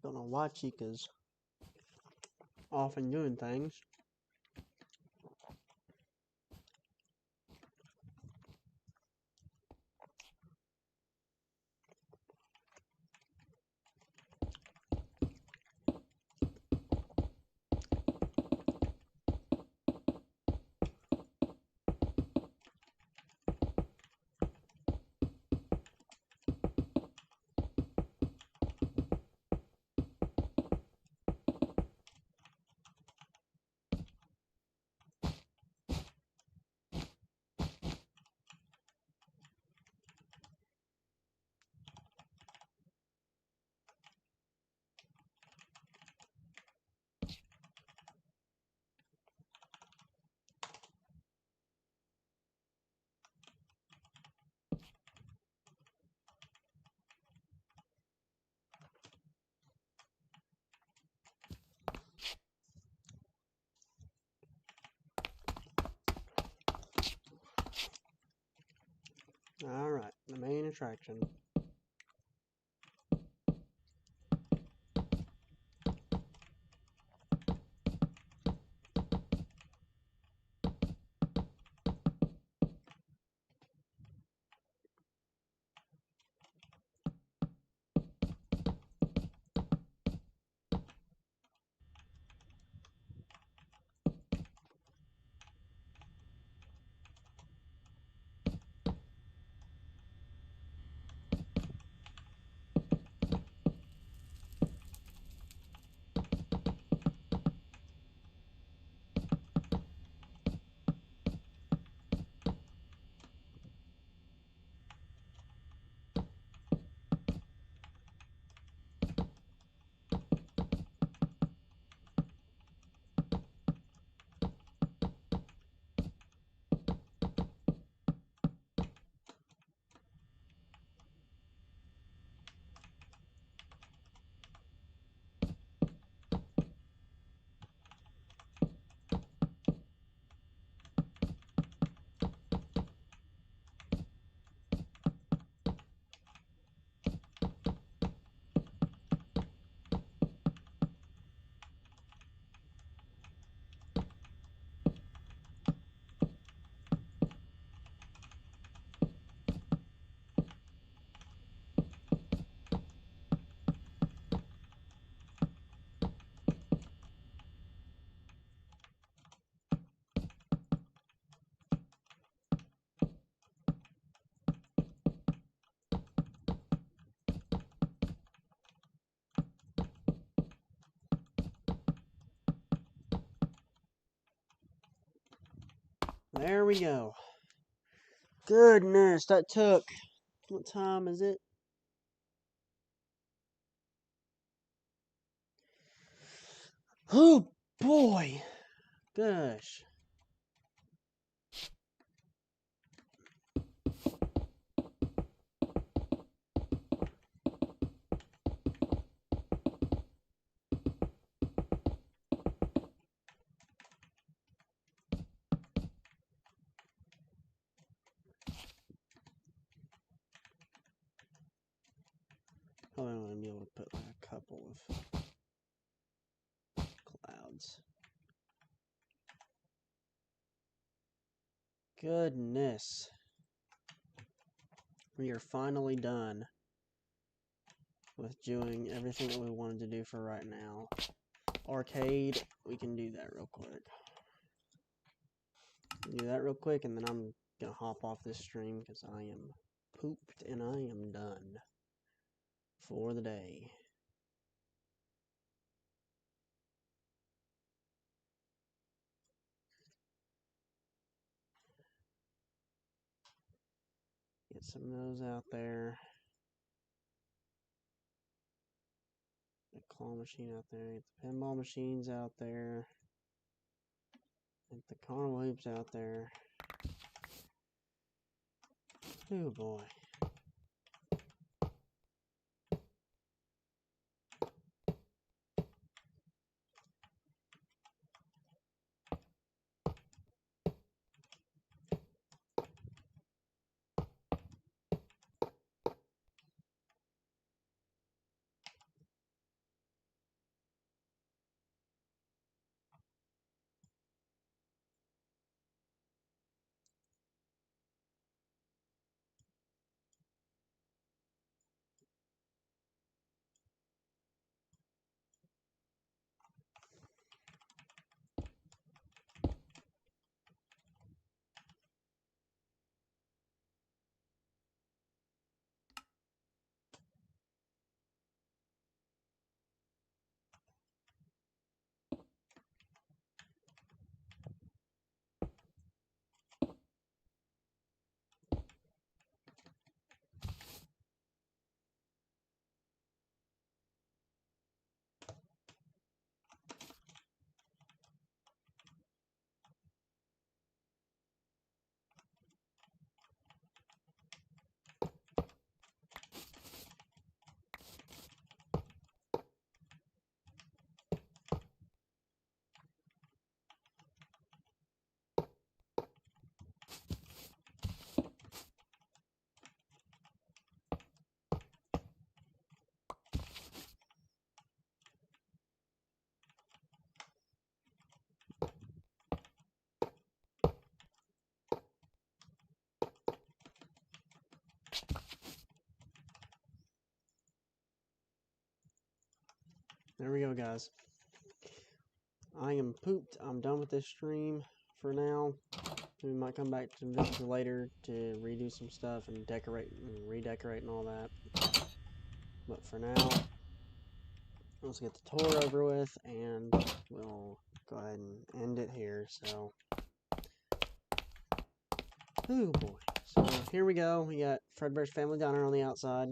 Don't know why Chica's off and doing things. attraction. There we go. Goodness, that took... What time is it? Oh, boy. Gosh. Probably only be able to put like a couple of clouds. Goodness. We are finally done with doing everything that we wanted to do for right now. Arcade, we can do that real quick. Do that real quick, and then I'm gonna hop off this stream because I am pooped and I am done for the day. Get some of those out there. The claw machine out there. Get the pinball machines out there. Get the carnival hoops out there. Oh boy. There we go, guys. I am pooped. I'm done with this stream for now. We might come back to visit you later to redo some stuff and decorate and redecorate and all that. But for now, let's get the tour over with, and we'll go ahead and end it here. So, oh boy. So here we go. We got Fredbear's Family Diner on the outside.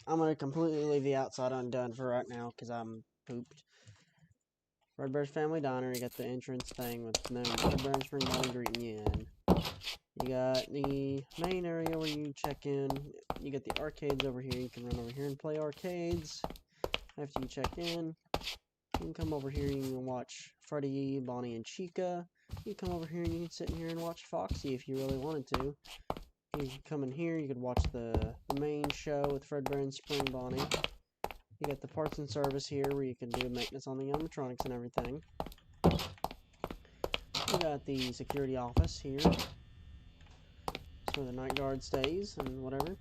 I'm going to completely leave the outside undone for right now because I'm pooped. Fredbear's Family Diner, you got the entrance thing with no Fredbear and Spring Bonnie greeting you in. You got the main area where you check in. You got the arcades over here. You can run over here and play arcades after you check in. You can come over here and you can watch Freddy, Bonnie, and Chica. You can come over here and you can sit in here and watch Foxy if you really wanted to. You can come in here, you could watch the main show with Fredbear and Spring Bonnie. You got the parts and service here where you can do maintenance on the animatronics and everything. You got the security office here. That's where the night guard stays and whatever.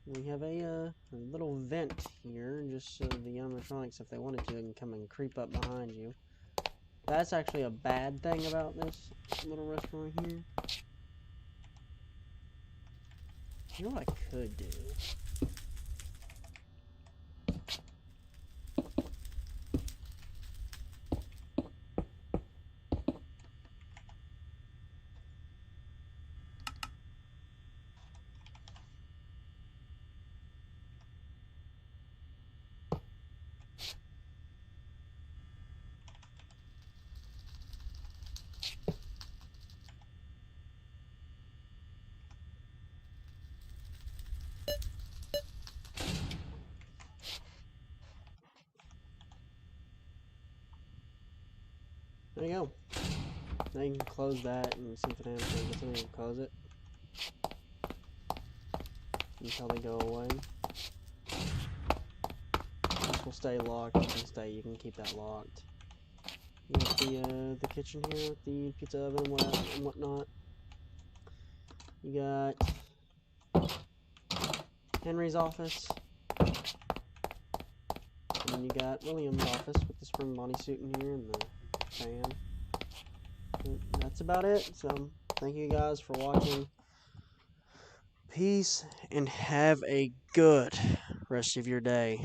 We have a little vent here just so the animatronics, if they wanted to, can come and creep up behind you. That's actually a bad thing about this little restaurant here. You know what I could do? There you go. Now you can close that and see if it happens. You can close it until they go away. This will stay locked. You can keep that locked. You got the kitchen here with the pizza oven and whatnot. You got Henry's office. And then you got William's office with the Spring Bonnie suit in here and the fan. And that's about it. So, thank you guys for watching. Peace and have a good rest of your day.